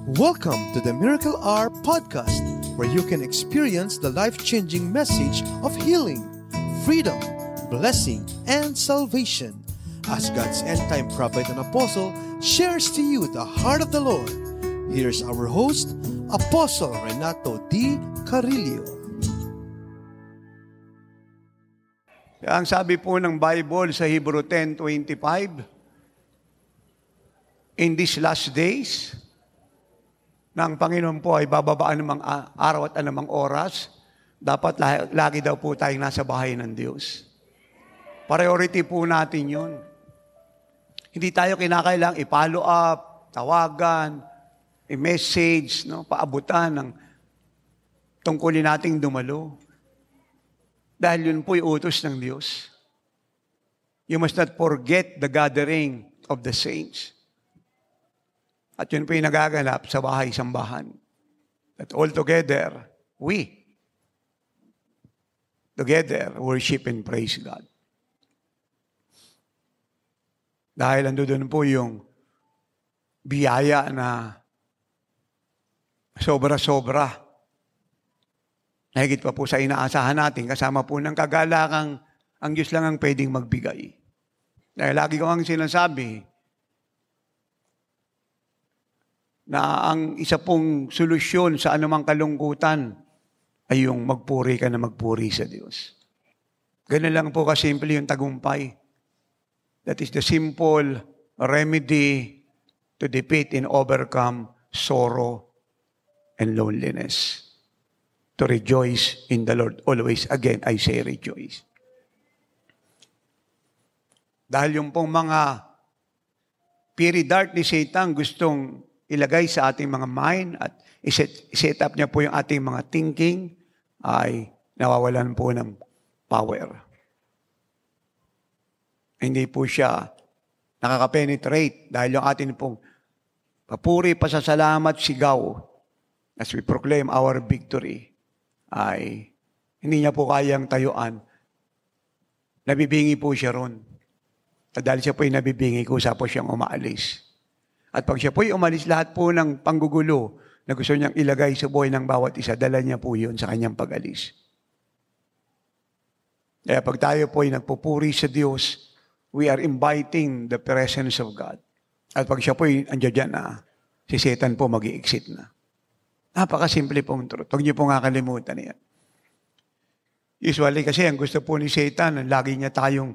Welcome to the Miracle Hour podcast, where you can experience the life-changing message of healing, freedom, blessing, and salvation. As God's end-time prophet and apostle shares to you the heart of the Lord, here's our host, Apostle Renato D. Carillo. Ang sabi po ng Bible sa Hebrew 10:25, in these last days, na ang Panginoon po ay bababaan ng mga araw at anumang oras, dapat lagi daw po tayong nasa bahay ng Diyos. Priority po natin yun. Hindi tayo kinakailangang i-follow up, tawagan, i-message, paabutan ng tungkulin nating dumalo. Dahil yun po yung utos ng Diyos. You must not forget the gathering of the saints. At yun po yung nagaganap sa bahay-sambahan. That all together, we together worship and praise God. Dahil andun po yung biyaya na sobra-sobra. Nahigit pa po sa inaasahan natin, kasama po ng kagalakang ang Diyos lang ang pwedeng magbigay. Dahil lagi ko ang sinasabi, na ang isa pong solusyon sa anumang kalungkutan ay yung magpuri ka na magpuri sa Diyos. Ganun lang po kasimple yung tagumpay. That is the simple remedy to defeat and overcome sorrow and loneliness. To rejoice in the Lord. Always, again, I say rejoice. Dahil yung pong mga fiery dart ni Satan gustong ilagay sa ating mga mind at iset up niya po yung ating mga thinking, ay nawawalan po ng power. Hindi po siya nakaka-penetrate dahil yung ating pong papuri, pasasalamat, sigaw as we proclaim our victory ay hindi niya po kayang tayuan. Nabibingi po siya ron. At dahil siya po yung nabibingi, kusa po siyang umaalis. At pag siya po'y umalis, lahat po ng panggugulo na gusto niyang ilagay sa buhay ng bawat isa, dala niya po yun sa kanyang pag-alis. Kaya pag tayo po'y nagpupuri sa Diyos, we are inviting the presence of God. At pag siya po'y andyan na, si Satan po mag-i-exit na. Napakasimple pong truth. Huwag niyo po nga kalimutan yan. Usually kasi ang gusto po ni Satan, lagi niya tayong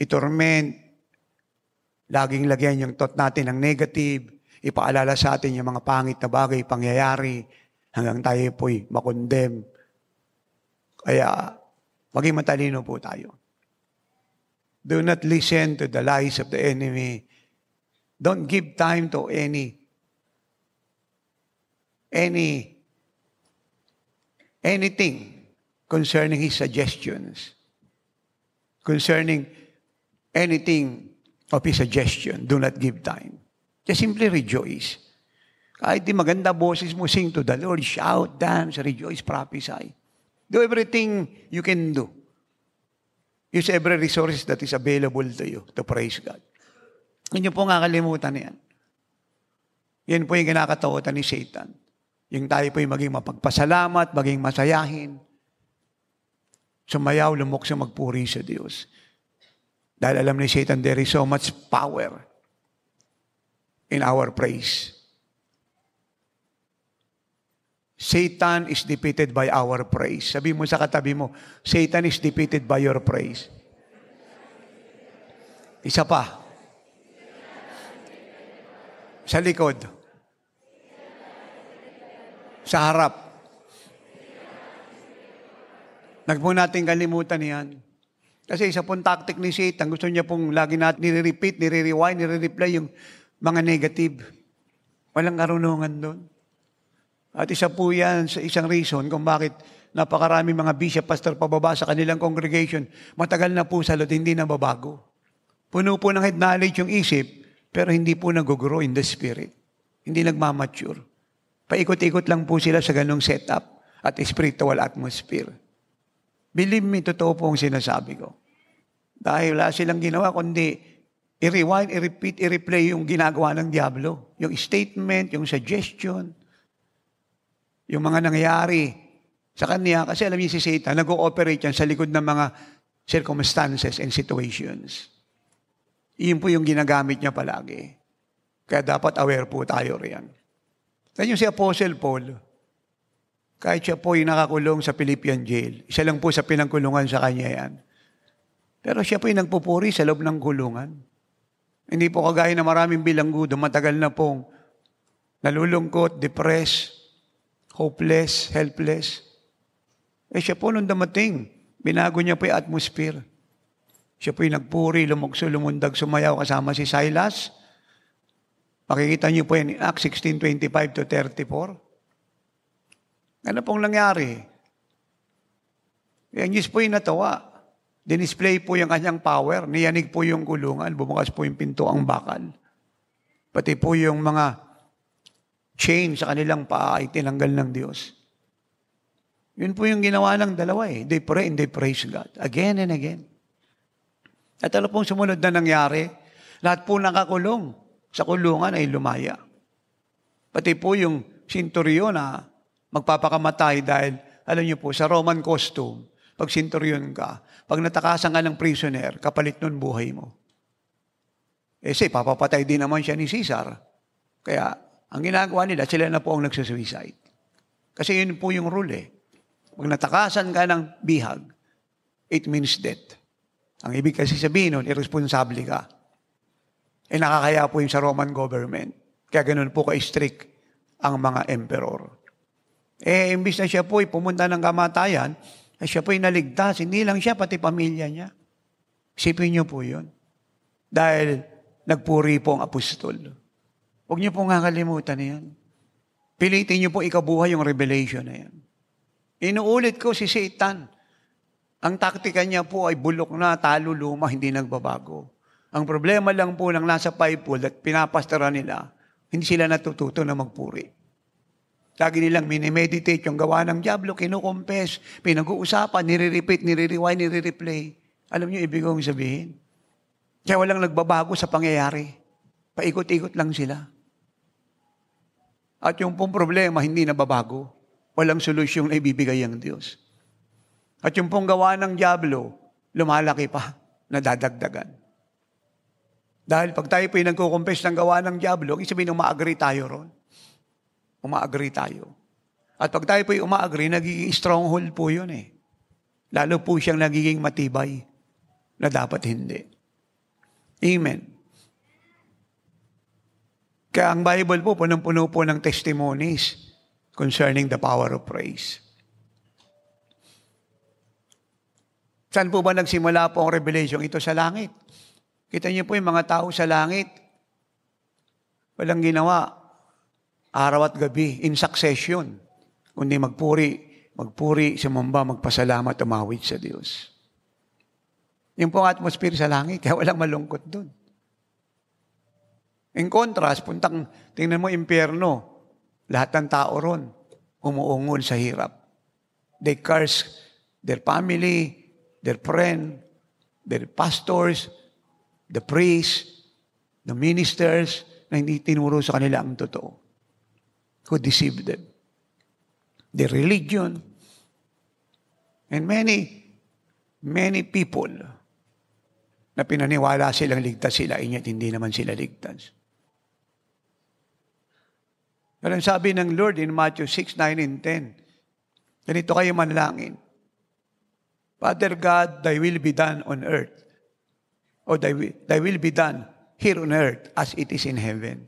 i-torment, laging lagyan yung thought natin ng negative, ipaalala sa atin yung mga pangit na bagay, pangyayari, hanggang tayo po'y makondem. Kaya, maging matalino po tayo. Do not listen to the lies of the enemy. Don't give time to anything concerning his suggestions. Concerning anything of his suggestion, do not give time. Just simply rejoice. Kahit di maganda boses mo, sing to the Lord, shout, dance, rejoice, prophesy. Do everything you can do. Use every resource that is available to you to praise God. Hindi po nga kalimutan yan. Yan po yung kinakatakutan ni Satan. Yung tayo po yung maging mapagpasalamat, maging masayahin, sumayaw, lumukso, magpuri sa Diyos. Dahil alam ni Satan, there is so much power in our praise. Satan is defeated by our praise. Sabi mo sa katabi mo, Satan is defeated by your praise. Isa pa. Sa likod. Sa harap. Nag po natin kalimutan yan. Kasi isa pong tactic ni Satan, gusto niya pong lagi natin nire-repeat, nire-rewind, nire-reply yung mga negative. Walang karunungan doon. At isa po yan sa isang reason kung bakit napakarami mga bishop, pastor, pababa sa kanilang congregation, matagal na po sa Lord, hindi na babago. Puno po ng head knowledge yung isip, pero hindi po nag-grow in the spirit. Hindi nagmamature. Paikot-ikot lang po sila sa ganong setup at spiritual atmosphere. Believe me, totoo po ang sinasabi ko. Dahil wala silang ginawa, kundi i-rewind, i-repeat, i-replay yung ginagawa ng diablo. Yung statement, yung suggestion, yung mga nangyayari sa kanya. Kasi alam niyo si Satan, nag-ooperate yan sa likod ng mga circumstances and situations. Iyon po yung ginagamit niya palagi. Kaya dapat aware po tayo riyan. Yan yung si Apostle Paul, kahit siya po yung nakakulong sa Philippian jail, isa lang po sa pinangkulungan sa kanya yan. Pero siya po yung nagpupuri sa loob ng kulungan. Hindi po kagaya na maraming bilanggudo, matagal na pong nalulungkot, depressed, hopeless, helpless. Siya po nung dumating, binago niya po yung atmosphere. Siya po yung nagpuri, lumukso, lumundag, sumayaw kasama si Silas. Makikita niyo po yan in Acts 16:25 to 34. Ano pong nangyari? Yung Diyos po yung natawa. Dinisplay po yung kanyang power. Niyanig po yung kulungan. Bumukas po yung pinto ang bakal. Pati po yung mga chain sa kanilang paa ay tinanggal ng Diyos. Yun po yung ginawa ng dalawa eh. They pray and they praise God. Again and again. At ano pong sumunod na nangyari? Lahat po nakakulong sa kulungan ay lumaya. Pati po yung centurion na magpapakamatay dahil, alam niyo po, sa Roman costume, pag centurion ka, pag natakasan ka ng prisoner, kapalit nun buhay mo. Papapatay din naman siya ni Caesar. Kaya, ang ginagawa nila, sila na po ang nagsusuicide. Kasi yun po yung rule eh. Pag natakasan ka ng bihag, it means death. Ang ibig kasi sabihin nun, irresponsable ka. Nakakaya po yung sa Roman government. Kaya ganun po ka-strict ang mga emperor. Imbis na siya po pumunta ng kamatayan, siya po naligtas. Hindi lang siya, pati pamilya niya. Isipin niyo po yun. Dahil nagpuri po ang apostol. Huwag niyo po kakalimutan na yan. Pilitin niyo po ikabuhay yung revelation na yan. Inuulit ko si Satan. Ang taktika niya po ay bulok na, talo luma, hindi nagbabago. Ang problema lang po ng nasa Bible at pinapastara nila, hindi sila natututo na magpuri. Lagi nilang minimeditate yung gawa ng diablo, kinukompes, pinag-uusapan, nire-repeat, nire-rewind, nire-replay. Alam niyo ibig kong sabihin? Kaya walang nagbabago sa pangyayari. Paikot-ikot lang sila. At yung pong problema, hindi nababago. Walang solusyong na ibibigay ang Diyos. At yung pong gawa ng diablo, lumalaki pa, nadadagdagan. Dahil pag tayo po nagkukumpes ng gawa ng diablo, ibig sabihin uma-agree tayo ron. Uma-agree tayo. At pag tayo po uma-agree, nagiging stronghold po yun eh. Lalo po siyang nagiging matibay na dapat hindi. Amen. Kaya ang Bible po, punong-puno po ng testimonies concerning the power of praise. Saan po ba nagsimula po ang revelation? Ito sa langit. Kita niyo po yung mga tao sa langit. Walang ginawa. Araw at gabi, in succession. Kundi magpuri, sumamba, magpasalamat, umawit sa Diyos. Yung pong atmosphere sa langit, kaya walang malungkot doon. In contrast, tingnan mo impyerno, lahat ng tao ron, umuungol sa hirap. They curse their family, their friend, their pastors, the priests, the ministers, na hindi tinuro sa kanila ang totoo. Who deceived them. Their religion. And many people na pinaniwala silang ligtas sila, inyat hindi naman sila ligtas. Pero ang sabi ng Lord in Matthew 6, 9, and 10, ganito kayo manalangin. Father God, thy will be done on earth. O thy will be done here on earth as it is in heaven.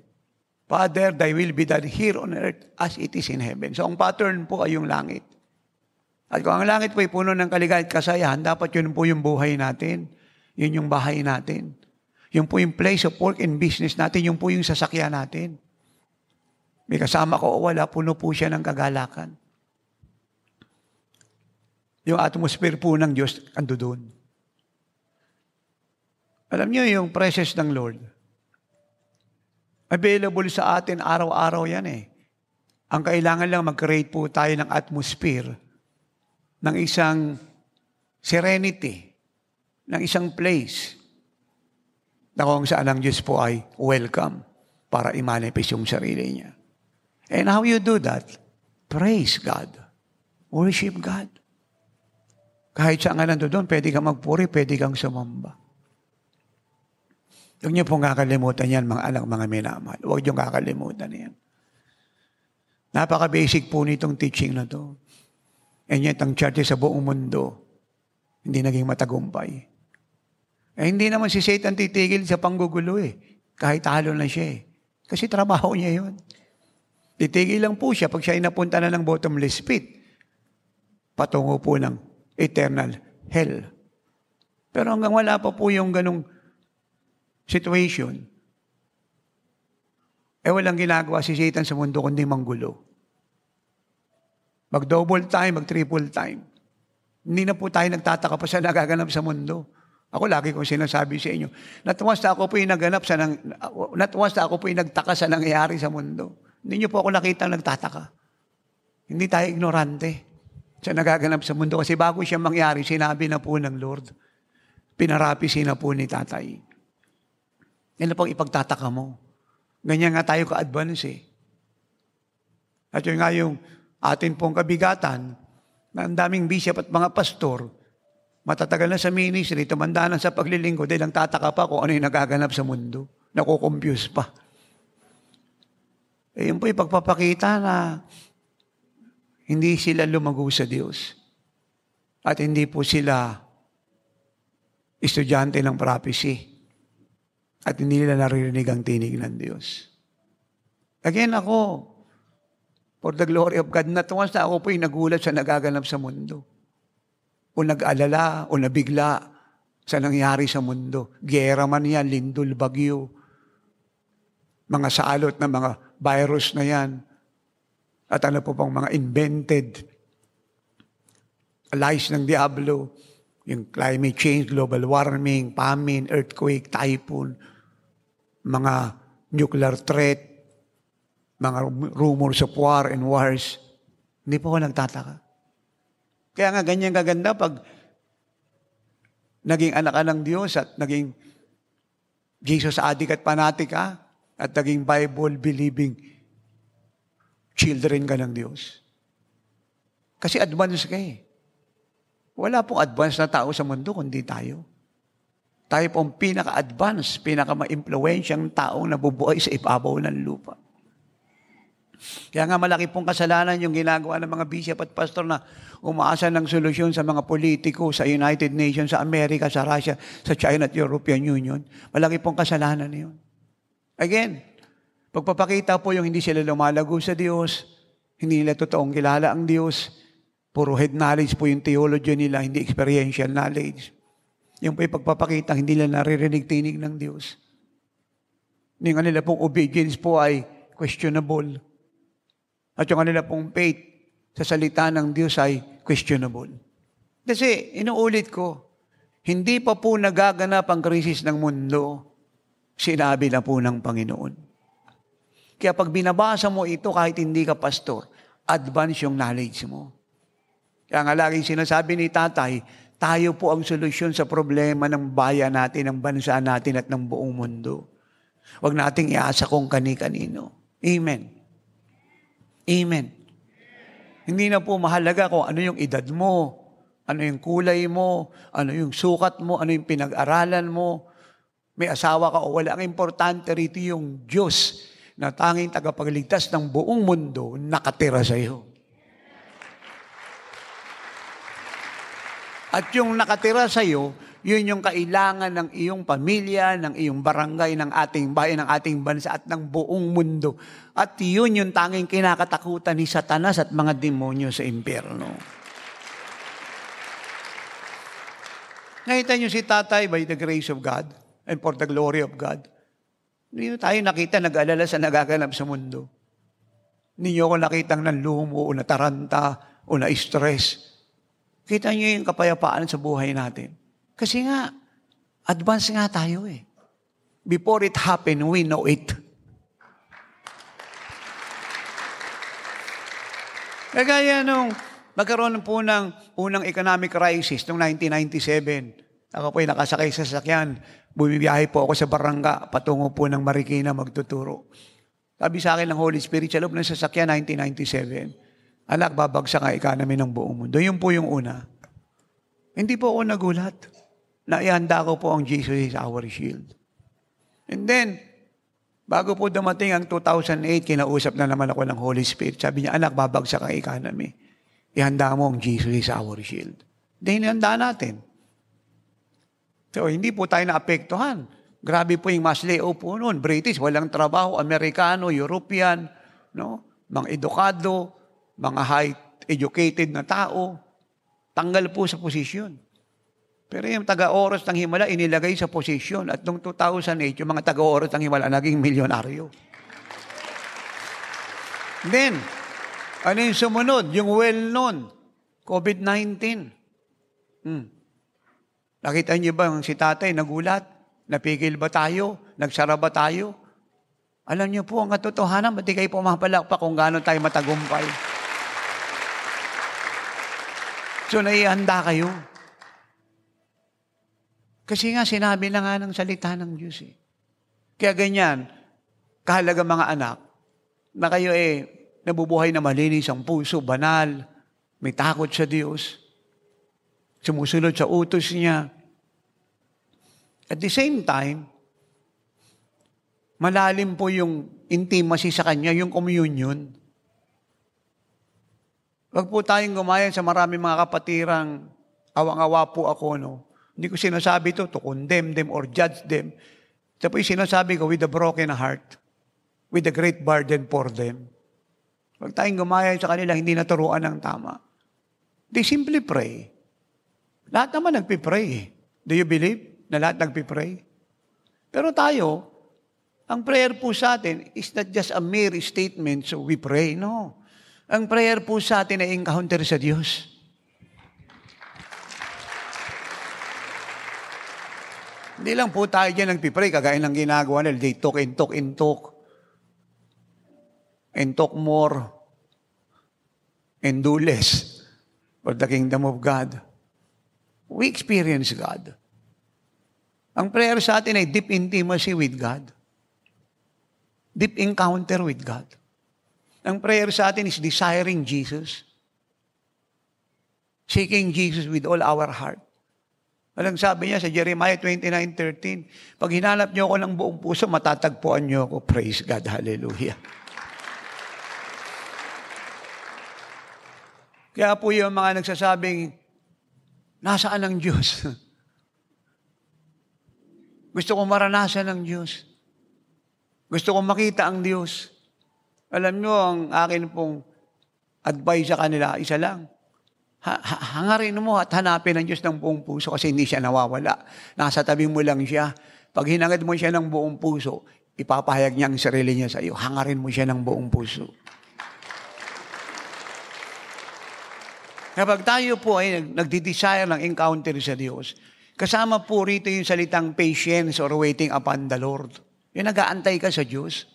Father, thy will be done here on earth as it is in heaven. So ang pattern po ay yung langit. At kung ang langit po ay puno ng kaligayahan at kasayahan, dapat yun po yung buhay natin. Yun yung bahay natin. Yun po yung place of work and business natin. Yun po yung sasakyan natin. May kasama ko o wala, puno po siya ng kagalakan. Yung atmosphere po ng Diyos, ando doon. Alam niyo yung presence ng Lord. Available sa atin araw-araw yan eh. Ang kailangan lang mag-create po tayo ng atmosphere, ng isang serenity, ng isang place na kung saan ang Diyos po ay welcome para i-manifest yung sarili niya. And how you do that? Praise God. Worship God. Kahit saan nga nandoon, pwede kang magpuri, pwede kang sumamba. Huwag niyo pong kakalimutan yan, mga anak, mga minamahal. Huwag niyo kakalimutan yan. Napaka-basic po nitong teaching na to. And yet, ang church sa buong mundo, hindi naging matagumpay. Eh, hindi naman si Satan titigil sa panggugulo eh. Kahit talo na siya eh. Kasi trabaho niya yun. Titigil lang po siya pag siya inapunta na ng bottomless pit. Patungo po ng eternal hell. Pero hanggang wala pa po yung ganong situation, walang ginagawa si Satan sa mundo kundi manggulo. Mag-double time, mag-triple time. Hindi na po tayo nagtataka pa sa nagaganap sa mundo. Ako lagi kong sinasabi sa inyo, not once na ako po yung nagtaka sa nangyayari sa mundo. Hindi niyo po ako nakita nagtataka. Hindi tayo ignorante sa nagaganap sa mundo. Kasi bago siya mangyari, sinabi na po ng Lord. Pinarapisi na po ni Tatay. Yan na pong ipagtataka mo. Ganyan nga tayo ka-advance eh. At yun nga yung atin pong kabigatan, na ang daming bishop at mga pastor, matatagal na sa ministry, tumanda na sa paglilingkod, dahil ang tataka pa kung ano yung nagaganap sa mundo. Nakukompuse pa. Yun po ipagpapakita na hindi sila lumago sa Diyos. At hindi po sila estudyante ng prophecy. At hindi nila naririnig ang tinig ng Diyos. Again, ako, for the glory of God, not once na ako po yung nagulat sa nagaganap sa mundo. O nag-alala, o nabigla sa nangyari sa mundo. Giyera man yan, lindol, bagyo, mga salot na mga virus na yan, at ano po pang mga invented lies ng Diablo, yung climate change, global warming, famine, earthquake, typhoon, mga nuclear threat, mga rumors of war and wars. Hindi po ako nagtataka. Kaya nga ganyan kaganda pag naging anak ka ng Diyos at naging Jesus addict at fanatic ka at naging Bible-believing children ka ng Diyos. Kasi advance ka eh. Wala pong advance na tao sa mundo kundi tayo. Tayo pong pinaka-advance, pinaka-ma-impluensyang taong nabubuhay sa ibabaw ng lupa. Kaya nga malaki pong kasalanan yung ginagawa ng mga bishop at pastor na umaasa ng solusyon sa mga politiko sa United Nations, sa Amerika, sa Russia, sa China at European Union. Malaki pong kasalanan yun. Again, pagpapakita po yung hindi sila lumalago sa Diyos, hindi nila totoong kilala ang Diyos, puro head knowledge po yung theology nila, hindi experiential knowledge. Yung po yung pagpapakita, hindi nila naririnig tinig ng Diyos. Yung kanila pong obedience po ay questionable. At yung kanila pong faith sa salita ng Diyos ay questionable. Kasi, inuulit ko, hindi pa po nagaganap ang krisis ng mundo, sinabi na po ng Panginoon. Kaya pag binabasa mo ito, kahit hindi ka pastor, advance yung knowledge mo. Kaya nga laging sinasabi ni Tatay, tayo po ang solusyon sa problema ng bayan natin, ng bansa natin at ng buong mundo. Huwag nating iasa kung kani-kanino. Amen. Amen. Hindi na po mahalaga kung ano yung edad mo, ano yung kulay mo, ano yung sukat mo, ano yung pinag-aralan mo. May asawa ka o wala. Ang importante rito yung Diyos na tanging tagapagligtas ng buong mundo nakatira sa iyo. At yung nakatira sa iyo, yun yung kailangan ng iyong pamilya, ng iyong barangay, ng ating bayan, ng ating bansa at ng buong mundo. At yun yung tanging kinakatakutan ni Satanas at mga demonyo sa impyerno. Nakita niyo si Tatay by the grace of God and for the glory of God. Hindi tayo nakita nag-alala sa nagaganap sa mundo. Hindi niyo ako nakitang nanlumo o nataranta o na-stress. Kita niyo yung kapayapaan sa buhay natin. Kasi nga, advance nga tayo eh. Before it happened, we know it. Kagaya nung magkaroon po ng unang economic crisis noong 1997, Ako po ay nakasakay sa sasakyan. Bumibiyahe po ako sa Barangga, patungo po ng Marikina magtuturo. Sabi sa akin ng Holy Spirit, sa loob ng sasakyan, 1997, anak, babagsak ang economy ng buong mundo. Yun po yung una. Hindi po ako nagulat. Naihanda ko po ang Jesus is our shield. And then, bago po dumating ang 2008, kinausap na naman ako ng Holy Spirit. Sabi niya, anak, babagsak ang economy. Ihanda mo ang Jesus is our shield. Then, ihanda natin. So, hindi po tayo naapektuhan. Grabe po yung mass layoff po noon. British, walang trabaho. Amerikano, European, no? Mga edukado, mga high-educated na tao. Tanggal po sa posisyon. Pero yung taga-oros ng Himala, inilagay sa posisyon. At noong 2008, yung mga taga-oros ng Himala, naging milyonaryo. Then, ano yung sumunod? Yung well-known, COVID-19. Nakita niyo ba yung si tatay nagulat? Napigil ba tayo? Nagsara ba tayo? Alam niyo po, ang katotohanan, ba't di kayo pumapalakpak kung gaano tayo matagumpay? So, naihanda kayo. Kasi nga, sinabi na nga ng salita ng Diyos. Kaya ganyan, kahalaga mga anak, na kayo nabubuhay na malinis ang puso, banal, may takot sa Diyos, sumusunod sa utos niya. At the same time, malalim po yung intimacy sa Kanya, yung communion. Huwag po tayong gumayan sa maraming mga kapatirang awang-awa po ako, no? Hindi ko sinasabi to condemn them or judge them. Ito po yung sinasabi ko with a broken heart, with a great burden for them. Huwag tayong gumayan sa kanila, hindi naturuan ng tama. They simply pray. Lahat naman nagpipray. Do you believe na lahat nagpipray? Pero tayo, ang prayer po sa atin is not just a mere statement, so we pray. No. Ang prayer po sa atin ay encounter sa Diyos. Hindi lang po tayo dyan nagpipray, kagaya ng ginagawa nila. They talk and talk and talk. And talk more. And do less for the kingdom of God. We experience God. Ang prayer sa atin ay deep intimacy with God. Deep encounter with God. Ang prayer sa atin is desiring Jesus. Seeking Jesus with all our heart. Walang sabi niya sa Jeremiah 29:13, pag hinanap niyo ako ng buong puso, matatagpuan niyo ako. Praise God. Hallelujah. Kaya po yung mga nagsasabing, nasaan ang Diyos? Gusto kong maranasan ng Diyos. Gusto kong makita ang Diyos. Alam nyo, ang akin pong advice sa kanila, isa lang. Hangarin mo at hanapin ang Diyos ng buong puso kasi hindi siya nawawala. Nasa tabi mo lang siya. Pag hinangad mo siya ng buong puso, ipapahayag niya ang sarili niya sa iyo. Hangarin mo siya ng buong puso. Kapag tayo po ay nagdi-desire ng encounter sa Diyos, kasama po rito yung salitang patience or waiting upon the Lord. Yung nag-aantay ka sa Diyos.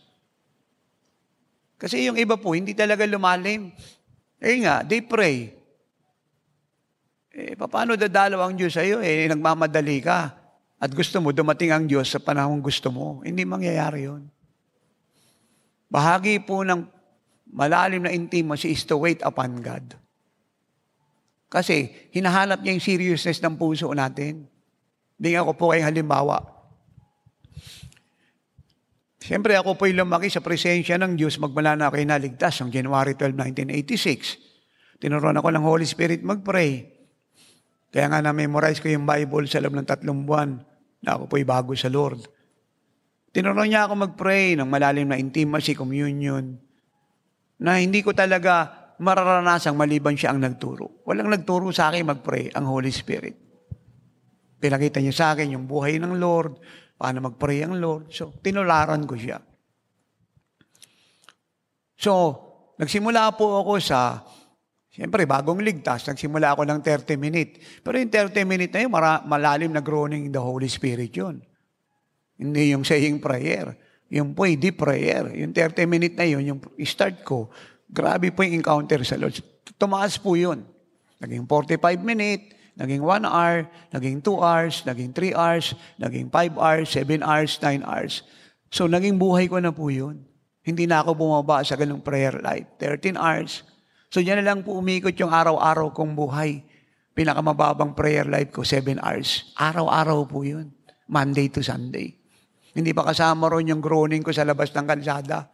Kasi yung iba po, hindi talaga lumalim. They pray. Paano dadalaw ang Diyos sa iyo? Nagmamadali ka. At gusto mo, dumating ang Diyos sa panahong gusto mo. Hindi mangyayari yun. Bahagi po ng malalim na intimacy is to wait upon God. Kasi hinahanap niya yung seriousness ng puso natin. Bigyan ko po kayong halimbawa. Siyempre ako po'y lumaki sa presensya ng Diyos magmula na ako'y naligtas noong January 12, 1986. Tinuruan ako ng Holy Spirit mag-pray. Kaya nga na-memorize ko yung Bible sa loob ng 3 buwan na ako po'y bago sa Lord. Tinuruan niya ako mag-pray ng malalim na intimacy, communion, na hindi ko talaga mararanasang maliban siya ang nagturo. Walang nagturo sa akin mag-pray, ang Holy Spirit. Pinakita niya sa akin yung buhay ng Lord, paano mag-pray ang Lord. So, tinularan ko siya. So, nagsimula po ako sa, siyempre, bagong ligtas, nagsimula ako ng 30 minutes. Pero yung 30 minutes na yun, malalim na groaning in the Holy Spirit yun. Hindi yung saying prayer. Yung po, deep prayer. Yung 30 minutes na yun, yung start ko, grabe po yung encounter sa Lord. Tumaas po yun. Naging 45 minutes, Naging 1 hour, naging 2 hours, naging 3 hours, naging 5 hours, 7 hours, 9 hours. So, naging buhay ko na po yun. Hindi na ako bumaba sa ganung prayer life. 13 hours. So, yan na lang po umikot yung araw-araw kong buhay. Pinakamababang prayer life ko, 7 hours. Araw-araw po yun. Monday to Sunday. Hindi pa kasama ron yung groaning ko sa labas ng kalsada.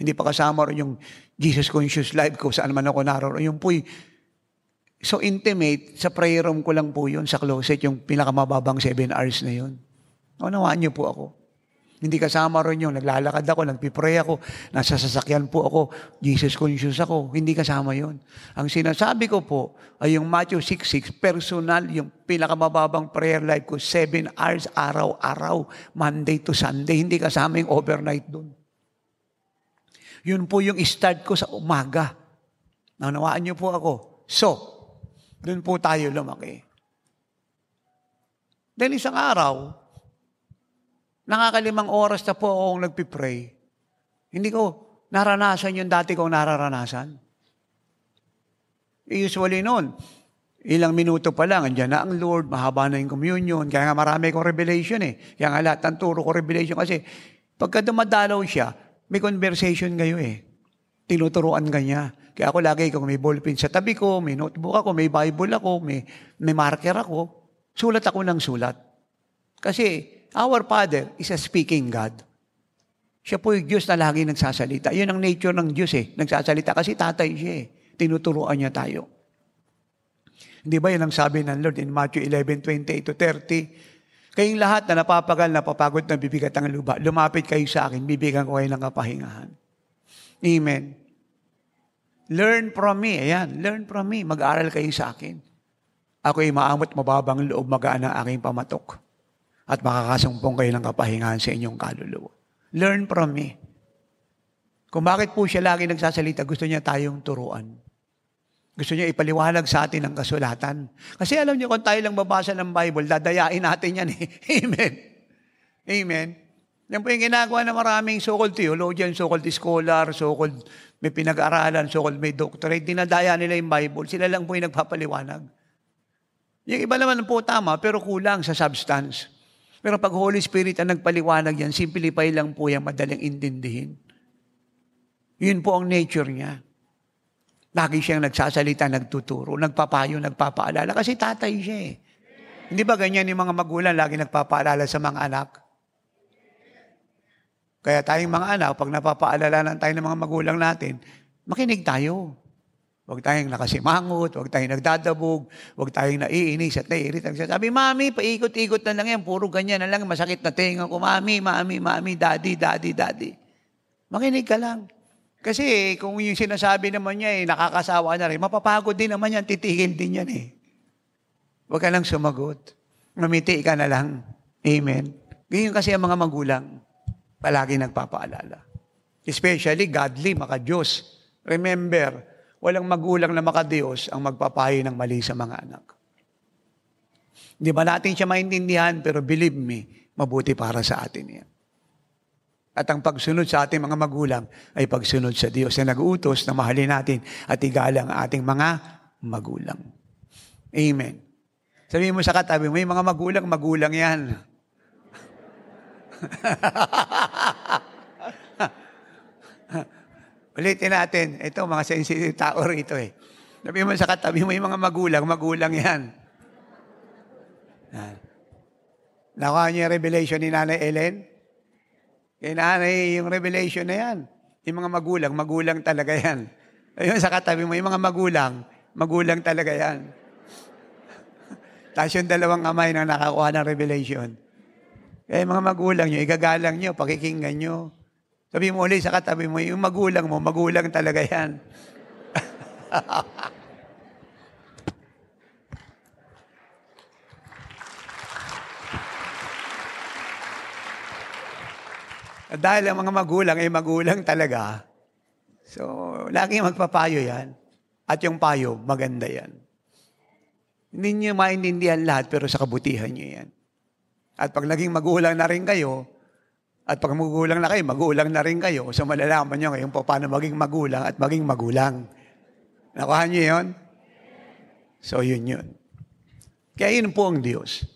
Hindi pa kasama ron yung Jesus Conscious life ko, saan man ako naroon. Yung po'y so intimate, sa prayer room ko lang po yun, sa closet, yung pinakamababang 7 hours na yun. Unawaan niyo po ako. Hindi kasama ron yung naglalakad ako, nagpipray ako, nasa sasakyan po ako, Jesus conscious ako. Hindi kasama yun. Ang sinasabi ko po ay yung Matthew 6:6, personal, yung pinakamababang prayer life ko, 7 hours araw-araw, Monday to Sunday. Hindi kasama yung overnight dun. Yun po yung start ko sa umaga. Naunawaan niyo po ako. So, doon po tayo lumaki. Dahil isang araw, nakakalimang oras na po akong nagpipray. Hindi ko naranasan yung dati kong nararanasan. Usually noon, ilang minuto pa lang, andyan na ang Lord, mahaba na yung communion. Kaya nga marami kong revelation eh. Kaya nga lahat ng turo ko revelation kasi pagka dumadalaw siya, may conversation kayo eh. Tinuturuan ka niya. Kaya ako lagi, kung may ballpen sa tabi ko, may notebook ako, may Bible ako, may marker ako, sulat ako ng sulat. Kasi our Father is a speaking God. Siya po yung Diyos na lagi nagsasalita. Yun ang nature ng Diyos eh. Nagsasalita kasi tatay siya eh. Tinuturuan niya tayo. Hindi ba yun ang sabi ng Lord in Matthew 11:28-30? Kayong lahat na napapagal, napapagod, nabibigat ang lupa, lumapit kayo sa akin, bibigyan ko kayo ng kapahingahan. Amen. Learn from me. Ayan, learn from me. Mag-aaral kayo sa akin. Ako'y maamot mababang loob, magaan ang aking pamatok. At makakasumpong kayo ng kapahingahan sa inyong kaluluwa. Learn from me. Kung bakit po siya lagi nagsasalita, gusto niya tayong turuan. Gusto niya ipaliwanag sa atin ang kasulatan. Kasi alam niyo, kung tayo lang babasa ng Bible, dadayain natin yan eh. Amen. Amen. Yan po yung ginagawa ng maraming so-called theologian, so-called scholar, so-called may pinag-aralan, so-called may doctorate. Dinadaya nila yung Bible. Sila lang po yung nagpapaliwanag. Yung iba naman po tama, pero kulang sa substance. Pero pag Holy Spirit ang nagpaliwanag yan, simplify lang po yan, madaling intindihin. Yun po ang nature niya. Lagi siyang nagsasalita, nagtuturo, nagpapayo, nagpapaalala. Kasi tatay siya eh. Hindi ba ganyan yung mga magulang, lagi nagpapaalala sa mga anak? Kaya tayong mga anak, pag napapaalala tayo ng mga magulang natin, makinig tayo. Huwag tayong nakasimangot, huwag tayong nagdadabog, huwag tayong naiinis at naiirit. Sabi, Mami, paikot-ikot na lang yan, puro ganyan na lang, masakit na tenga ko, Mami, Daddy. Makinig ka lang. Kasi kung yung sinasabi naman niya, nakakasawa na rin, mapapagod din naman yan, titigil din yan eh. Huwag ka lang sumagot. Mamiti ka na lang. Amen. Ganyan kasi ang mga magulang. Palagi nagpapaalala. Especially godly, maka-Diyos. Remember, walang magulang na maka-Diyos ang magpapayo ng mali sa mga anak. Hindi ba natin siya maintindihan, pero believe me, mabuti para sa atin yan. At ang pagsunod sa ating mga magulang ay pagsunod sa Diyos na nag-uutos na mahalin natin at igalang ang ating mga magulang. Amen. Sabihin mo sa katabi, may mga magulang yan. Ulitin natin. Ito, mga sensitive tao rito eh. Sabi mo sa katabi mo, yung mga magulang yan. Nakuha niyo yung revelation ni Nanay Ellen? Kay Nanay, yung revelation na yan. Yung mga magulang talaga yan. Ayun, sa katabi mo, yung mga magulang talaga yan. Tapos yung dalawang kamay na nakakuha ng revelation. Kaya mga magulang nyo, igagalang nyo, pakikinggan nyo. Sabi mo ulit sa katabi mo, yung magulang mo, magulang talaga yan. Dahil ang mga magulang ay magulang talaga, so laging magpapayo yan. At yung payo, maganda yan. Hindi nyo maintindihan lahat, pero sa kabutihan nyo yan. At pag naging magulang na rin kayo, at pag magulang na kayo, magulang na rin kayo, so malalaman nyo ngayon paano maging magulang at maging magulang. Nakuha nyo yun? So yun. Kaya yun po ang Diyos.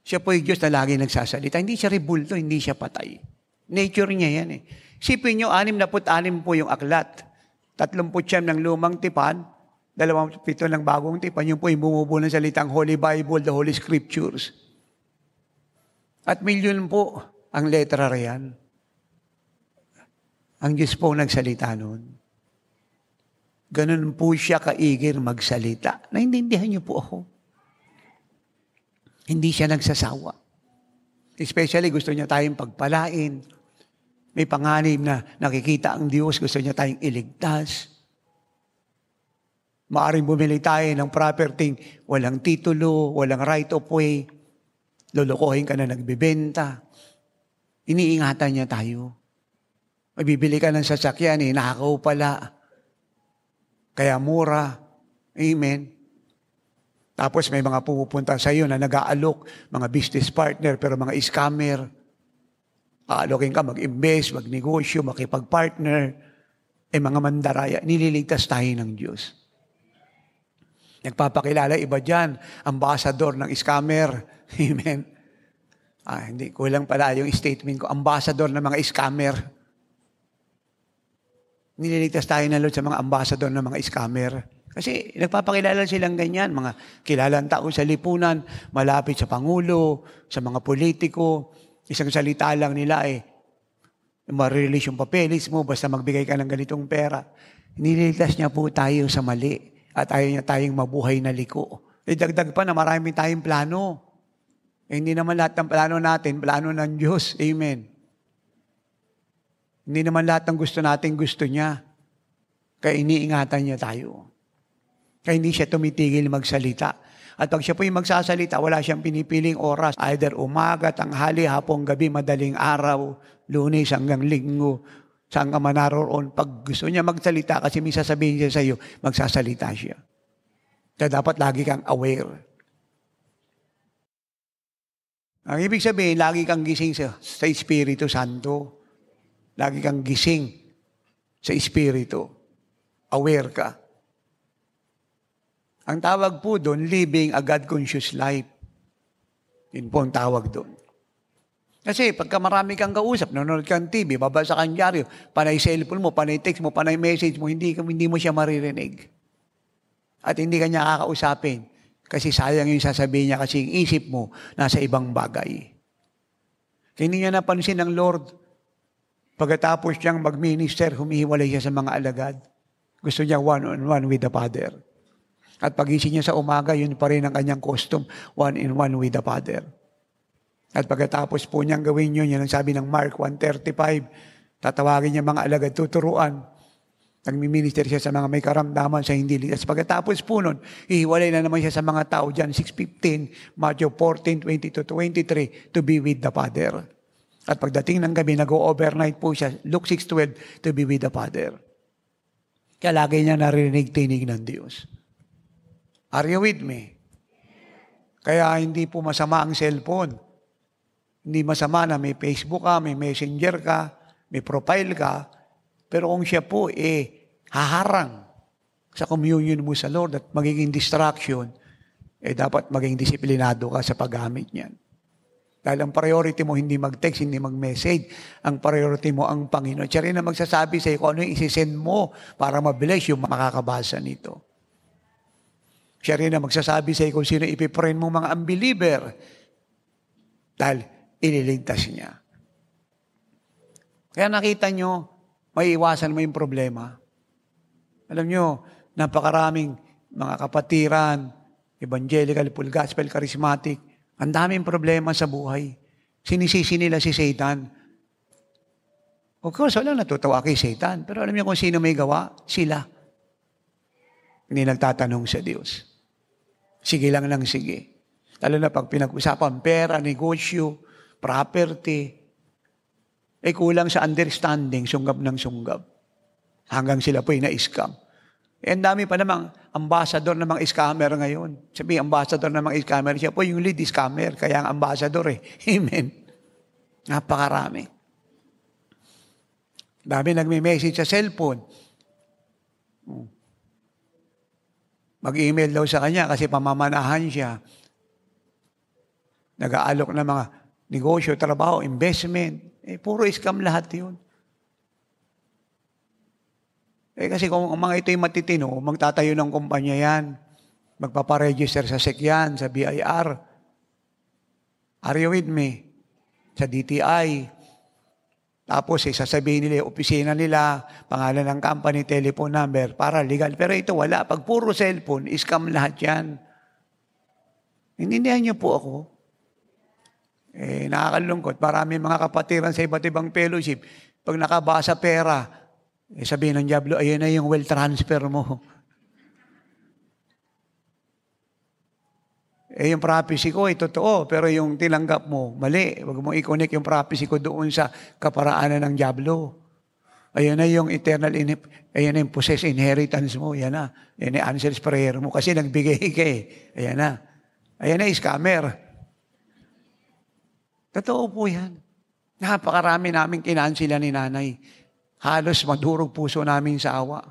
Siya po yung Diyos na lagi nagsasalita. Hindi siya ribulto, hindi siya patay. Nature niya yan eh. Sipin nyo, 66 po yung aklat. 39 ng lumang tipan, 27 ng bagong tipan, yung po yung bumubuo ng salitang Holy Bible, the Holy Scriptures. At milyon po ang letra riyan. Ang Diyos po nagsalita noon. Ganun po siya kaigir magsalita. Naintindihan niyo po ako. Hindi siya nagsasawa. Especially gusto niya tayong pagpalain. May panganib na nakikita ang Diyos, gusto niya tayong iligtas. Maaring bumili tayo ng property, walang titulo, walang right of way. Lulukohin ka na nagbibenta. Iniingatan niya tayo. Mabibili ka ng sasakyan, nakaw pala. Kaya mura. Amen. Tapos may mga pumupunta sa iyo na nag-aalok, mga business partner, pero mga scammer. Aalokin ka, mag-invest, mag-negosyo, makipag-partner. Mga mandaraya. Nililigtas tayo ng Diyos. Nagpapakilala iba dyan, ambassador ng scammer. Amen. Hindi, kulang pala yung statement ko. Ambassador ng mga scammer. Nililigtas tayo ng Lord sa mga ambassador ng mga scammer. Kasi nagpapakilala silang ganyan, mga kilalang tao sa lipunan, malapit sa Pangulo, sa mga politiko, isang salita lang nila ma-release yung papeles mo, basta magbigay ka ng ganitong pera. Nililigtas niya po tayo sa mali at ayaw niya tayong mabuhay na liko. Dagdag pa na marami tayong plano. Hindi naman lahat ng plano natin, plano ng Diyos. Amen. Hindi naman lahat ng gusto natin gusto niya. Kaya iniingatan niya tayo. Kaya hindi siya tumitigil magsalita. At pag siya po yung magsasalita, wala siyang pinipiling oras. Either umaga, tanghali, hapon, gabi, madaling araw, Lunes hanggang Linggo, saan ka man naroon. Pag gusto niya magsalita, kasi may sasabihin siya sa iyo, magsasalita siya. Kaya dapat lagi kang aware. Ang ibig sabihin, lagi kang gising sa Espiritu Santo. Lagi kang gising sa Espiritu. Aware ka. Ang tawag po doon, living a God-conscious life. Yun po ang tawag doon. Kasi pagka marami kang kausap, nanonood kang TV, babasa kang dyaryo, panay cellphone mo, panay text mo, panay message mo, hindi mo siya maririnig. At hindi ka niya kakausapin. Kasi sayang yung sasabihin niya kasi yung isip mo nasa ibang bagay. Kaya hindi niya napansin ng Lord. Pagkatapos niyang mag-minister, humihiwalay siya sa mga alagad. Gusto niya one-on-one with the Father. At pagising niya sa umaga, yun pa rin ang kanyang custom, one-in-one with the Father. At pagkatapos po niyang gawin yun, yan ang sabi ng Mark 1:35, tatawagin niya mga alagad, tuturuan. Nagmi-minister siya sa mga may karamdaman sa hindi ligtas. Pagkatapos po nun, hihiwalay na naman siya sa mga tao dyan, 6:15, Matthew 14:20-23, to be with the Father. At pagdating ng gabi, nag-overnight po siya, Luke 6:12, to be with the Father. Kaya lagi niya narinig-tinig ng Diyos. Are you with me? Kaya hindi po masama ang cellphone. Hindi masama na may Facebook ka, may Messenger ka, may profile ka, pero kung siya po haharang sa communion mo sa Lord at magiging distraction, dapat maging disiplinado ka sa paggamit niyan. Dahil ang priority mo hindi mag-text, hindi mag-message. Ang priority mo ang Panginoon. Siya rin na magsasabi sa iyo kung ano yung isisend mo para mabilis yung makakabasa nito. Siya rin na magsasabi sa iyo kung sino ipiprain mo mga unbeliever. Dahil ililigtas niya. Kaya nakita nyo, may iwasan mo yung problema. Alam nyo, napakaraming mga kapatiran, evangelical, full gospel, charismatic, ang daming problema sa buhay. Sinisisi nila si Satan. Of course, walang natutuwa kay Satan. Pero alam niyo kung sino may gawa? Sila. Hindi nagtatanong sa Diyos. Sige lang ng sige. Lalo na pag pinag-usapan pera, negosyo, property, kulang sa understanding, sunggab ng sunggab. Hanggang sila po'y na-scam. Ang dami pa namang ambassador ng mga scammer ngayon. Sabi, ambassador ng mga scammer, siya po yung lead scammer, kaya ang ambassador Amen. Napakarami. Dami nagme-message sa cellphone. Mag-email daw sa kanya kasi pamamanahan siya. nag-aalok ng mga negosyo, trabaho, investment. Puro scam lahat yun. Kasi kung ang mga ito'y matitino, magtatayo ng kumpanya yan. Magpaparegister sa SEC yan, sa BIR. Are you with me? Sa DTI. Tapos sasabihin nila, opisina nila, pangalan ng company, telephone number, para legal. Pero ito wala. Pag puro cellphone, scam lahat yan. Hinindihan niyo po ako. Nakakalungkot. Marami mga kapatiran sa iba't ibang fellowship. Pag nakabasa pera, sabihin ng diablo, ayun na yung wealth transfer mo. Yung prophecy ko ay totoo, pero yung tinanggap mo, mali. Huwag mo i-connect yung prophecy ko doon sa kaparaanan ng diablo. Ayun na yung eternal, ayun na yung possessed inheritance mo. Yan na. Yan na answers prayer mo kasi nagbigay ka eh. Ayan na. Ayan na, scammer. Totoo po yan. Napakarami namin kinansila ni nanay. Halos madurog puso namin sa awa.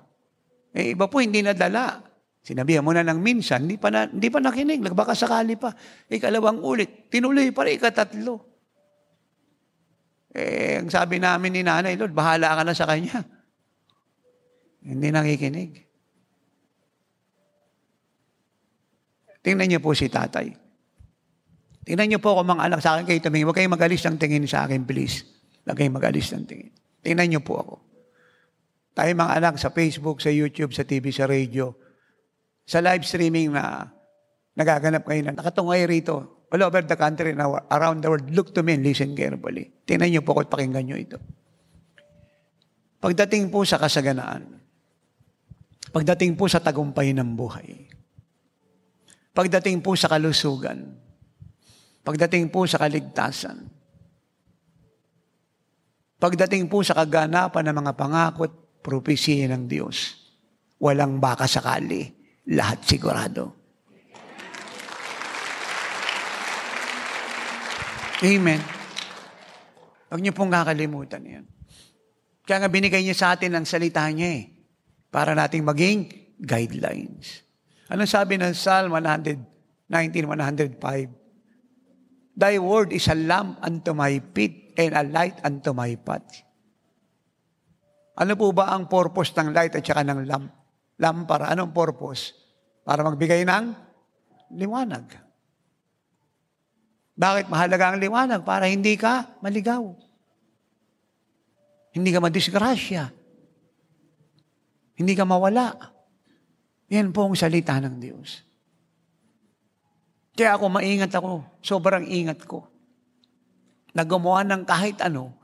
Iba po hindi nadala. Sinabihan mo na ng minsan, hindi pa nakinig, baka sakali pa. Ikalawang ulit, tinuloy pa rin, ikatatlo. Ang sabi namin ni nanay, Lord, bahala ka na sa kanya. Hindi nakikinig. Tingnan niyo po si tatay. Tingnan niyo po kung mga anak sa akin kayo tumingin. Huwag kayong mag-alis ng tingin sa akin, please. Huwag kayong mag-alis ng tingin. Tingnan niyo po ako. Tayo mga anak sa Facebook, sa YouTube, sa TV, sa radio, sa live streaming na nagaganap ngayon na nakatungay rito, all over the country, now, around the world, look to me and listen carefully. Tingnan niyo po at pakinggan niyo ito. Pagdating po sa kasaganaan, pagdating po sa tagumpay ng buhay, pagdating po sa kalusugan, pagdating po sa kaligtasan, pagdating po sa kaganapan ng mga pangako at propesya ng Diyos, walang baka sakali. Lahat sigurado. Amen. Huwag niyo pong kakalimutan yan. Kaya nga binigay niya sa atin ang salita niya para nating maging guidelines. Anong sabi ng Psalm 119:105? Thy word is a lamp unto my feet and a light unto my path. Ano po ba ang purpose ng light at saka ng lamp? Lampara, anong purpose? Para magbigay ng liwanag. Bakit mahalaga ang liwanag? Para hindi ka maligaw. Hindi ka madisgrasya. Hindi ka mawala. Yan po ang salita ng Diyos. Kaya ako maingat ako. Sobrang ingat ko. Nagawa ng kahit ano,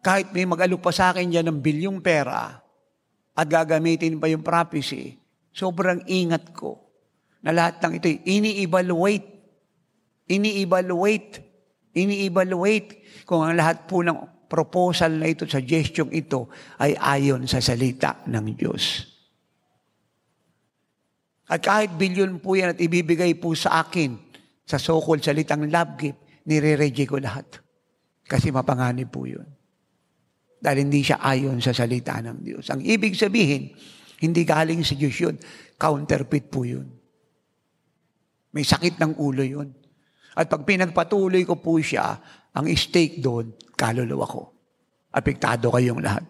kahit may mag-alok pa sa akin dyan ng bilyong pera, at gagamitin pa yung prophecy, sobrang ingat ko na lahat ng ito, ini-evaluate kung ang lahat po ng proposal na ito, suggestion ito, ay ayon sa salita ng Diyos. At kahit bilyon po yan at ibibigay po sa akin sa so-called salitang love gift, nire-reject ko lahat. Kasi mapanganib po yun. Dahil hindi siya ayon sa salita ng Diyos. Ang ibig sabihin, hindi galing sa Diyos yun. Counterfeit po yun. May sakit ng ulo yun. At pag pinagpatuloy ko po siya, ang stake doon, kaluluwa ko. Apektado kayong lahat.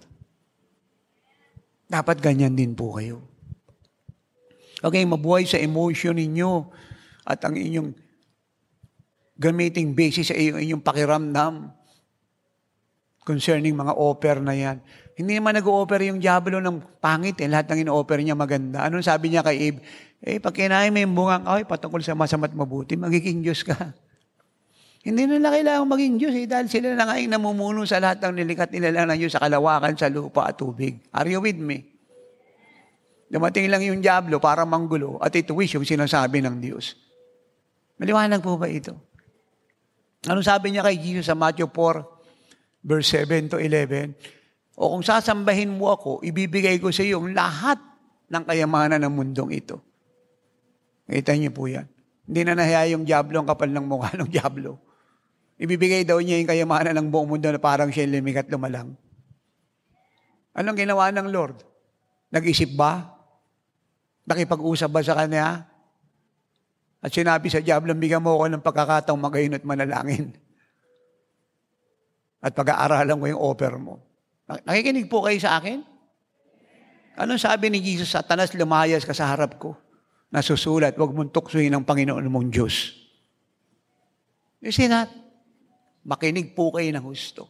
Dapat ganyan din po kayo. Okay, mabuhay sa emotion ninyo at ang inyong gamiting basis sa inyong pakiramdam concerning mga offer na yan. Hindi naman nag-o-offer yung diablo ng pangit. Lahat ng ino-offer niya maganda. Anong sabi niya kay Eve? Pag kinain mo yung bungang kahoy, patungkol sa masama't mabuti, magiging Diyos ka. Hindi nila kailangang maging Diyos dahil sila na nga yung namumuno sa lahat ng nilikat nila lang ng Diyos sa kalawakan, sa lupa at tubig. Are you with me? Dumating lang yung diablo para manggulo at ituwis yung sinasabi ng Diyos. Maliwanag po ba ito? Anong sabi niya kay Jesus sa Matthew 4, verse 7 to 11, o kung sasambahin mo ako, ibibigay ko sa iyo yung lahat ng kayamanan ng mundong ito. Kita niyo po yan. Hindi na nahiya yung diablo ang kapal ng mukha ng diablo. Ibibigay daw niya yung kayamanan ng buong mundo na parang siya lumikat lumalang. Anong ginawa ng Lord? Nag-isip ba? Nakipag-usap ba sa kanya? At sinabi sa diablo, bigyan mo ako ng pagkakataong magayon at manalangin. At pag-aaralan ko yung offer mo. Nakikinig po kayo sa akin? Anong sabi ni Jesus? Satanas, lumayas ka sa harap ko. Nasusulat, huwag mong tuksuhin ang Panginoon mong Diyos. You see that? Makinig po kayo ng husto.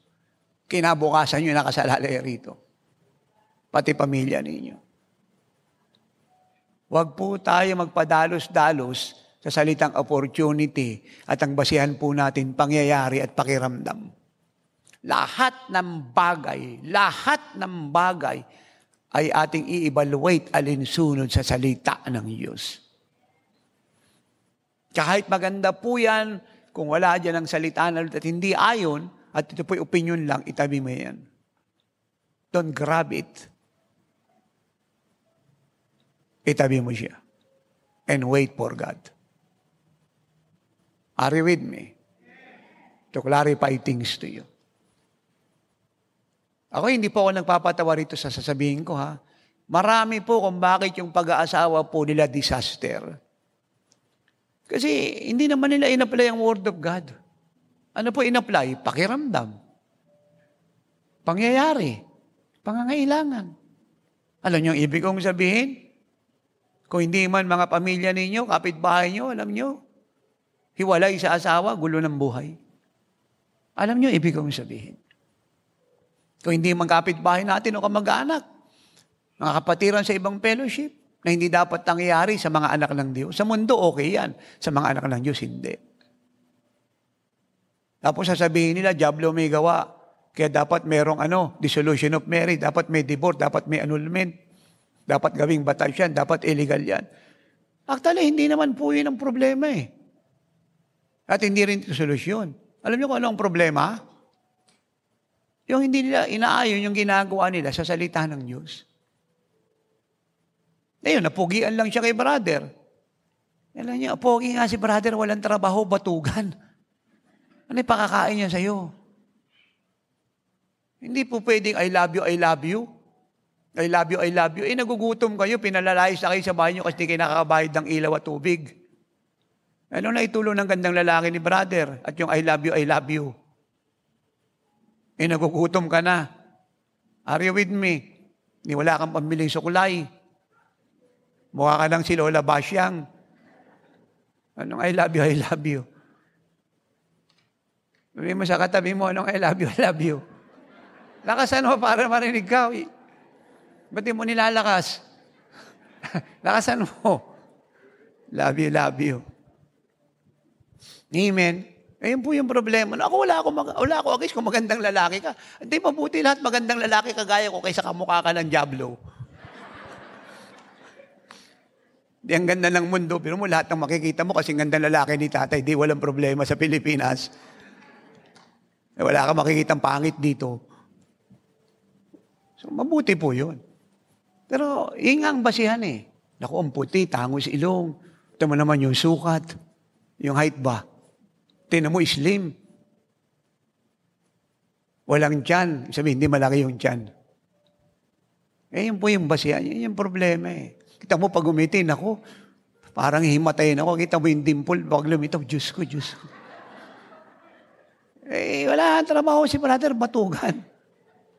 Kinabukasan nyo nakasalalay rito. Pati pamilya ninyo. Huwag po tayo magpadalos-dalos sa salitang opportunity at ang basihan po natin pangyayari at pakiramdam. Lahat ng bagay ay ating i-evaluate alinsunod sa salita ng Diyos. Kahit maganda po yan, kung wala dyan ang salita na at hindi ayon, at ito po'y opinion lang, itabi mo yan. Don't grab it. Itabi mo siya. And wait for God. Are you with me? To clarify things to you. Ako hindi po ako nagpapatawa rito sa sasabihin ko, ha. Marami po kung bakit yung pag-aasawa po nila disaster. Kasi hindi naman nila in-apply ang Word of God. Ano po in-apply? Pakiramdam. Pangyayari. Pangangailangan. Alam niyo ang ibig kong sabihin? Kung hindi man mga pamilya ninyo, kapitbahay nyo, alam niyo, hiwalay sa asawa, gulo ng buhay. Alam niyo ibig kong sabihin? Kung hindi man kapitbahay natin o kamag-anak, mga kapatiran sa ibang fellowship, na hindi dapat nangyayari sa mga anak ng Diyos. Sa mundo, okay yan. Sa mga anak ng Diyos, hindi. Tapos sasabihin nila, diablo may gawa. Kaya dapat merong dissolution of marriage, dapat may divorce, dapat may annulment, dapat gawing batas yan, dapat illegal yan. Actually, hindi naman po yun ang problema eh. At hindi rin ito solusyon. Alam niyo kung ano ang problema? Yung hindi nila inaayon yung ginagawa nila sa salita ng Diyos. Ngayon, napugian lang siya kay brother. Alam niyo, pogi nga si brother, walang trabaho, batugan. Ano yung pakakain niya sa'yo? Hindi po pwedeng I love you, I love you. I love you, I love you. Nagugutom kayo, pinalalayas na kayo sa bahay niyo kasi di kayo nakakabayad ng ilaw at tubig. Ano na itulong ng gandang lalaki ni brother at yung I love you, I love you. Nagugutom ka na. Are you with me? Wala kang pambiling sukulay. Mukha ka lang si Lola Basyang. Anong I love you, I love you? Sabi mo sa katabi mo, anong I love you, I love you? Lakasan mo para marinig ka. Ba't di mo nilalakas? Lakasan mo. Love you, love you. Amen. Ayun po yung problema. Ako wala ako agis kung magandang lalaki ka. Hindi mabuti lahat magandang lalaki kagaya ko kaysa kamukha ka ng diablo. Di ang ganda ng mundo, pero mo lahat ng makikita mo kasi gandang lalaki ni tatay, di walang problema sa Pilipinas. Wala ka makikitang pangit dito. So, mabuti po yun. Pero, yun nga ang basihan eh. Naku, ang puti, tangos ilong. Ito mo naman yung sukat. Yung height ba? Tingnan mo, slim. Walang tiyan. Sabihin, hindi malaki yung tiyan. Yun po yung basihan. Yun yung problema eh. Kita mo, pag umitin ako, parang himatayin ako. Kita mo yung dimple, pag lumitaw, Diyos ko, Diyos ko. Wala ang trabaho si brother, batugan.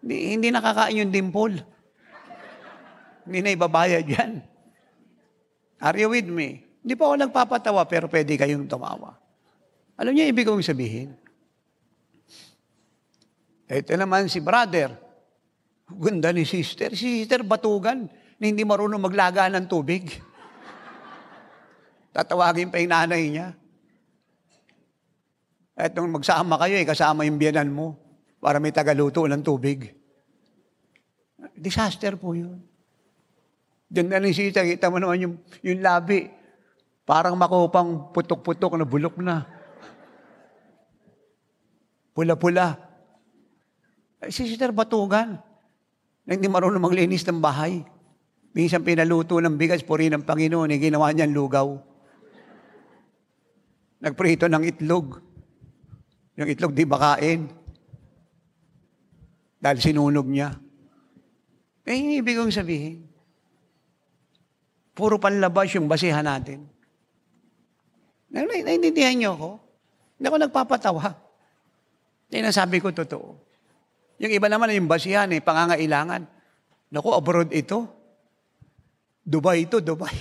Hindi nakakain yung dimple. Hindi na ibabayad yan. Are you with me? Hindi po ako nagpapatawa, pero pwede kayong tumawa. Alam niyo, ibig kong sabihin? Ito naman si brother. Ganda ni sister. Si sister batugan na hindi marunong maglaga ng tubig. Tatawagin pa yung nanay niya. At nung magsama kayo, kasama yung biyanan mo para may tagaluto ng tubig. Disaster po yun. Diyan na ni sister, kita mo naman yung labi. Parang makupang putok-putok na bulok na. Pula-pula. Si sister batugan. Na hindi marunong maglinis ng bahay. Minsan pinaluto ng bigas, puri ng Panginoon, ginawa niyang lugaw. Nagprito ng itlog. Yung itlog di bakain. Dahil sinunog niya. Ibig kong sabihin, puro panlabas yung basihan natin. Naiintindihan niyo ako? Hindi ako nagpapatawa. Yan ang sabi ko, totoo. Yung iba naman, yung basihan, pangangailangan. Naku, abroad ito. Dubai ito, Dubai.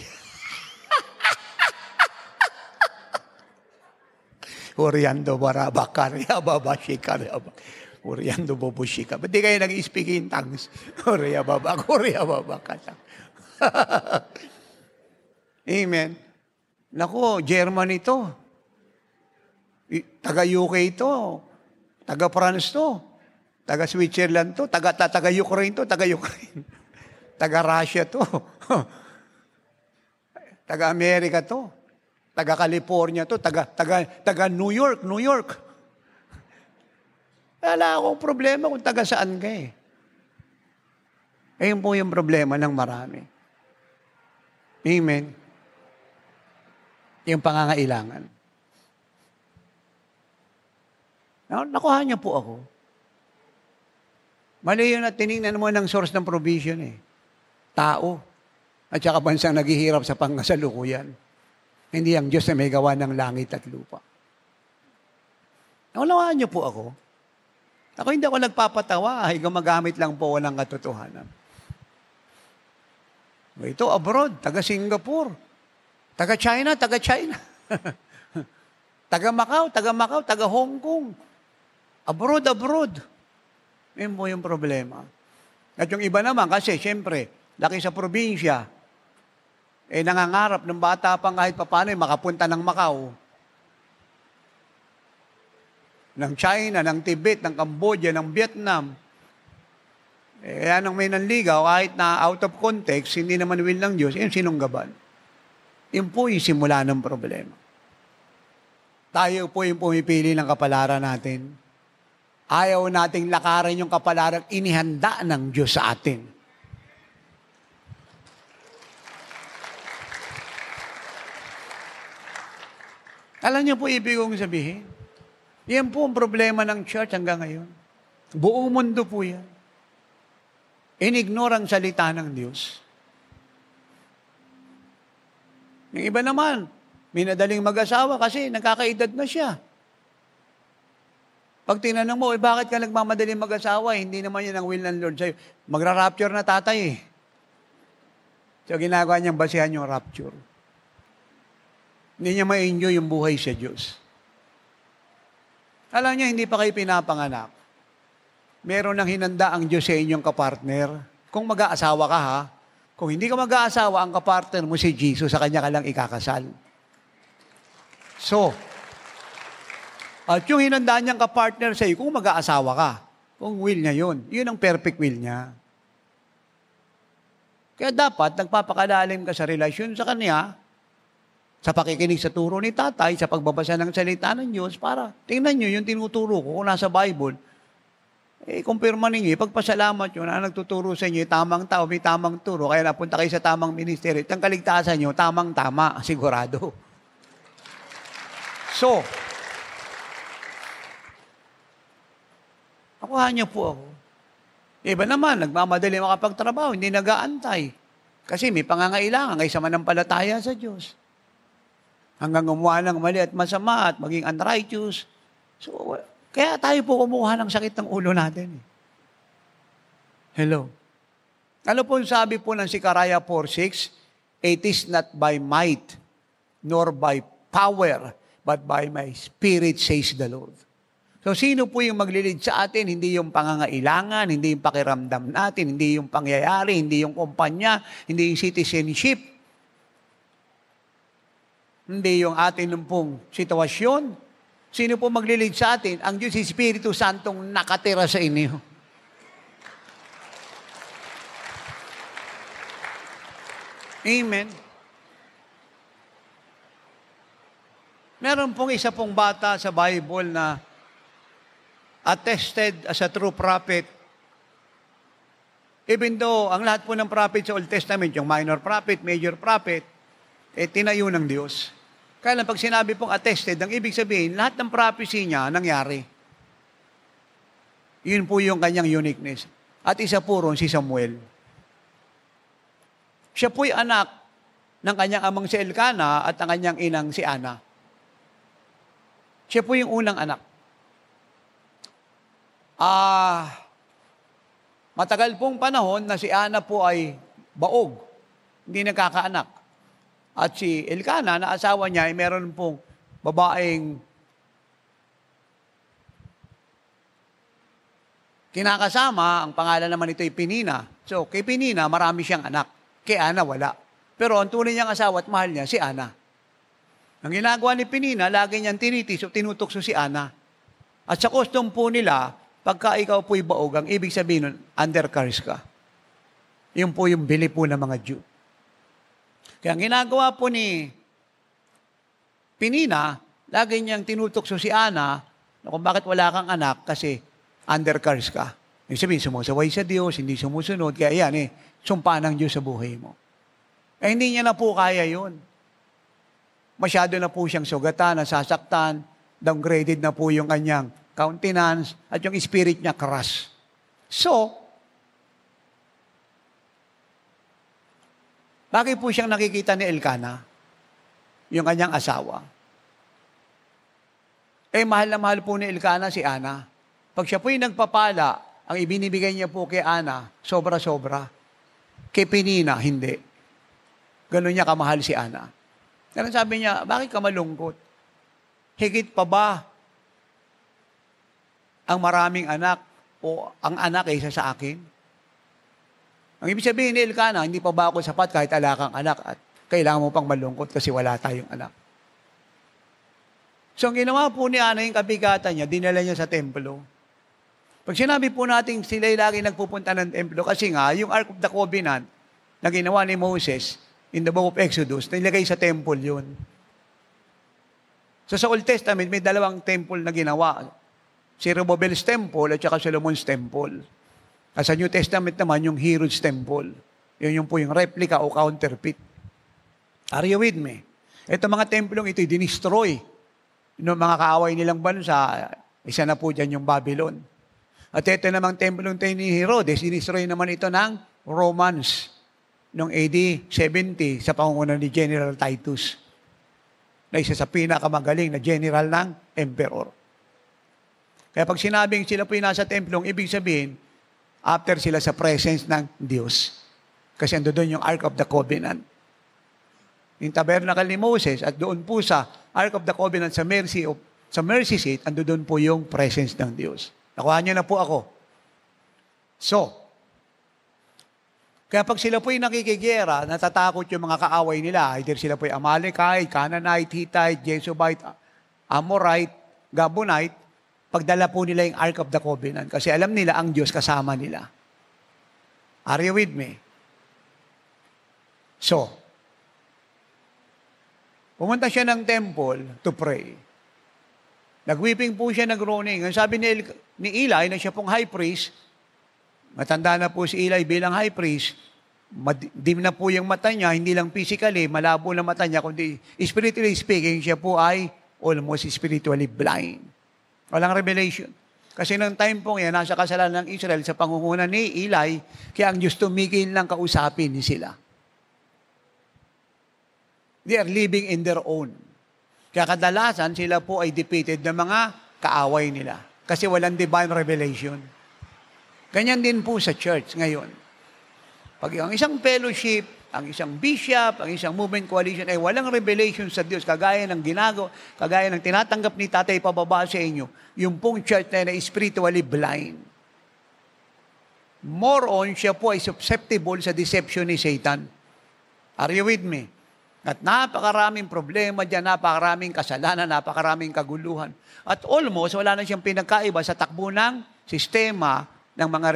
Oriando baraba, karya baba, shikara baba. Oriando bobo, shika. Ba't di kayo nag-speak in tongues? Korea baba, kata. Amen. Naku, Germany ito. Taga-UK ito. Taga-France to. Taga-Switzerland to. Taga-Ukraine to. Taga-Ukraine. Taga-Russia to. Taga-America to. Taga-California to. Taga-New York. New York. Wala akong problema kung taga saan ka eh. Ayun po yung problema ng marami. Amen. Yung pangangailangan. Nakuha niyo po ako. Mali yun na tinignan mo ng source ng provision eh. Tao. At saka bansang naghihirap sa pangasalukuyan. Hindi ang Diyos na may gawa ng langit at lupa. Nakuha niyo po ako. Ako hindi ako nagpapatawa. Ay gumagamit lang po ng katotohanan. Ito abroad, taga Singapore. Taga China. taga Macau, taga Hong Kong. Abroad. Yun po yung problema. At yung iba naman, kasi siyempre, laki sa probinsya, nangangarap ng bata pang kahit papano makapunta ng Macau, ng China, ng Tibet, ng Cambodia, ng Vietnam. Yan ang may nanligaw, kahit na out of context, hindi naman will ng Diyos, yun sinunggaban. Yun po yung simula ng problema. Tayo po yung pumipili ng kapalaran natin. Ayaw nating lakaran yung kapalaran inihanda ng Diyos sa atin. Alam niyo po ibig kong sabihin? Yan po ang problema ng church hanggang ngayon. Buong mundo po yan. Inignore ang salita ng Diyos. Yung iba naman, minadaling mag-asawa kasi nagkakaedad na siya. Pag tinanong mo, bakit ka nagmamadaling mag-asawa? Hindi naman yan ang will ng Lord sa'yo. Magra-rapture na tatay eh. So ginagawa niyang basihan yung rapture. Hindi niya ma-enjoy yung buhay sa Diyos. Alam niya, hindi pa kayo pinapanganak. Meron nang hinanda ang Diyos sa inyong kapartner. Kung mag-aasawa ka ha, kung hindi ka mag-aasawa, ang kapartner mo si Jesus, sa kanya ka lang ikakasal. So, at yung hinanda niyang kapartner sa iyo, kung mag-aasawa ka, kung will niya yun ang perfect will niya. Kaya dapat, nagpapakalalim ka sa relasyon sa kanya, sa pakikinig sa turo ni tatay, sa pagbabasa ng salita ng Diyos, para tingnan nyo yung tinuturo ko kung nasa Bible, kumpirma ninyo, pagpasalamat nyo na nagtuturo sa inyo, tamang tao, may tamang turo, kaya napunta kayo sa tamang ministeryo, at ang kaligtasan nyo, tamang-tama, sigurado. So, nakuha niyo po ako. Iba naman, nagmamadali makapagtrabaho, hindi nag-aantay. Kasi may pangangailangan, kaysa manampalataya sa Diyos. Hanggang gumawa ng mali at masama at maging unrighteous. So, kaya tayo po kumuha ng sakit ng ulo natin. Hello. Ano po sabi po ng Zechariah 4:6? It is not by might, nor by power, but by my spirit, says the Lord. So, sino po yung maglilid sa atin? Hindi yung pangangailangan, hindi yung pakiramdam natin, hindi yung pangyayari, hindi yung kumpanya, hindi yung citizenship, hindi yung atin pong sitwasyon. Sino po maglilid sa atin? Ang Diyos Espiritu Santong nakatira sa inyo. Amen. Meron pong isa pong bata sa Bible na attested as a true prophet. Even though ang lahat po ng prophet sa Old Testament, yung minor prophet, major prophet, tinayo ng Diyos. Kaya lang pag sinabi pong attested, ang ibig sabihin, lahat ng prophecy niya nangyari. Yun po yung kanyang uniqueness. At isa po ron si Samuel. Siya po'y anak ng kanyang amang si Elkanah at ang kanyang inang si Ana. Siya po yung unang anak. Matagal pong panahon na si Ana po ay baog, hindi nagkakaanak. At si Elkana, na asawa niya, ay meron pong babaeng kinakasama, ang pangalan naman ito ay Penina. So, kay Penina, marami siyang anak. Kay Ana, wala. Pero ang tunay niyang asawa at mahal niya, si Ana. Ang ginagawa ni Penina, lagi niyang tinitis o tinutukso si Ana. At sa custom po nila, pagka ikaw po'y baog, ang ibig sabihin nun, undercurse ka. Yun po yung bili po ng mga Jew. Kaya ang ginagawa po ni Penina, lagi niyang tinutukso si Ana na kung bakit wala kang anak kasi undercurse ka. Yung sabihin, sumusaway sa Diyos, hindi sumusunod. Kaya yan sumpa ng Diyos sa buhay mo. Hindi niya na po kaya yun. Masyado na po siyang sugatan, nasasaktan, downgraded na po yung kanyang countenance, at yung spirit niya crush. So, bakit po siyang nakikita ni Elkana? Yung kanyang asawa. Mahal na mahal po ni Elkana si Ana. Pag siya po'y nagpapala, ang ibinibigay niya po kay Ana, sobra-sobra. Kay Penina, hindi. Ganon niya kamahal si Ana. Kaya sabi niya, bakit ka malungkot? Higit pa ba ang maraming anak o ang anak isa sa akin? Ang ibig sabihin ni Elkana, hindi pa ba ako sapat kahit ala kang anak at kailangan mo pang malungkot kasi wala tayong anak. So, ang ginawa po ni Ana yung kabigatan niya, dinala niya sa templo. Pag sinabi po natin sila'y lagi nagpupunta ng templo, kasi nga, yung Ark of the Covenant na ginawa ni Moses in the book of Exodus, nilagay sa temple yun. So, sa Old Testament, may dalawang temple na ginawa. Si Zerubbabel's temple at saka Solomon's temple. At sa New Testament naman, yung Herod's temple. Yun yung po yung replica o counterfeit. Are you with me? Ito mga templong ito'y dinistroy. Yung mga kaaway nilang bansa, isa na po dyan yung Babylon. At ito namang templong tayo ni Herodes, dinistroy naman ito ng Romans noong AD 70 sa pangunguna ni General Titus, na isa sa pinakamagaling na general ng emperor. Kaya pag sinabing sila po yung nasa templong, ibig sabihin, after sila sa presence ng Diyos. Kasi ando doon yung Ark of the Covenant. Yung tabernacle ni Moses, at doon po sa Ark of the Covenant sa mercy seat, ando doon po yung presence ng Diyos. Nakuha niyo na po ako. So, kaya pag sila po'y nakikigera, natatakot yung mga kaaway nila. Either sila po'y Amalekite, Canaanite, Hittite, Jezebite, Amorite, Gabonite, pagdala po nila yung Ark of the Covenant. Kasi alam nila ang Diyos kasama nila. Are you with me? So, pumunta siya ng temple to pray. Nag-weeping po siya, nag-groaning. Ang sabi ni Eli na siya pong high priest, matanda na po si Eli bilang high priest, dim na po yung mata niya, hindi lang physically, malabo na mata niya, kundi spiritually speaking, siya po ay almost spiritually blind. Walang revelation. Kasi nung time po yan, nasa kasalanan ng Israel sa pangunguna ni Eli, kaya ang Diyos tumigil ng kausapin ni sila. They are living in their own. Kaya kadalasan, sila po ay defeated ng mga kaaway nila. Kasi walang divine revelation. Ganyan din po sa church ngayon. Pag ang isang fellowship, ang isang bishop, ang isang movement coalition ay walang revelation sa Diyos, kagaya ng kagaya ng tinatanggap ni Tatay pababa sa inyo, yung pong church na spiritually blind. More on, siya po ay susceptible sa deception ni Satan. Are you with me? At napakaraming problema dyan, napakaraming kasalanan, napakaraming kaguluhan. At almost, wala na siyang pinagkaiba sa takbo ng sistema ng mga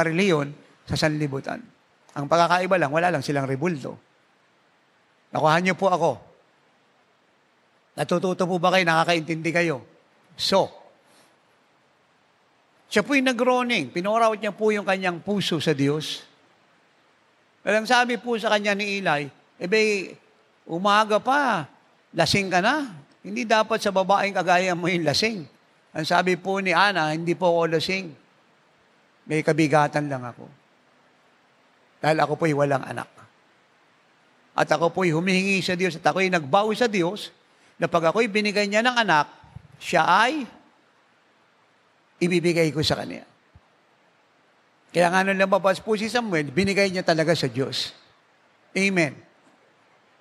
reliyon sa sanlibutan. Ang pagkakaiba lang, wala lang silang rebulto. Nakuha niyo po ako. Natututo po ba kayo? Nakakaintindi kayo? So, siya po'y nag-groaning. Pinorawat niya po yung kanyang puso sa Diyos. Walang sabi po sa kanya ni Eli, umaga pa, lasing ka na. Hindi dapat sa babaeng kagaya mo yung lasing. Ang sabi po ni Ana, hindi po ako lasing. May kabigatan lang ako. Dahil ako po'y walang anak. At ako po'y humihingi sa Diyos at ako'y nagbawi sa Diyos na pag ako'y binigay niya ng anak, siya ay ibibigay ko sa kanya. Kaya nga nung lumabas po si Samuel, binigay niya talaga sa Diyos. Amen.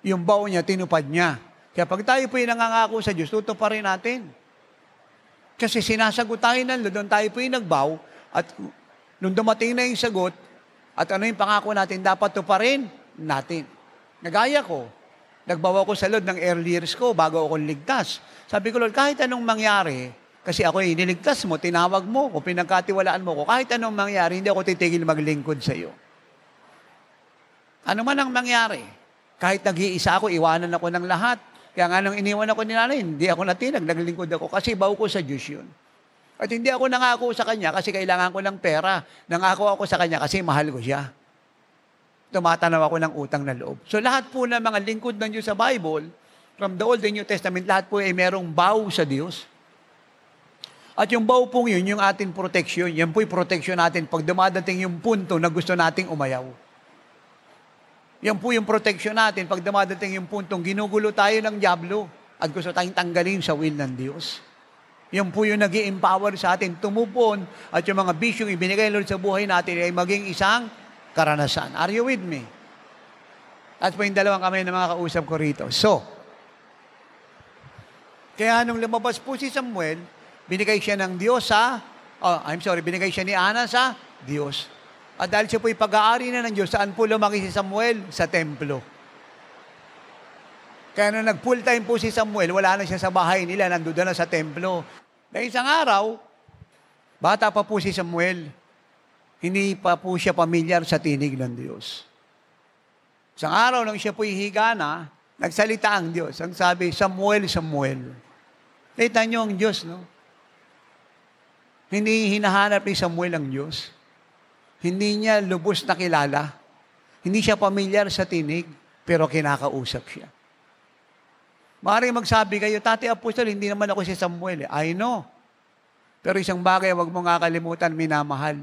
Yung bao niya, tinupad niya. Kaya pag tayo po'y nangangako sa Diyos, tutuparin natin. Kasi sinasagot tayo ng Lord, tayo po'y nagbaw, at nung dumating na yung sagot, at ano yung pangako natin, dapat tuparin natin. Nagaya ko, nagbawa ko sa Lord ng early years ko bago ako ligtas. Sabi ko, Lord, kahit anong mangyari, kasi ako iniligtas mo, tinawag mo ko, pinagkatiwalaan mo ko, kahit anong mangyari, hindi ako titigil maglingkod sa iyo. Ano man ang mangyari, kahit nag-iisa ako, iwanan ako ng lahat. Kaya nga nung iniwan ako ni nanay, hindi ako natinag, naglingkod ako kasi baw ko sa Diyos yun. At hindi ako nangako sa Kanya kasi kailangan ko ng pera. Nangako ako sa Kanya kasi mahal ko siya. Tumatanaw ako ng utang na loob. So lahat po ng mga lingkod ng Diyos sa Bible, from the Old and New Testament, lahat po ay merong baw sa Diyos. At yung baw pong yun, yung ating protection, yan po'y protection natin pag dumadating yung punto na gusto nating umayaw. Yan po yung protection natin pag dumadating yung puntong ginugulo tayo ng dyablo at gusto tayong tanggalin sa will ng Diyos. Yan po yung nag-i-empower sa atin tumupon at yung mga bisyong ibinigay Lord sa buhay natin ay maging isang karanasan. Are you with me? At po yung dalawang kamay na mga kausap ko rito. So, kaya nung lumabas po si Samuel, binigay siya ng Diyos binigay siya ni Ana sa Diyos. At dahil siya po'y pag-aari na ng Diyos, saan po lumaki si Samuel? Sa templo. Kaya nung nag-full time po si Samuel, wala na siya sa bahay nila, nandoon na sa templo. Dahil isang araw, bata pa po si Samuel, hindi pa po siya pamilyar sa tinig ng Diyos. Isang araw nang siya po'y higa na, nagsalita ang Diyos. Ang sabi, Samuel, Samuel. Kita niyo ang Diyos, no? Hindi hinahanap ni Samuel ang Diyos. Hindi niya lubos na kilala. Hindi siya pamilyar sa tinig, pero kinakausap siya. Maaaring magsabi kayo, Tati Apostol, hindi naman ako si Samuel. I know. Pero isang bagay, wag mo nga kalimutan, minamahal.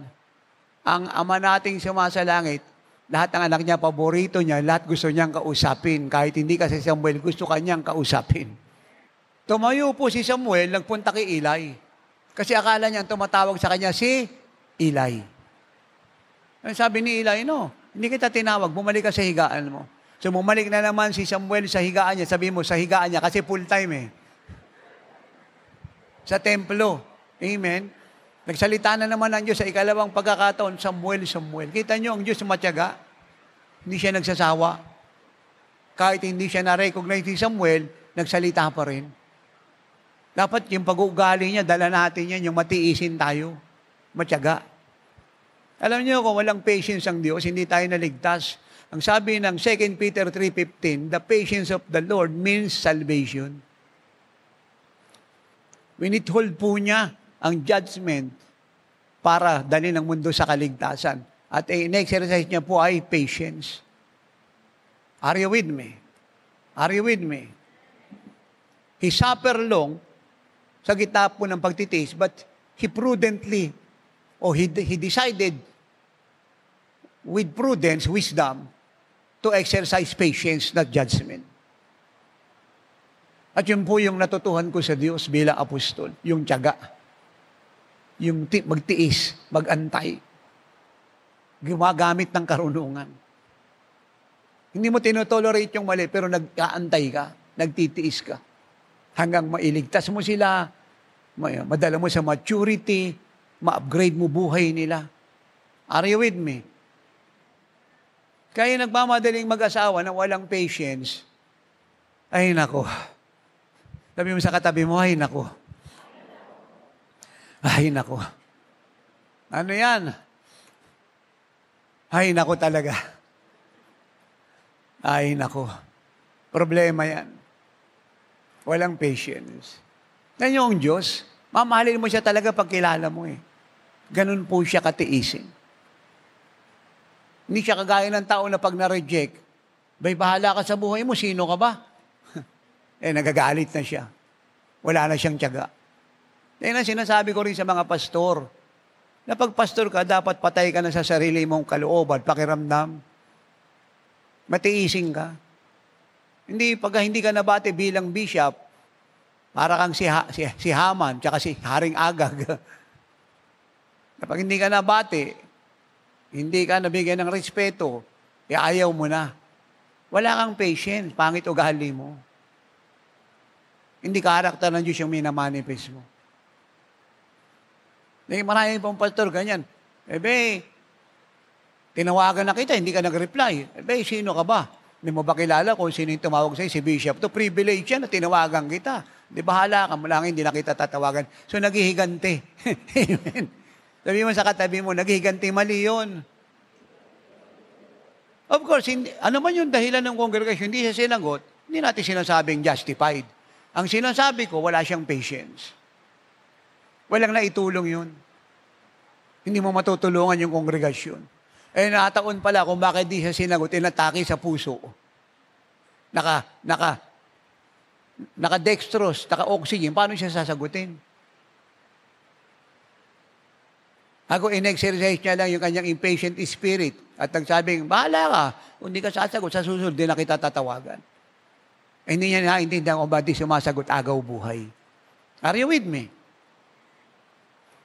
Ang Ama nating sumasalangit, lahat ng anak niya, paborito niya, lahat gusto niyang kausapin. Kahit hindi kasi Samuel, gusto kanyang kausapin. Tumayo po si Samuel, nagpunta kay Eli. Kasi akala niya tumatawag sa kanya si Eli. Ang sabi ni Eli, no, hindi kita tinawag, bumalik ka sa higaan mo. So bumalik na naman si Samuel sa higaan niya, sabi mo, sa higaan niya, kasi full time sa templo. Amen? Nagsalita na naman ang Diyos sa ikalawang pagkakataon, Samuel, Samuel. Kita niyo, ang Diyos matyaga. Hindi siya nagsasawa. Kahit hindi siya na-recognize ni Samuel, nagsalita pa rin. Dapat yung pag-uugali niya, dala natin yan, yung matiisin tayo. Matyaga. Alam niyo, kung walang patience ang Diyos, hindi tayo naligtas. Ang sabi ng 2 Peter 3:15, the patience of the Lord means salvation. Winithhold po niya ang judgment para dalhin ang mundo sa kaligtasan. At in-exercise niya po ay patience. Are you with me? Are you with me? He suffered long sa gitna po ng pagtitiis, but he prudently, he decided with prudence, wisdom, to exercise patience, not judgment. At yun po yung natutuhan ko sa Diyos bilang apostol, yung tiyaga, yung magtiis, magantay, gumagamit ng karunungan. Hindi mo tinotolerate yung mali, pero nag-aantay ka, nagtitiis ka, hanggang mailigtas mo sila, madala mo sa maturity, ma-upgrade mo buhay nila. Are you with me? Kaya nagmamadaling mag-asawa na walang patience, ay nako. Sabi mo sa katabi mo, ay nako. Ay nako. Ano yan? Ay nako talaga. Ay nako. Problema yan. Walang patience. Yan yung Diyos. Mamahalin mo siya talaga pag kilala mo Ganun po siya katiisin. Hindi siya kagaya ng tao na pag na-reject, bahala ka sa buhay mo, sino ka ba? Nagagalit na siya. Wala na siyang tiyaga. Yan ang sinasabi ko rin sa mga pastor, na pag pastor ka, dapat patay ka na sa sarili mong kalooban, pakiramdam. Matiising ka. Hindi, pag hindi ka nabati bilang bishop, Para kang si Haman, tsaka si Haring Agag. Kapag hindi ka nabati, hindi ka nabigyan ng respeto, ayaw mo na. Wala kang patience, pangit ugali mo. Hindi karakter ng Diyos yung minamanifest mo. Marami pong pastor, ganyan. Tinawagan na kita, hindi ka nag-reply. Sino ka ba? Hindi mo ba kilala kung sino yung tumawag sa'yo? Si Bishop. To privilege yan na tinawagan kita. Di bahala ka, lang hindi na kita tatawagan. So, naghihiganti. Amen. Sabi mo sa katabi mo, naghihiganti, mali yun. Of course, ano man yung dahilan ng congregation, hindi siya sinagot, hindi natin sinasabing justified. Ang sinasabi ko, wala siyang patience. Walang naitulong yun. Hindi mo matutulungan yung kongregasyon. Nataon pala kung bakit di siya sinagot, inatake sa puso. Naka-dextrose, naka-oxygen, paano siya sasagutin? Ako, in-exercise niya lang yung kanyang impatient spirit at nagsabing, bahala ka, kung di ka sasagot, sa susunod, di na kita tatawagan. Hindi niya naintindihan kung ba't di sumasagot agaw buhay. Are you with me?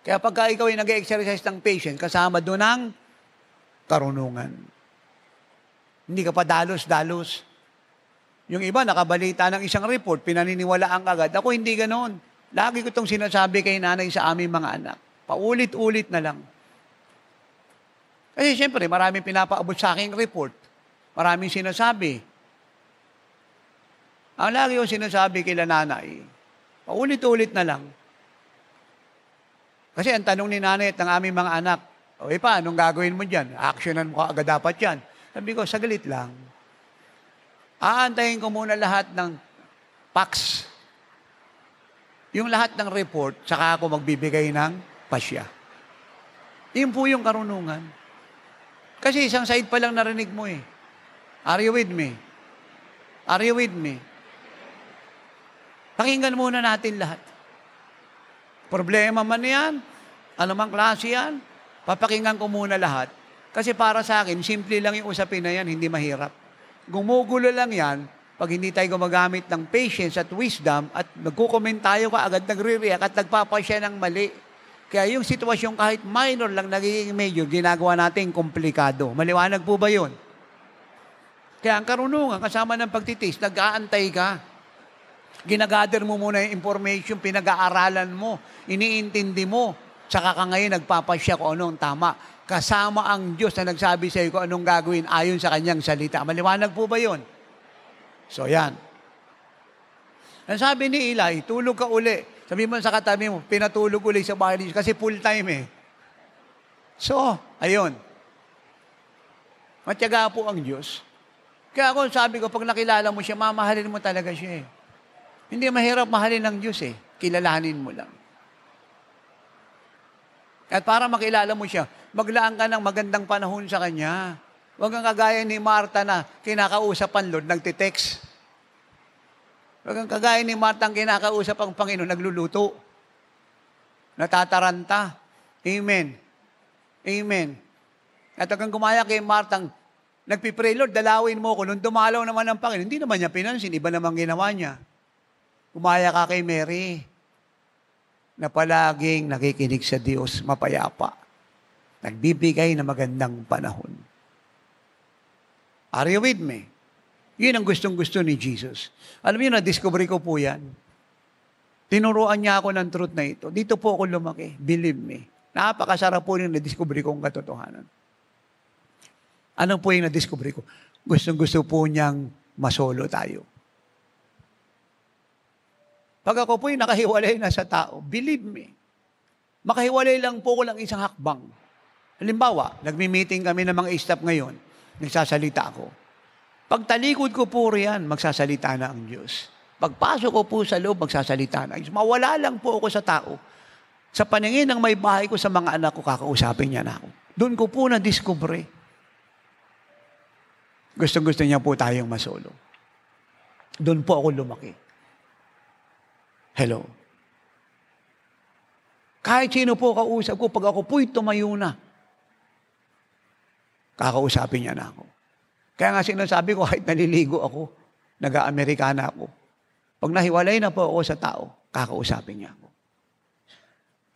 Kaya pagka ikaw ay nag-exercise ng patience, kasama doon ang karunungan. Hindi ka pa dalos-dalos. Yung iba, nakabalita ng isang report, pinaniniwalaan agad. Ako, hindi ganoon. Lagi ko itong sinasabi kay nanay sa aming mga anak. Paulit-ulit na lang. Kasi siyempre, maraming pinapaabot sa aking report. Maraming sinasabi. Ang lagi ko sinasabi kay nanay, paulit-ulit na lang. Kasi ang tanong ni nanay at ng aming mga anak, anong gagawin mo dyan? Actionan mo agad dapat yan. Sabi ko, saglit lang. Aantayin ko muna lahat ng facts. Yung lahat ng report, saka ako magbibigay ng pasya. Yun po yung karunungan. Kasi isang side pa lang narinig mo eh. Are you with me? Are you with me? Pakinggan muna natin lahat. Problema man yan, anumang klase yan, papakinggan ko muna lahat. Kasi para sa akin, simple lang yung usapin na yan, hindi mahirap. Gumugulo lang yan, pag hindi tayo gumagamit ng patience at wisdom at nagkukomment tayo ka agad nagre-react at nagpapasya ng mali. Kaya yung sitwasyon kahit minor lang nagiging major, ginagawa natin komplikado. Maliwanag po ba yun? Kaya ang karunungan, kasama ng pagtitis, nag-aantay ka. Ginagather mo muna yung information, pinag-aaralan mo, iniintindi mo, saka ka ngayon nagpapasya kung anong tama. Kasama ang Diyos na nagsabi sa iyo kung anong gagawin ayon sa kanyang salita. Maliwanag po ba yun? So yan. Ang sabi ni Eli, tulog ka uli. Sabi mo sa katabi mo, pinatulog uli sa bahay kasi full time eh. So, ayun. Matyaga po ang Diyos. Kaya ako sabi ko, pag nakilala mo siya, mamahalin mo talaga siya eh. Hindi mahirap mahalin ng Diyos eh. Kilalanin mo lang. At para makilala mo siya, maglaan ka ng magandang panahon sa Kanya. Huwag kang kagaya ni Martha na kinakausap ang Lord, nagtitext. Huwag kang kagaya ni Martha ang kinakausap ang Panginoon, nagluluto. Natataranta. Amen. Amen. At huwag kang gumaya kay Martha, nagpipray, Lord, dalawin mo ko. Nung dumalaw naman ang Panginoon, hindi naman niya pinansin, iba namang ginawa niya. Gumaya ka kay Mary, na palaging nakikinig sa Diyos, mapayapa. Nagbibigay ng magandang panahon. Are you with me? Yun ang gustong-gusto ni Jesus. Alam niyo, na-discovery ko po yan. Tinuruan niya ako ng truth na ito. Dito po ako lumaki. Believe me. Napakasarap po yung na-discovery kong katotohanan. Ano po yung na-discovery ko? Gustong-gusto po niyang masolo tayo. Pag ako po yung nakahiwalay na sa tao, believe me, makahiwalay lang po ko lang isang hakbang. Halimbawa, nagmi-meeting kami ng mga staff ngayon, nagsasalita ako. Pag talikod ko po riyan, magsasalita na ang Diyos. Pagpasok ko po sa loob, magsasalita na ang Diyos. Mawala lang po ako sa tao. Sa paningin ng may bahay ko sa mga anak ko, kakausapin niya na ako. Doon ko po na-discover. Gustong-gusto niya po tayong masolo. Doon po ako lumaki. Hello. Kahit sino po kausap ko, pag ako po'y tumayo na, kakausapin niya na ako. Kaya nga sinasabi ko, kahit naliligo ako, nag-Amerikana ako. Pag nahiwalay na po ako sa tao, kakausapin niya ako.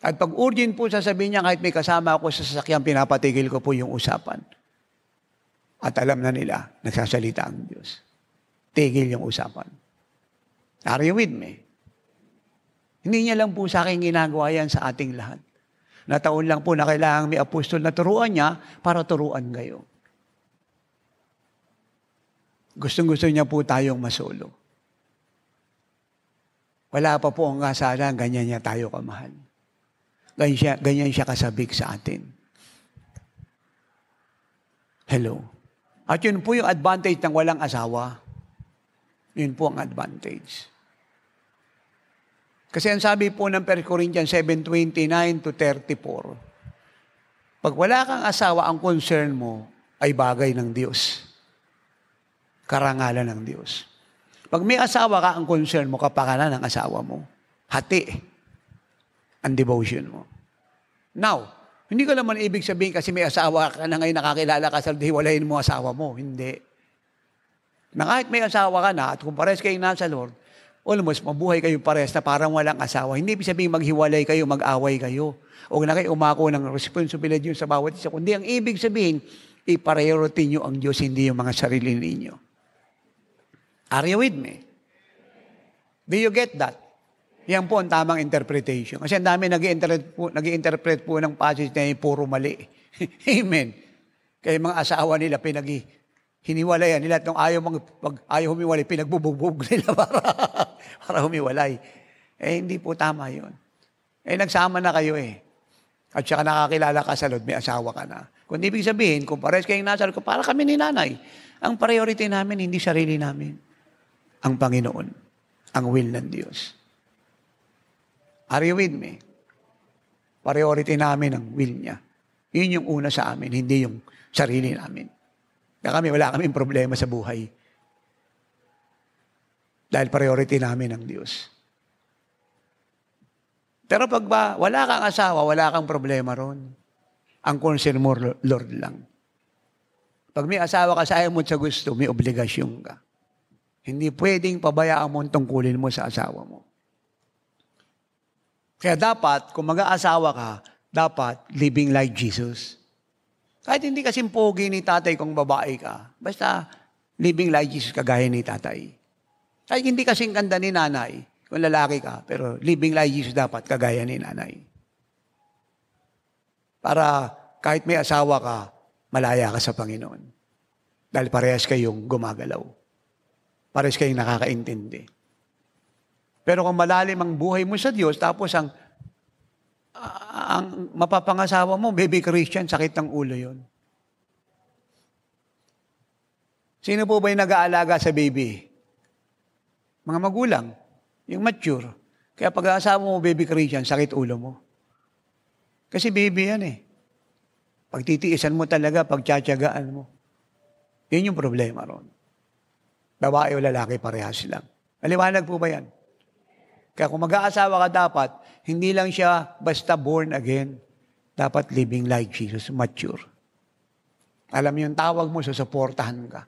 At pag urgent po sasabihin niya, kahit may kasama ako sa sasakyan, pinapatigil ko po yung usapan. At alam na nila, nagsasalita ang Diyos. Tigil yung usapan. Are you with me? Hindi niya lang po sa akin ginagawa yan sa ating lahat. Nataon lang po na kailangan may apostol na turuan niya para turuan kayo. Gustong-gusto niya po tayong masolo. Wala pa po ang kasalan, ganyan niya tayo kamahal. Ganyan siya kasabik sa atin. Hello. At yun po yung advantage ng walang asawa. Yun po ang advantage. Kasi ang sabi po ng 1 Corinthians 7:29 to 34, pag wala kang asawa, ang concern mo ay bagay ng Diyos. Karangalan ng Diyos. Pag may asawa ka, ang concern mo, kapakanan ng asawa mo. Hati ang devotion mo. Now, hindi ko naman ibig sabihin kasi may asawa ka na ngayon nakakilala ka sa hiwalayin mo asawa mo. Hindi. Na kahit may asawa ka na at kung pares kayo nasa Lord, almost mabuhay kayo pares na parang walang asawa. Hindi ibig sabihin maghiwalay kayo, mag-away kayo. Huwag na kayo umako ng responsibility sa bawat isa. Kundi ang ibig sabihin, i-priority nyo ang Diyos, hindi yung mga sarili ninyo. Are you with me? Do you get that? Yan po ang tamang interpretation. Kasi ang dami nag-i-interpret po ng passage na puro mali. Amen. Kaya mga asawa nila hiniwalayan nila at nung ayaw humiwalay, pinagbubugbog nila para humiwalay. Hindi po tama yun. Nagsama na kayo At saka nakakilala ka sa Lord, may asawa ka na. Kung ibig sabihin, kung pares kayong nasa Lord, para kami ni nanay, ang priority namin, hindi sarili namin. Ang Panginoon, ang will ng Diyos. Are you with me? Priority namin ang will niya. Yun yung una sa amin, hindi yung sarili namin. Kaya wala kaming problema sa buhay. Dahil priority namin ang Diyos. Pero pag wala kang asawa, wala kang problema ron. Ang concern mo, Lord lang. Pag may asawa ka sa ayaw mo sa gusto, may obligasyon ka. Hindi pwedeng pabayaan mo ang tungkulin mo sa asawa mo. Kaya dapat, kung mag-aasawa ka, dapat living like Jesus. Kahit hindi kasing pogi ni tatay kung babae ka, basta living like Jesus kagaya ni tatay. Kahit hindi kasing ganda ni nanay kung lalaki ka, pero living like Jesus dapat kagaya ni nanay. Para kahit may asawa ka, malaya ka sa Panginoon. Dahil parehas kayong gumagalaw. Parehas kayong nakakaintindi. Pero kung malalim ang buhay mo sa Diyos, tapos ang mapapangasawa mo, baby Christian, sakit ng ulo yun. Sino po ba yung nag-aalaga sa baby? Mga magulang, yung mature. Kaya pag-aasawa mo, baby Christian, sakit ulo mo. Kasi baby yan Pagtitiisan mo talaga, pagtsatsagaan mo. Yun yung problema ron. Babae o lalaki, parehas lang. Maliwanag po ba yan? Kaya kung mag-aasawa ka dapat, hindi lang siya basta born again. Dapat living like Jesus, mature. Alam mo yung tawag mo, susuportahan ka.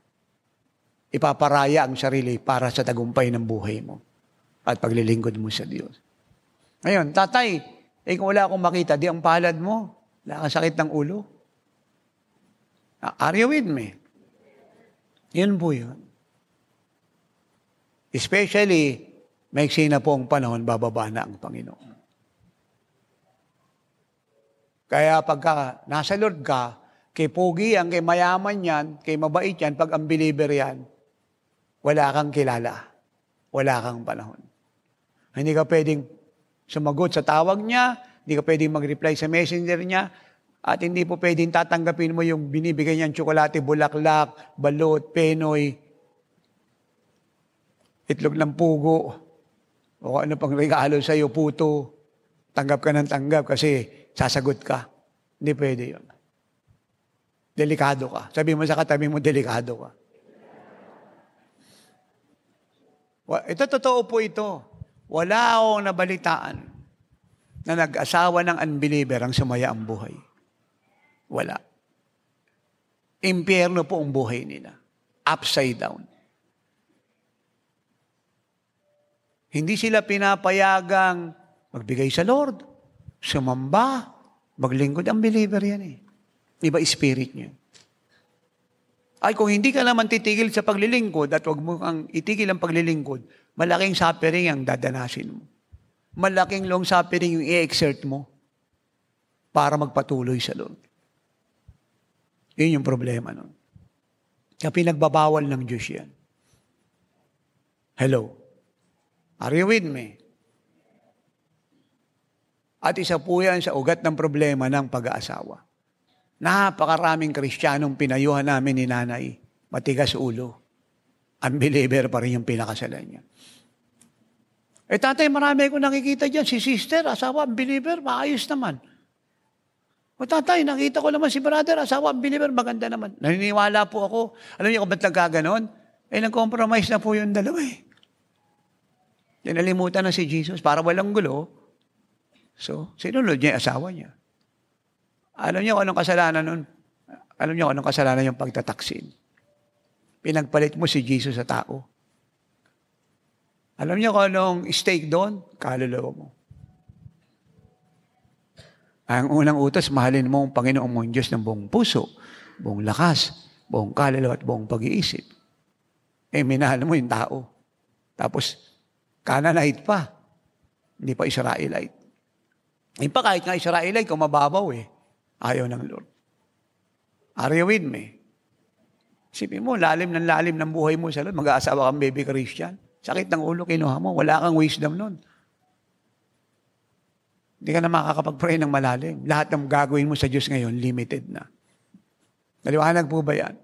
Ipaparaya ang sarili para sa tagumpay ng buhay mo at paglilingkod mo sa Diyos. Ngayon, tatay, kung wala akong makita, di ang palad mo. Wala kang sakit ng ulo. Are you with me? Yun po yun. Especially, maiksi na po ang panahon, bababa na ang Panginoon. Kaya pagka nasa Lord ka, kay pogi yan, kay mayaman yan, kay mabait yan, pag ang believer yan, wala kang kilala. Wala kang panahon. Hindi ka pwedeng sumagot sa tawag niya, hindi ka pwedeng mag-reply sa messenger niya, at hindi po pwedeng tatanggapin mo yung binibigay niyang tsokolate, bulaklak, balot, penoy, itlog ng pugo, o ano pang regalo sa iyo, puto, tanggap ka ng tanggap kasi sasagot ka. Hindi pwede yun. Delikado ka. Sabi mo sa katabi mo, delikado ka. Ito, totoo po ito. Wala akong nabalitaan na nag-asawa ng unbeliever ang sumaya ang buhay. Wala. Impyerno po ang buhay nila. Upside down. Hindi sila pinapayagang magbigay sa Lord, sumamba, maglingkod. Ang believer yan eh. Iba spirit niya. Ay, kung hindi ka naman titigil sa paglilingkod at huwag mo kang itigil ang paglilingkod, malaking suffering ang dadanasin mo. Malaking long suffering yung i-exert mo para magpatuloy sa Lord. Yun yung problema nun. Kaya pinagbabawal ng Diyos yan. Hello? Are you with me? At isa po yan sa ugat ng problema ng pag-aasawa. Napakaraming Kristiyanong pinayuhan namin ni nanay, matigas ulo. Unbeliever pa rin yung pinakasalan niya. Tatay, marami ko nakikita dyan. Si sister, asawa, unbeliever, maayos naman. Tatay, nakita ko naman si brother, asawa, unbeliever, maganda naman. Naniniwala po ako. Alam niyo kung ba't nagkaganon? Nag-compromise na po yung dalawa eh. Nalimutan na si Jesus para walang gulo. So, sinunod niya yung asawa niya. Alam niyo kung anong kasalanan nun? Alam niyo kung anong kasalanan yung pagtataksin? Pinagpalit mo si Jesus sa tao. Alam niyo kung anong stake doon? Kaluluwa mo. Ang unang utos, mahalin mo ang Panginoong mong Diyos ng buong puso, buong lakas, buong kaluluwa at buong pag-iisip. Minahal mo yung tao. Tapos, Canaanite pa. Hindi pa Israelite. Hindi pa kahit nga Israelite, kung mababaw ayaw ng Lord. Are you with me? Isipin mo, lalim ng buhay mo sa Lord, mag-aasawa kang baby Christian. Sakit ng ulo, kinuha mo. Wala kang wisdom nun. Hindi ka na makakapag-pray ng malalim. Lahat ng gagawin mo sa Diyos ngayon, limited na. Naliwanag po ba yan?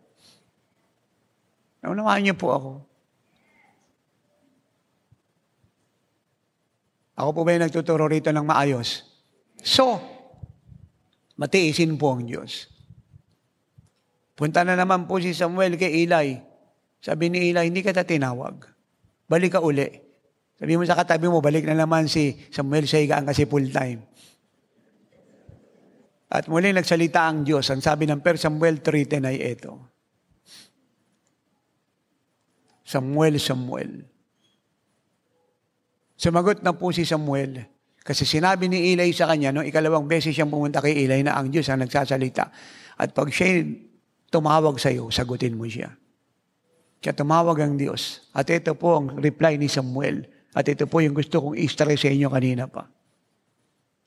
Naunawaan niyo po ako. Ako po ba yung nagtuturo rito ng maayos? So, matiisin po ang Diyos. Punta na naman po si Samuel kay Eli. Sabi ni Eli, hindi ka tinawag. Balik ka uli. Sabi mo sa katabi mo, balik na naman si Samuel sa higaan kasi full time. At muli nagsalita ang Diyos. Ang sabi ng 1 Samuel 3:10 ay ito. Samuel, Samuel. Sumagot na po si Samuel. Kasi sinabi ni Eli sa kanya, no, ikalawang beses siyang pumunta kay Eli na ang Diyos ang nagsasalita. At pag siya tumawag sa iyo, sagutin mo siya. Kaya tumawag ang Diyos. At ito po ang reply ni Samuel. At ito po yung gusto kong i-stress sa inyo kanina pa.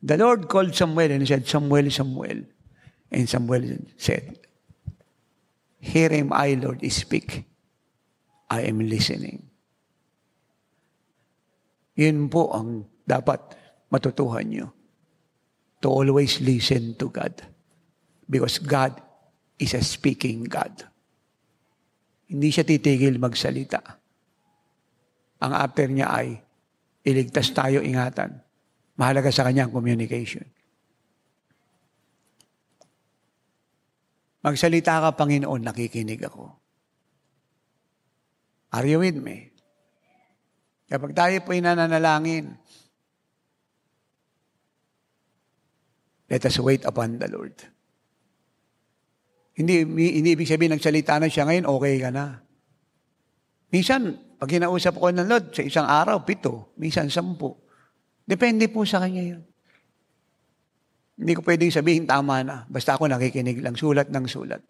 The Lord called Samuel and said, Samuel, Samuel. And Samuel said, Hear him, I, Lord, speak. I am listening. Yun po ang dapat matutuhan nyo. To always listen to God. Because God is a speaking God. Hindi siya titigil magsalita. Ang after niya ay iligtas tayo, ingatan. Mahalaga sa kanya ang communication. Magsalita ka, Panginoon, nakikinig ako. Are you with me? Kapag tayo po'y nananalangin, let us wait upon the Lord. Hindi ibig sabihin nagsalita na siya ngayon, okay ka na. Minsan, pag hinausap ko ng Lord, sa isang araw, 7, minsan 10. Depende po sa kanya yun. Hindi ko pwedeng sabihin tama na. Basta ako nakikinig lang, sulat ng sulat.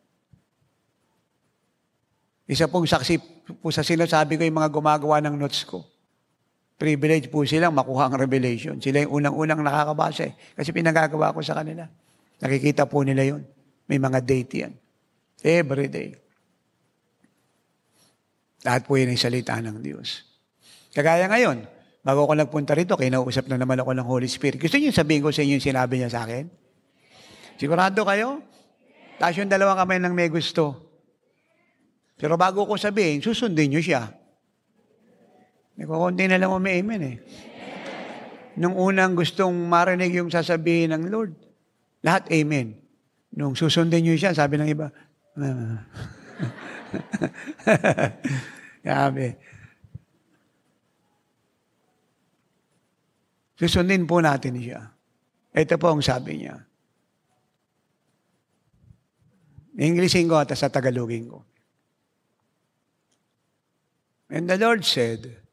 Isa pong saksi po sa sinasabi ko yung mga gumagawa ng notes ko. Privilege po silang makuha ang revelation. Sila yung unang-unang nakakabasa kasi pinagagawa ko sa kanila. Nakikita po nila yun. May mga date yan. Every day. Lahat po yun ay salita ng Diyos. Kagaya ngayon, bago ako nagpunta rito, kinausap na naman ako ng Holy Spirit. Gusto niyo sabihin ko sa inyo yung sinabi niya sa akin? Sigurado kayo? Taas yung dalawang kamay ng may gusto. Pero bago ko sabihin, susundin niyo siya. Nagkukunti na lang may amen Nung unang gustong marinig yung sasabihin ng Lord, lahat amen. Nung susundin niyo siya, sabi ng iba, Sabi. Susundin po natin siya. Ito po ang sabi niya. Englishin ko at sa Tagalogin ko. And the Lord said,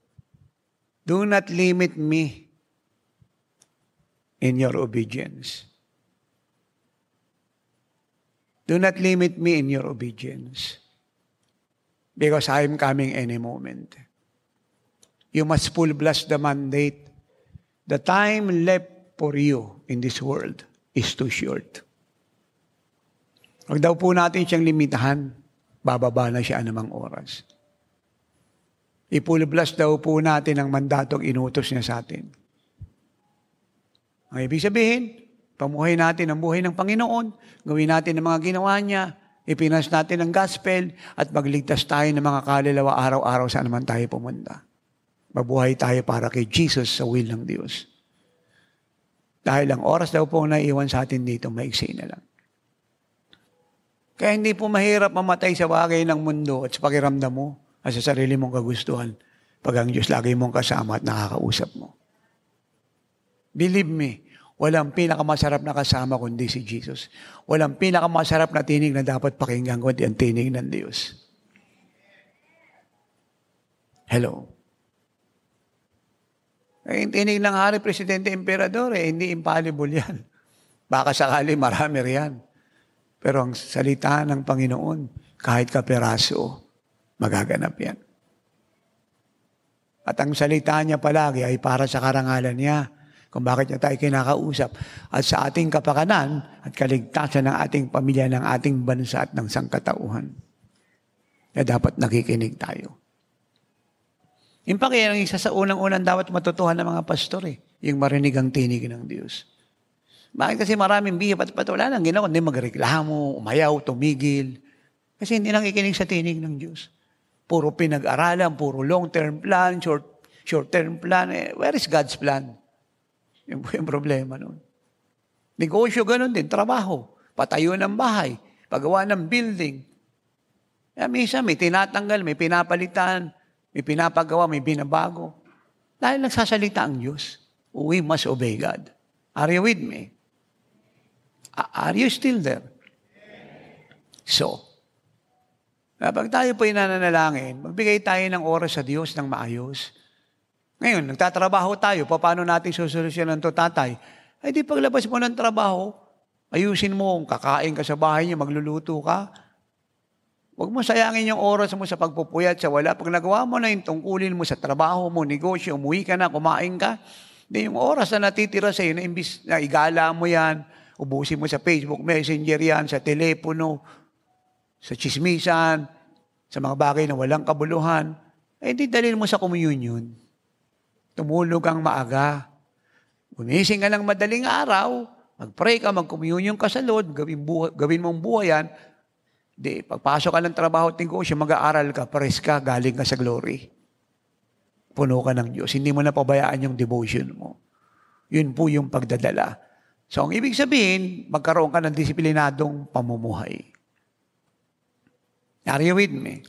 Do not limit me in your obedience. Do not limit me in your obedience. Because I am coming any moment. You must full blast the mandate. The time left for you in this world is too short. Huwag daw po natin siyang limitahan, bababa na siya anumang oras. I-full blast daw po natin ang mandatong inutos niya sa atin. Ang ibig sabihin, pamuhay natin ang buhay ng Panginoon, gawin natin ang mga ginawa niya, ipinas natin ang gospel, at magligtas tayo ng mga kaluluwa araw-araw saan naman tayo pumunta. Mabuhay tayo para kay Jesus sa will ng Diyos. Dahil ang oras daw po naiwan sa atin dito, maiksi na lang. Kaya hindi po mahirap mamatay sa bagay ng mundo at sa pakiramdam mo at sa sarili mong kagustuhan pag ang Diyos lagi mong kasama at nakakausap mo. Believe me, walang pinakamasarap na kasama kundi si Jesus. Walang pinakamasarap na tinig na dapat pakinggan kundi ang tinig ng Diyos. Hello? Yung tinig ng hari, presidente, emperador, hindi infallible yan. Baka sakali marami riyan. Pero ang salita ng Panginoon, kahit kaperaso, magaganap yan. At ang salita niya palagi ay para sa karangalan niya, kung bakit niya tayo kinakausap, at sa ating kapakanan at kaligtasan ng ating pamilya, ng ating bansa at ng sangkatauhan. Kaya dapat nakikinig tayo. Yung pa kaya isa sa unang-unang dapat matutuhan ng mga pastor, yung marinig ang tinig ng Diyos. Bakit kasi maraming bihip at wala lang ginawa, hindi magreklamo, umayaw, tumigil. Kasi hindi nakikinig sa tinig ng Diyos. Puro pinag-aralan, puro long-term plan, short-term plan. Where is God's plan? Yun po yung problema nun. Negosyo, ganun din, trabaho, patayo ng bahay, paggawa ng building. Kaya minsan may tinatanggal, may pinapalitan, may pinapagawa, may binabago. Dahil nagsasalita ang Diyos, we must obey God. Are you with me? Are you still there? So, kapag tayo po nananalangin, magbigay tayo ng oras sa Diyos ng maayos. Ngayon, nagtatrabaho tayo, paano natin susolusyonan to, tatay? Ay di paglabas mo ng trabaho, ayusin mo, kakain ka sa bahay niyo, magluluto ka. Huwag mo sayangin yung oras mo sa pagpupuyat, sa wala. Pag nagawa mo na yung tungkulin mo sa trabaho mo, negosyo, umuwi ka na, kumain ka, di yung oras na natitira sa iyo, na imbis na igala mo yan, ubusin mo sa Facebook, Messenger yan, sa telepono, sa chismisan, sa mga bagay na walang kabuluhan, di dalhin mo sa communion. Tumulog kang maaga. Gumising ka ng madaling araw, mag-pray ka, mag-communion ka sa Lord, gawin mong buhay yan. Di, pagpasok ka ng trabaho at negosyo, mag-aaral ka, pares ka, galing ka sa glory. Puno ka ng Diyos. Hindi mo na pabayaan yung devotion mo. Yun po yung pagdadala. So, ang ibig sabihin, magkaroon ka ng disiplinadong pamumuhay. Are you with me?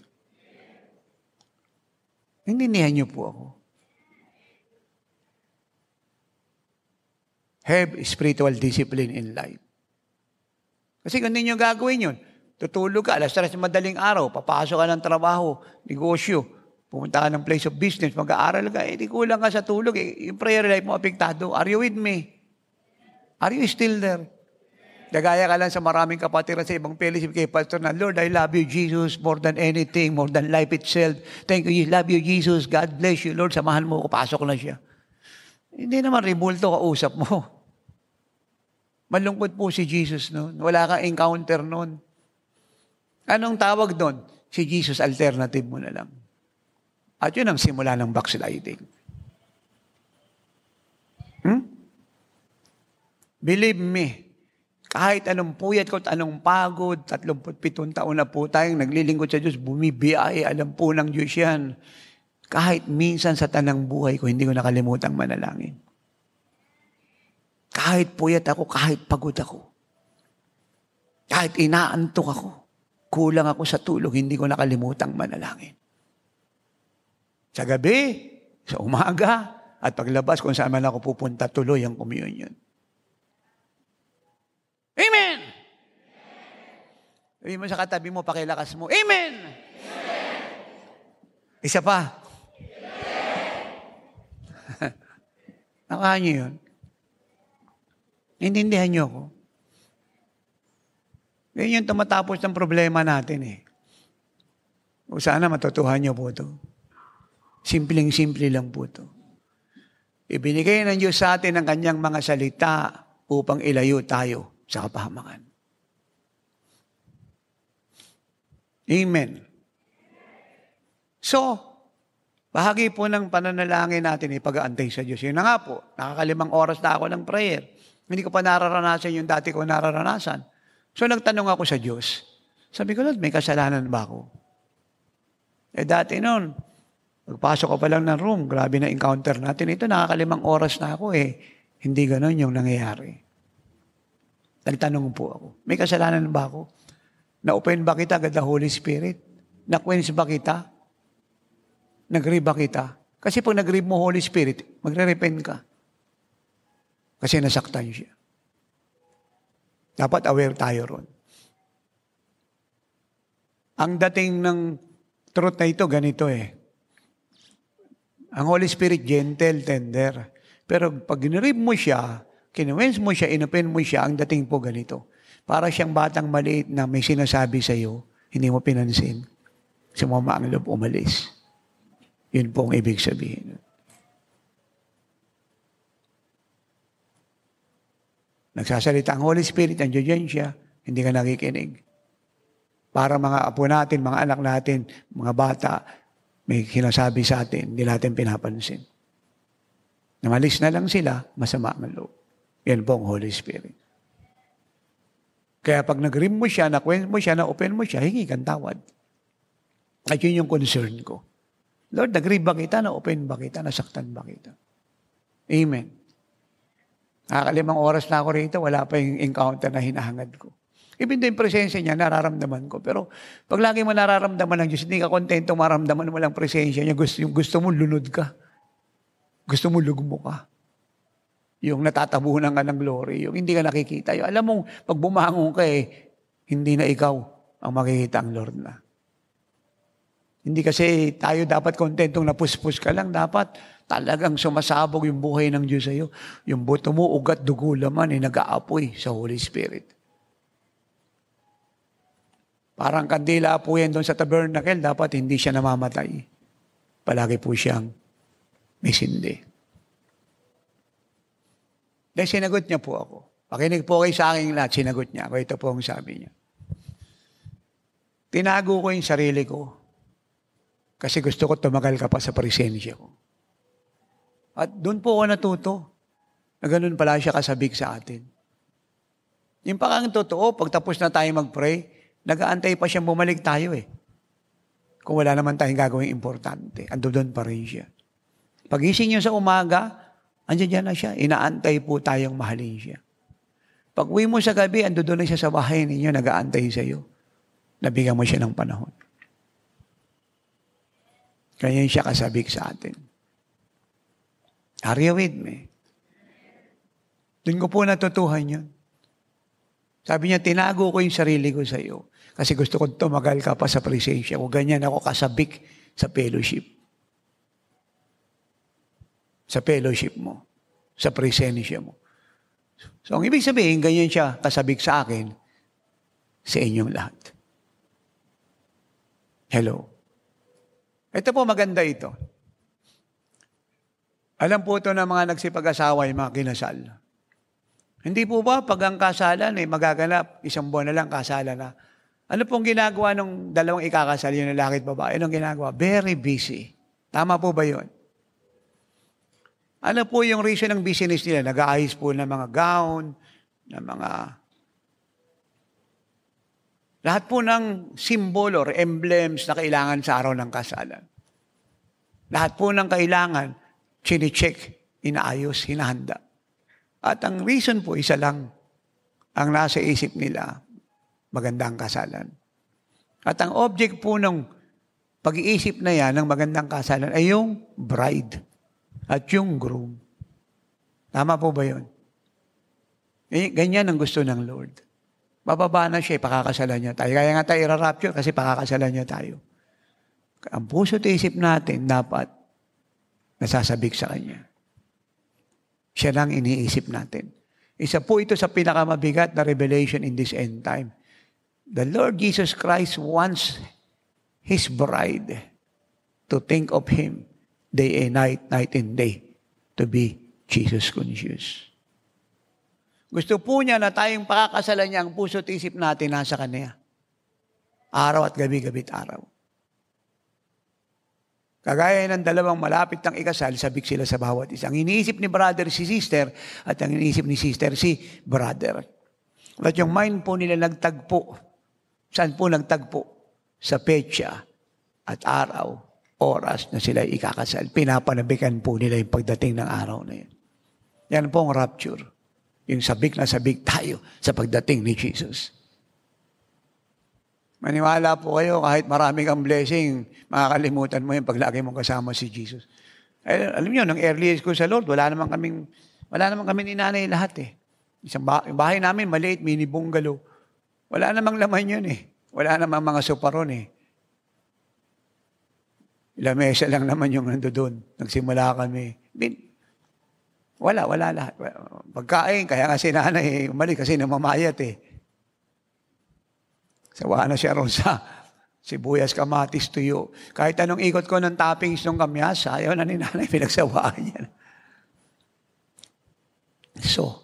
Nandinihan niyo po ako. Have spiritual discipline in life. Kasi kung hindi nyo gagawin yun, tutulog ka, alas 3 madaling araw, papasok ka ng trabaho, negosyo, pumunta ka ng place of business, mag-aaral ka, di kulang ka sa tulog, yung prayer life mo apektado. Are you with me? Are you still there? Nagaya ka lang sa maraming kapatiran sa ibang fellowship kay Pastor na, Lord, I love you, Jesus, more than anything, more than life itself. Thank you, love you, Jesus. God bless you, Lord. Samahan mo ako, pasok na siya. Hindi naman ribulto kausap mo. Malungkot po si Jesus noon. Wala kang encounter noon. Anong tawag doon? Si Jesus, alternative mo na lang. At yun ang simula ng backsliding. Believe me, kahit anong puyat ko at anong pagod, 37 taon na po tayong naglilingkod sa Diyos, bumibiyay, alam po ng Diyos yan. Kahit minsan sa tanang buhay ko, hindi ko nakalimutang manalangin. Kahit puyat ako, kahit pagod ako. Kahit inaantok ako, kulang ako sa tulog, hindi ko nakalimutang manalangin. Sa gabi, sa umaga, at paglabas kung saan man ako pupunta, tuloy ang communion. Amen! Sabi mo sa katabi mo, pakilakas mo, Amen! Isa pa. Nakuha niyo yun? Intindihan niyo ako? Yan yung tumatapos ng problema natin eh. O sana matutuhan niyo po ito. Simpleng-simple lang po ito. Ibinigay ng Diyos sa atin ang kanyang mga salita upang ilayo tayo sa kapahamakan. Amen. So, bahagi po ng pananalangin natin ay pag-aantay sa Diyos. Yun na nga po, nakaka5 oras na ako ng prayer. Hindi ko pa nararanasan yung dati ko nararanasan. So nagtanong ako sa Diyos. Sabi ko, Lord, may kasalanan ba ako? Dati noon, pagpasok ko pa lang ng room, grabe na encounter natin. Ito, nakaka5 oras na ako eh. Hindi ganon yung nangyayari. Nagtanong po ako, may kasalanan ba ako? Na-open ba kita agad the Holy Spirit? Na-quench ba kita? Nag-grieve ba kita? Kasi pag nag-grieve mo Holy Spirit, magre-repent ka. Kasi nasaktan siya. Dapat aware tayo ron. Ang dating ng truth na ito, ganito eh. Ang Holy Spirit, gentle, tender. Pero pag ginrib mo siya, kinuwens mo siya, inopen mo siya, ang dating po ganito. Para siyang batang maliit na may sinasabi sa iyo, hindi mo pinansin. Sumama ang loob, umalis. Yun po ang ibig sabihin. Nagsasalita ang Holy Spirit, ang siya, hindi ka nakikinig. Para mga apo natin, mga anak natin, mga bata, may sinasabi sa atin, hindi natin pinapansin. Namalis na lang sila, masama ang loob. Yan po ang Holy Spirit. Kaya pag nag-rim mo siya, na-quench mo siya, na-open mo siya, hingi kang tawad. At yun yung concern ko. Lord, nag-rim ba kita, na-open ba kita, nasaktan ba kita? Amen. Nakaka5 oras na ako rito, wala pa yung encounter na hinahangad ko. Even though yung presensya niya, nararamdaman ko. Pero pag lagi mo nararamdaman ng Diyos, hindi ka kontento maramdaman mo lang presensya niya. Gusto mo lunod ka. Gusto mo lugmo ka. Yung natatabunan ka ng glory, yung hindi ka nakikita. Yung, alam mo, pag bumangon ka hindi na ikaw ang makikita ang Lord na. Hindi kasi tayo dapat kontentong napuspos ka lang. Dapat talagang sumasabog yung buhay ng Diyos sa'yo. Yung buto mo, ugat, dugo, laman, nag-aapoy sa Holy Spirit. Parang kandila po yan doon sa tabernacle, dapat hindi siya namamatay. Palagi po siyang may sindi. Dahil sinagot niya po ako. Pakinig po kayo sa aking lahat, sinagot niya ako. Ito po ang sabi niya. Tinago ko yung sarili ko kasi gusto ko tumagal ka pa sa presensya ko. At doon po ako natuto na ganun pala siya kasabik sa atin. Yung pakang totoo, pag tapos na tayo mag-pray, nag-aantay pa siyang bumalik tayo eh. Kung wala naman tayong gagawing importante, ando doon pa rin siya. Pagising niyo sa umaga, andiyan na siya, inaantay po tayong mahalin siya. Pag uwi mo sa gabi, ando doon na siya sa bahay ninyo, nag-aantay sa iyo. Nabigyan mo siya ng panahon. Kaya siya kasabik sa atin. Are you with me? Doon ko po natutuhan yun. Sabi niya, tinago ko yung sarili ko sa iyo kasi gusto ko tumagal ka pa sa presensya ko. Ganyan ako kasabik sa fellowship. Sa fellowship mo. Sa presensya mo. So, ang ibig sabihin, ganyan siya kasabik sa akin sa inyong lahat. Hello. Ito po, maganda ito. Alam po ito ng mga nagsipag-asawa, yung mga kinasal. Hindi po ba pag ang kasalan magaganap, 1 buwan na lang kasalan na. Ano pong ginagawa ng dalawang ikakasal, yung lalaki at babae? Anong ginagawa? Very busy. Tama po ba yun? Ano po yung reason ng business nila? Nag-aayos po ng mga gown, ng mga... Lahat po ng symbol or emblems na kailangan sa araw ng kasalan. Lahat po ng kailangan, chine-check, inaayos, hinahanda. At ang reason po, isa lang, ang nasa isip nila, magandang kasalan. At ang object po ng pag-iisip na yan, ng magandang kasalan, ay yung bride at yung groom. Tama po ba yun? Ganyan ang gusto ng Lord. Bababa na siya, pakakasalan niya tayo. Kaya nga tayo irarapture kasi pakakasalan niya tayo. Ang puso at isip natin dapat nasasabik sa Kanya. Siya lang iniisip natin. Isa po ito sa pinakamabigat na revelation in this end time. The Lord Jesus Christ wants His bride to think of Him day and night, night and day, to be Jesus conscious. Gusto po niya na tayong pakakasalan niya, ang puso at isip natin nasa Kanya. Araw at gabi, gabi't araw. Kagaya ng dalawang malapit ng ikasal, sabik sila sa bawat isa. Ang iniisip ni brother si sister at ang iniisip ni sister si brother. At yung mind po nila nagtagpo. Saan po nagtagpo? Sa petsa at araw, oras na sila ikakasal. Pinapanabikan po nila yung pagdating ng araw na yun. Yan po ang rapture. Yung sabik na sabik tayo sa pagdating ni Jesus. Maniwala po kayo, kahit marami kang blessing, makakalimutan mo yung paglagi mong kasama si Jesus. Eh, alam niyo, nung early years ko sa Lord, wala naman kami ni nanay lahat eh. Yung bahay namin, maliit, mini bungalow. Wala namang laman yun eh. Wala namang mga soparon eh. Lamesa lang naman yung nando doon. Nagsimula kami. Wala lahat. Pagkain, kaya nga si nanay, umalik kasi namamayat eh. Sawa na siya ron sa sibuyas, kamatis, tuyo. Kahit anong ikot ko ng toppings ng kamyas, ayaw na ni nanay, pinagsawaan niya. So,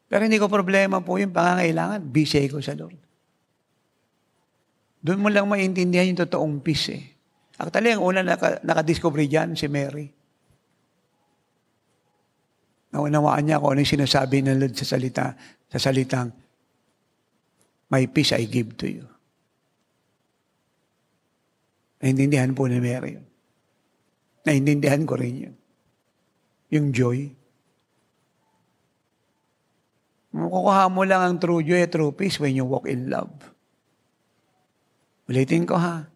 pero hindi ko problema po yung pangangailangan. Busy ko sa Lord. Doon mo lang maintindihan yung totoong peace eh. Actually, ang una nakadiscover dyan, si Mary. Naunawaan niya kung ano yung sinasabi ng Lord sa salitang, my peace I give to you. Naintindihan po ni Mary yun. Naintindihan ko rin yun. Yung joy. Makukuha mo lang ang true joy at true peace when you walk in love. Ulitin ko ha.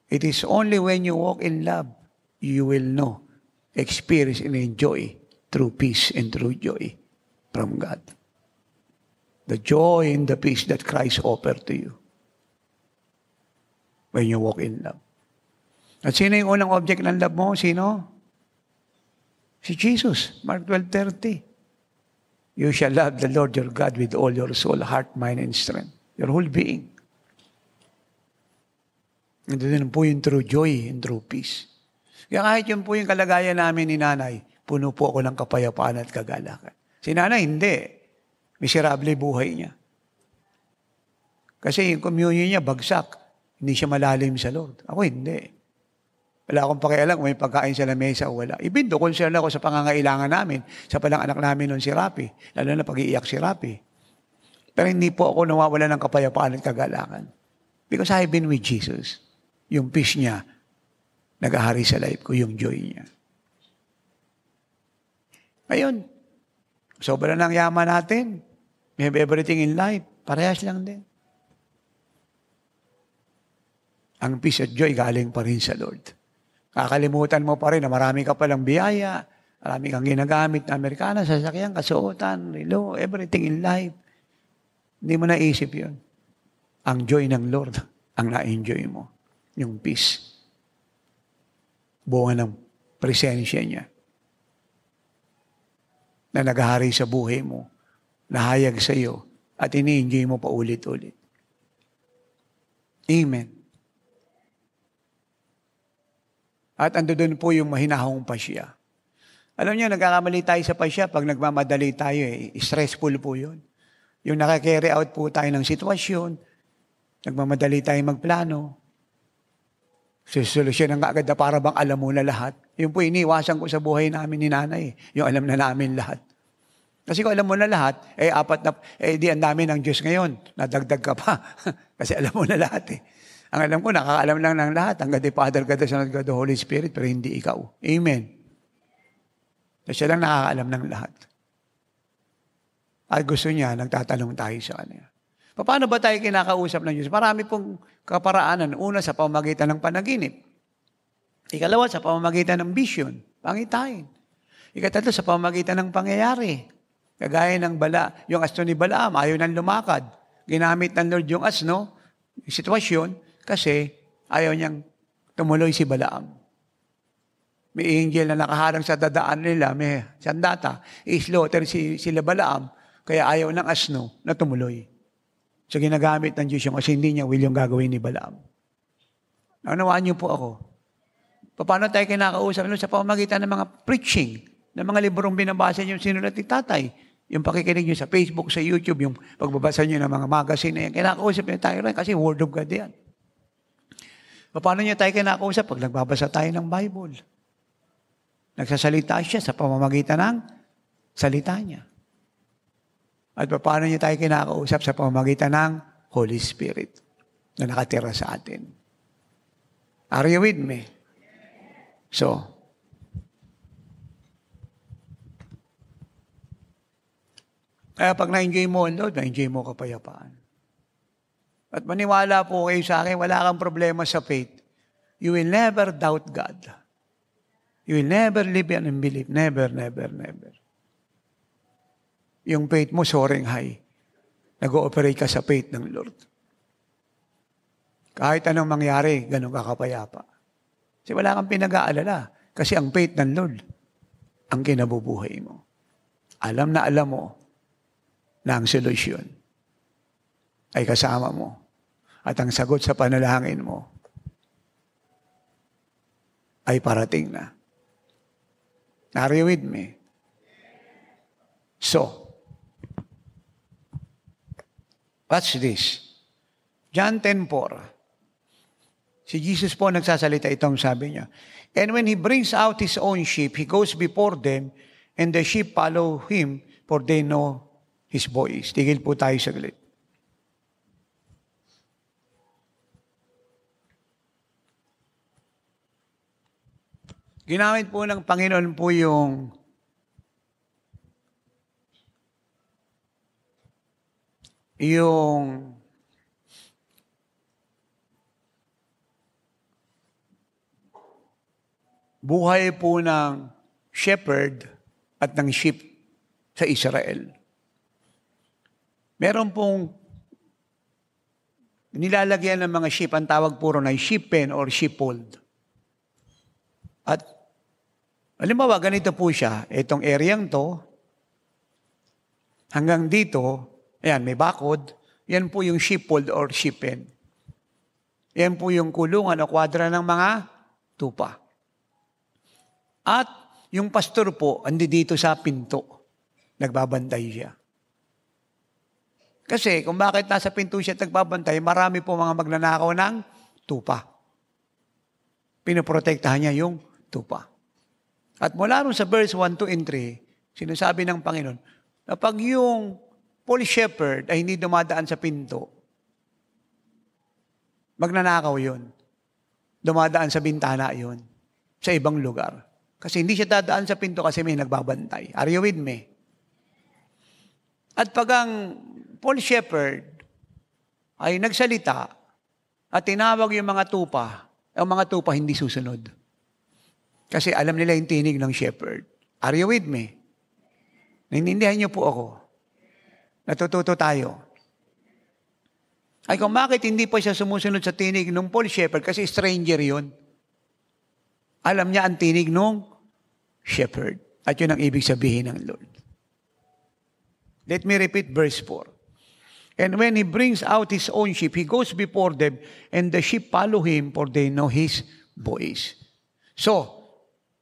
It is only when you walk in love, you will know, experience and enjoy true peace and true joy from God. The joy and the peace that Christ offered to you when you walk in love. At sino yung unang object ng love mo? Sino? Si Jesus. Mark 12:30. You shall love the Lord your God with all your soul, heart, mind, and strength. Your whole being. And doon po yung true joy and true peace. Kaya kahit yun po yung kalagayan namin ni nanay, puno po ako ng kapayapaan at kagalakan. Si nanay, hindi. Miserable buhay niya. Kasi yung communion niya, bagsak. Hindi siya malalim sa Lord. Ako hindi. Wala akong pakialam kung may pagkain sa lamesa o wala. Ibindo, concern ako sa pangangailangan namin, sa palang anak namin noon si Rapi. Lalo na pag-iiyak si Rapi. Pero hindi po ako nawawala ng kapayapaan at kagalakan. Because I've been with Jesus. Yung peace niya, nag-ahari sa life ko, yung joy niya. Ayun. Sobra ng yaman natin. We have everything in life. Parehas lang din. Ang peace at joy galing pa rin sa Lord. Kakalimutan mo pa rin na marami ka palang biyaya, marami kang ginagamit na Amerikana, sasakyan, kasuotan, relo, everything in life. Hindi mo naisip yun. Ang joy ng Lord, ang na-enjoy mo. Yung peace. Bunga ng presensya niya. Na naghahari sa buhay mo, nahayag sa iyo, at ini-enjoy mo pa ulit-ulit. Amen. At ando doon po yung mahinahong pasya. Alam niyo, nagkakamali tayo sa pasya pag nagmamadali tayo eh. Stressful po yun. Yung nakakarry out po tayo ng sitwasyon, nagmamadali tayo magplano, solusyon nga agad na para bang alam mo na lahat. Yun po iniwasan ko sa buhay namin ni nanay. Yung alam na namin lahat. Kasi kung alam mo na lahat, di ang dami ng Diyos ngayon. Nadagdag ka pa. Kasi alam mo na lahat eh. Ang alam ko, nakakaalam lang ng lahat. Hanggang the Father, God, the Son, God, the Holy Spirit, pero hindi ikaw. Amen. So, siya lang nakakaalam ng lahat. At gusto niya, nagtatanong tayo sa Kanya. Paano ba tayo kinakausap ng Diyos? Marami pong kaparaanan. Una, sa pamamagitan ng panaginip. Ikalawa, sa pamamagitan ng vision. Pangitain. Ikatatlo, sa pamamagitan ng pangyayari. Kagaya ng yung asno ni Balaam, ayaw nang lumakad. Ginamit ng Lord yung asno, yung sitwasyon, kasi ayaw niyang tumuloy si Balaam. May angel na nakaharang sa dadaan nila, may sandata, islaughter sila Balaam, kaya ayaw ng asno na tumuloy. So ginagamit ng Diyos yung kasi hindi niya will yung gagawin ni Balaam. Naunawaan niyo po ako. Paano tayo kinakausap? Sa pamamagitan ng mga preaching, ng mga librong binabasa niyo, sinulat ni tatay, yung pakikinig niyo sa Facebook, sa YouTube, yung pagbabasa niyo ng mga magazine na yan, kinakausap niyo tayo rin kasi Word of God yan. Paano niyo tayo kinakausap? Pag nagbabasa tayo ng Bible. Nagsasalita siya sa pamamagitan ng salita niya. At paano niyo tayo kinakausap sa pamamagitan ng Holy Spirit na nakatira sa atin. Are you with me? So, kaya pag na-enjoy mo ang Lord, na-enjoy mo kapayapaan. At maniwala po kayo sa akin, wala kang problema sa faith. You will never doubt God. You will never live in unbelief. Never, never, never. Yung faith mo soaring high. Nag-ooperate ka sa faith ng Lord. Kahit anong mangyari, ganun ka kapayapa. Kasi wala kang pinag-aalala. Kasi ang faith ng Lord, ang kinabubuhay mo. Alam na alam mo na ang solusyon ay kasama mo. At ang sagot sa panalangin mo ay parating na. Are you with me? So, watch this. John 10:4. Si Jesus po nagsasalita, itong sabi niya. And when He brings out His own sheep, He goes before them, and the sheep follow Him, for they know His voice. Tigil po tayo saglit. Ginamit po ng Panginoon po yung buhay po ng shepherd at ng sheep sa Israel. Meron pong nilalagyan ng mga sheep, ang tawag puro na sheep pen or sheepfold. At halimbawa, ganito po siya, itong areang to, hanggang dito, ayan, may bakod, yan po yung sheepfold or sheep pen. Yan po yung kulungan o kwadra ng mga tupa. At yung pastor po, andi dito sa pinto, nagbabantay siya. Kasi kung bakit nasa pinto siya nagbabantay, marami po mga magnanakaw ng tupa. Pinoprotektahan niya yung tupa. At mula rin sa verse 1, 2, and 3, sinasabi ng Panginoon, na pag yung Paul shepherd ay hindi dumadaan sa pinto, magnanakaw yun. Dumadaan sa bintana yun. Sa ibang lugar. Kasi hindi siya dadaan sa pinto kasi may nagbabantay. Are you with me? At pag ang Paul shepherd ay nagsalita at tinawag yung mga tupa, ang mga tupa hindi susunod. Kasi alam nila yung tinig ng shepherd. Are you with me? Naintindihan niyo po ako. Natututo tayo. Ay kung bakit hindi pa siya sumusunod sa tinig ng Paul shepherd, kasi stranger yun. Alam niya ang tinig ng shepherd. At yun ang ibig sabihin ng Lord. Let me repeat verse 4. And when He brings out His own sheep, He goes before them, and the sheep follow Him, for they know His voice. So,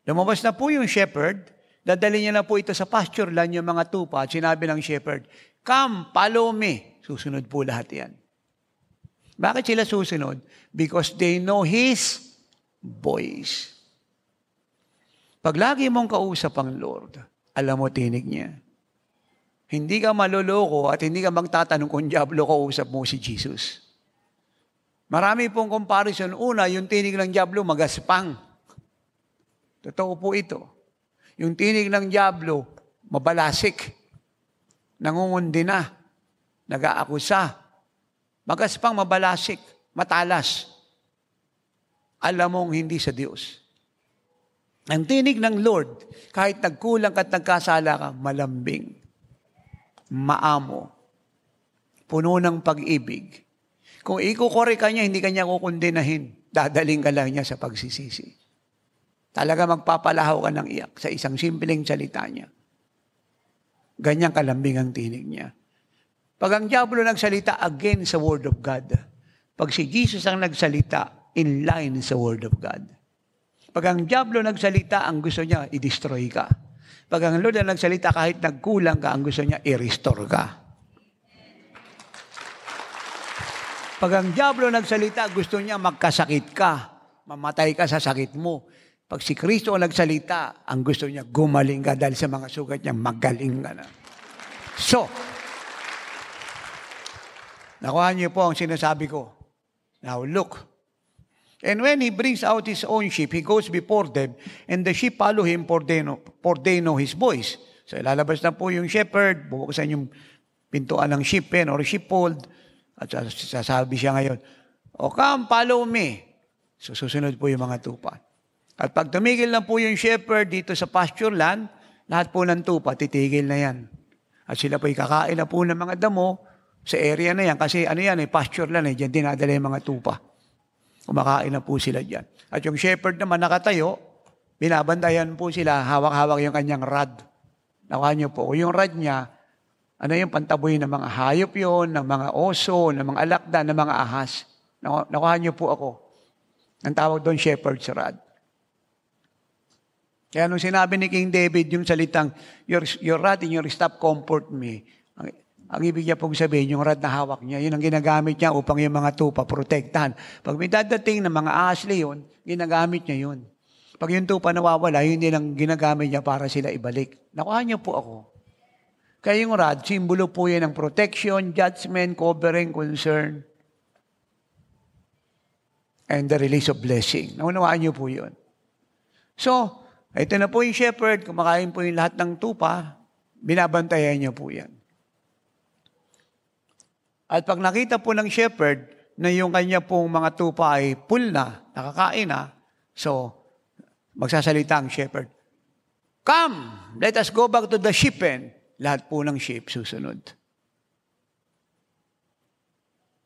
lumabas na po yung shepherd, dadali niya na po ito sa pasture land yung mga tupa, at sinabi ng shepherd, come, follow me. Susunod po lahat yan. Bakit sila susunod? Because they know His voice. Pag lagi mong kausap ang Lord, alam mo tinig niya. Hindi ka maloloko at hindi ka magtatanong kung diablo kausap mo si Jesus. Marami pong comparison. Una, yung tinig ng diablo magaspang. Totoo po ito. Yung tinig ng diablo, mabalasik. Nangungundi na. Nag-aakusa. Magaspang, mabalasik. Matalas. Alam mong hindi sa Diyos. Ang tinig ng Lord, kahit nagkulang ka at nagkasala ka, malambing. Maamo. Puno ng pag-ibig. Kung ikukore ka niya, hindi ka niya kukundinahin. Dadaling ka lang niya sa pagsisisi. Talaga magpapalahaw ka ng iyak sa isang simpleng salita niya. Ganyang kalambing ang tinig niya. Pag ang diablo nagsalita against sa Word of God, pag si Jesus ang nagsalita, in line sa Word of God. Pag ang diablo nagsalita, ang gusto niya, i-destroy ka. Pag ang Lord ang nagsalita, kahit nagkulang ka, ang gusto niya, i-restore ka. Pag ang diablo nagsalita, gusto niya magkasakit ka. Mamatay ka sa sakit mo. Pag si Kristo ang nagsalita, ang gusto niya, gumaling ka dahil sa mga sugat niya, magaling ka na. So, nakuha niyo po ang sinasabi ko. Now, look. And when he brings out his own sheep, he goes before them, and the sheep follow him for they know his voice. So, ilalabas na po yung shepherd, bubuksan yung pintuan ng sheep pen or sheepfold, at sasabi siya ngayon, "O come, follow me." So, susunod po yung mga tupa. At pag tumigil na po yung shepherd dito sa pasture land, lahat po ng tupa, titigil na yan. At sila po kakain na po ng mga damo sa area na yan. Kasi ano yan, pasture land, diyan dinadala yung mga tupa. Kumakain na po sila dyan. At yung shepherd naman nakatayo, binabantayan po sila, hawak-hawak yung kanyang rod. Nakuha niyo po, yung rod niya, ano yung pantaboy ng mga hayop yon, ng mga oso, ng mga alakda, ng mga ahas. Nakuha niyo po ako. Ang tawag doon, shepherd's rod. Kaya nung sinabi ni King David yung salitang, your rod and your staff comfort me. Ang ibig niya pong sabihin, yung rod na hawak niya, yun ang ginagamit niya upang yung mga tupa protektahan. Pag may dadating ng mga ahas leon, ginagamit niya yun. Pag yung tupa nawawala, yun din ang ginagamit niya para sila ibalik. Nakuha niyo po ako. Kaya yung rod, simbolo po yan ng protection, judgment, covering, concern, and the release of blessing. Naunawaan niyo po yun. So, ito na po yung shepherd, kumakain po yung lahat ng tupa, binabantayan niya po yan. At pag nakita po ng shepherd na yung kanya pong mga tupa ay full na, nakakain na, so, magsasalita ang shepherd, "Come, let us go back to the sheep pen." Lahat po ng sheep susunod.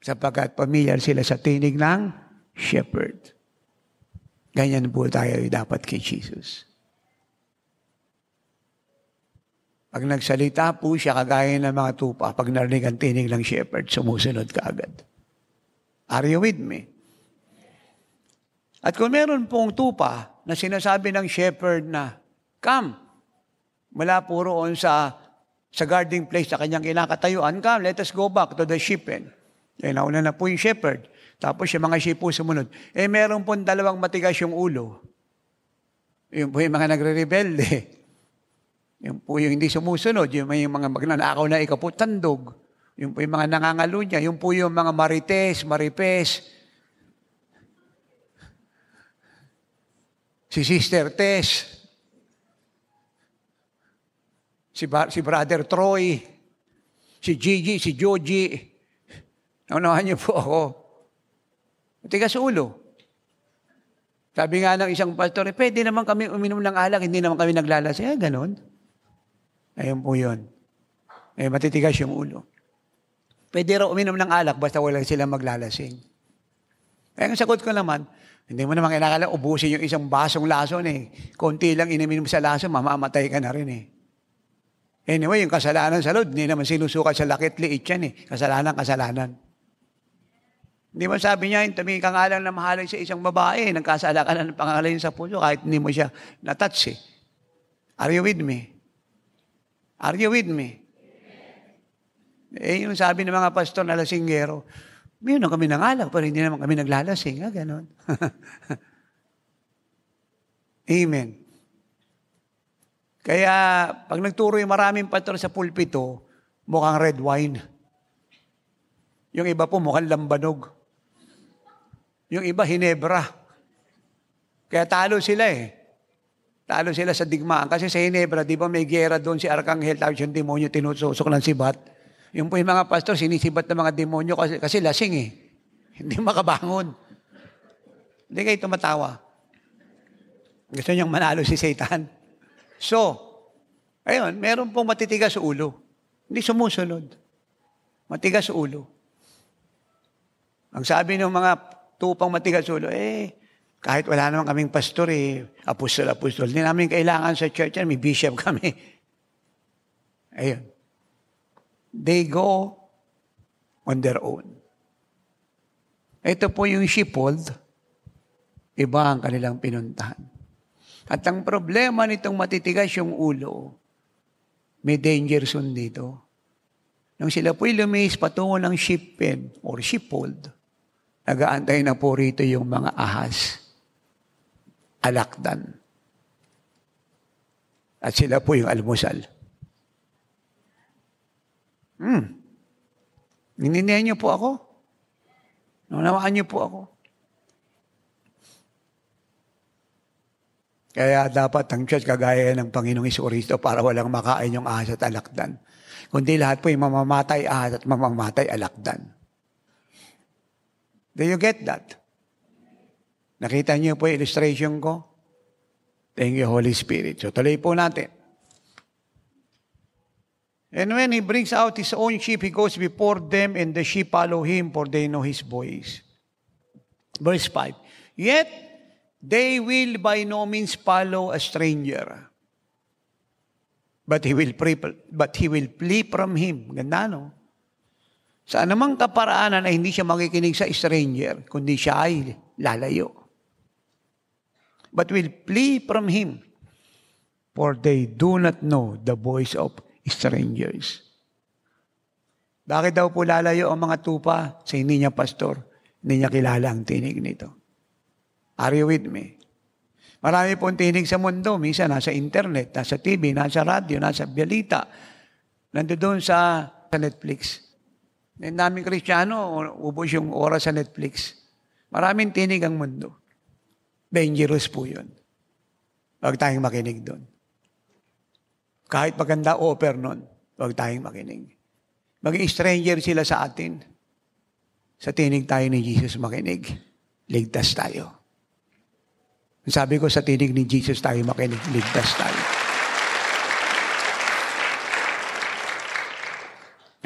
Sapagkat pamilyar sila sa tinig ng shepherd. Ganyan po tayo dapat kay Jesus. Pag nagsalita po siya, kagaya ng mga tupa, pag narinig ang tinig ng shepherd, sumusunod ka agad. Are you with me? At kung meron pong tupa na sinasabi ng shepherd na, "Come," mula po roon sa guarding place sa kanyang kinakatayuan, "Come, let us go back to the sheep pen." Eh, nauna na po yung shepherd. Tapos yung mga sheep po sumunod. Eh, meron pong dalawang matigas yung ulo. Yung po yung mga nagre-rebelde. Yung po yung hindi sumusunod, yung may mga magnanakaw na ikaputandog, yung po yung mga nangangalunya, yung po yung mga marites, maripes, si Sister Tess, si Brother Troy, si Gigi, si Joji. Naunahan niyo po ako. Matigas ulo. Sabi nga ng isang pastor, pwede naman kami uminom ng alak, hindi naman kami naglalasing. Ganon. Ayun po yun. Matitigas yung ulo. Pwede raw uminom ng alak basta wala silang maglalasing. Ang sagot ko naman, hindi mo naman kailangan ubusin yung isang basong lason eh. Konti lang inimin mo sa lason, mamamatay ka na rin eh. Anyway, yung kasalanan sa Lord, hindi naman sinusukat sa lakit-liit yan eh. Kasalanan. Hindi mo sabi niya, tumingin ka nga lang na mahalay sa isang babae, nagkasala ka na ng pangalan sa puso kahit hindi mo siya natouch eh. Are you with me? Are you with me? Eh, yung sabi ng mga pastor na lasinggero, mayroon kami ng alak, pero hindi naman kami naglalasing. Ganon. Amen. Kaya, pag nagturo yung maraming pastor sa pulpito, mukhang red wine. Yung iba po, mukhang lambanog. Yung iba, hinebra. Kaya talo sila eh. Talo sila sa digmaan. Kasi sa Hinebra, di ba may gera doon si Arkanghel, tapos yung demonyo tinutusok ng sibat. Yung po yung mga pastor, sinisibat ng mga demonyo kasi lasing eh. Hindi makabangon. Hindi kayo tumatawa. Gusto niyang manalo si Satan. So, ayun, meron pong matitigas sa ulo. Hindi sumusunod. Matigas sa ulo. Ang sabi ng mga tupang matigas sa ulo, Kahit wala naman kaming pastor, apostol. Hindi namin kailangan sa church, may bishop kami. Ayun. They go on their own. Ito po yung sheepfold, iba ang kanilang pinuntahan. At ang problema nitong matitigas yung ulo, may danger zone dito. Nung sila po'y lumihis patungo ng sheep pen or sheepfold, nag-aantay na po rito yung mga ahas, alakdan. At sila po yung almusal. Ninindihan niyo po ako? Naunawaan niyo po ako? Kaya dapat ang church kagaya ng Panginoong Jesucristo para walang makain yung ahas at alakdan. Kundi lahat po yung mamamatay ahas at mamamatay alakdan. Do you get that? Nakita niyo po yung illustration ko? Thank you, Holy Spirit. So tuloy po natin. And when he brings out his own sheep, he goes before them, and the sheep follow him, for they know his voice. Verse 5. Yet they will by no means follow a stranger, but he will flee from him. Ganda, no? Sa anumang kaparaanan ay hindi siya makikinig sa stranger, kundi siya ay lalayo. But will flee from him, for they do not know the voice of strangers. Bakit daw po lalayo ang mga tupa sa hindi niya pastor? Hindi niya kilala ang tinig nito. Are you with me? Marami pong tinig sa mundo. Minsan nasa internet, nasa TV, nasa radio, nasa balita. Nandoon sa Netflix. Ang daming Kristiyano, ubos yung oras sa Netflix. Maraming tinig ang mundo. Dangerous po yun. Huwag tayong makinig doon. Kahit maganda offer nun, huwag tayong makinig. Maging stranger sila sa atin. Sa tinig tayo ni Jesus makinig. Ligtas tayo. Sabi ko, sa tinig ni Jesus tayo makinig. Ligtas tayo.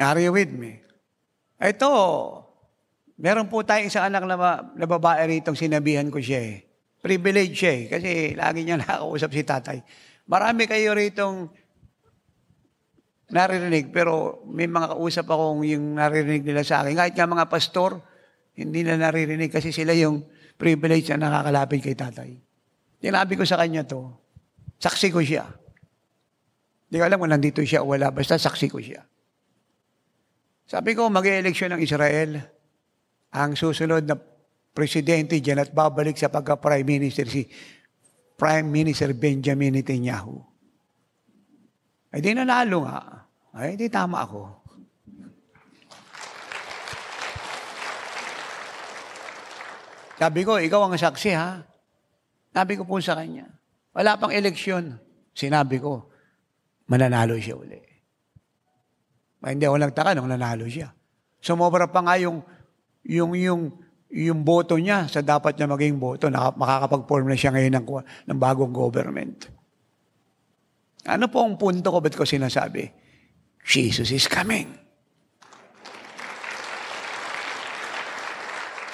Are you with me? Ito, meron po tayong isang anak na babae rito, sinabihan ko siya Privilege siya kasi lagi niya nakakausap si tatay. Marami kayo ritong naririnig, pero may mga kausap akong yung naririnig nila sa akin. Kahit nga mga pastor, hindi na naririnig kasi sila yung privilege na nakakalapit kay tatay. Tinabi ko sa kanya to, saksi ko siya. Hindi ko alam kung nandito siya o wala, basta saksi ko siya. Sabi ko, mag-e-eleksyon ng Israel. Ang susunod na presidente dyan at babalik sa pagka-prime minister si Prime Minister Benjamin Netanyahu. Ay di nanalo nga. Ay di tama ako. Sabi ko, ikaw ang saksi ha. Sabi ko po sa kanya, wala pang eleksyon. Sinabi ko, mananalo siya uli. Hindi ako nagtaka nung nanalo siya. Sumobra pa nga yung boto niya sa dapat niya maging boto. Makakapag-form na siya ngayon ng bagong government. Ano po ang punto ko? Ba't ko sinasabi? Jesus is coming.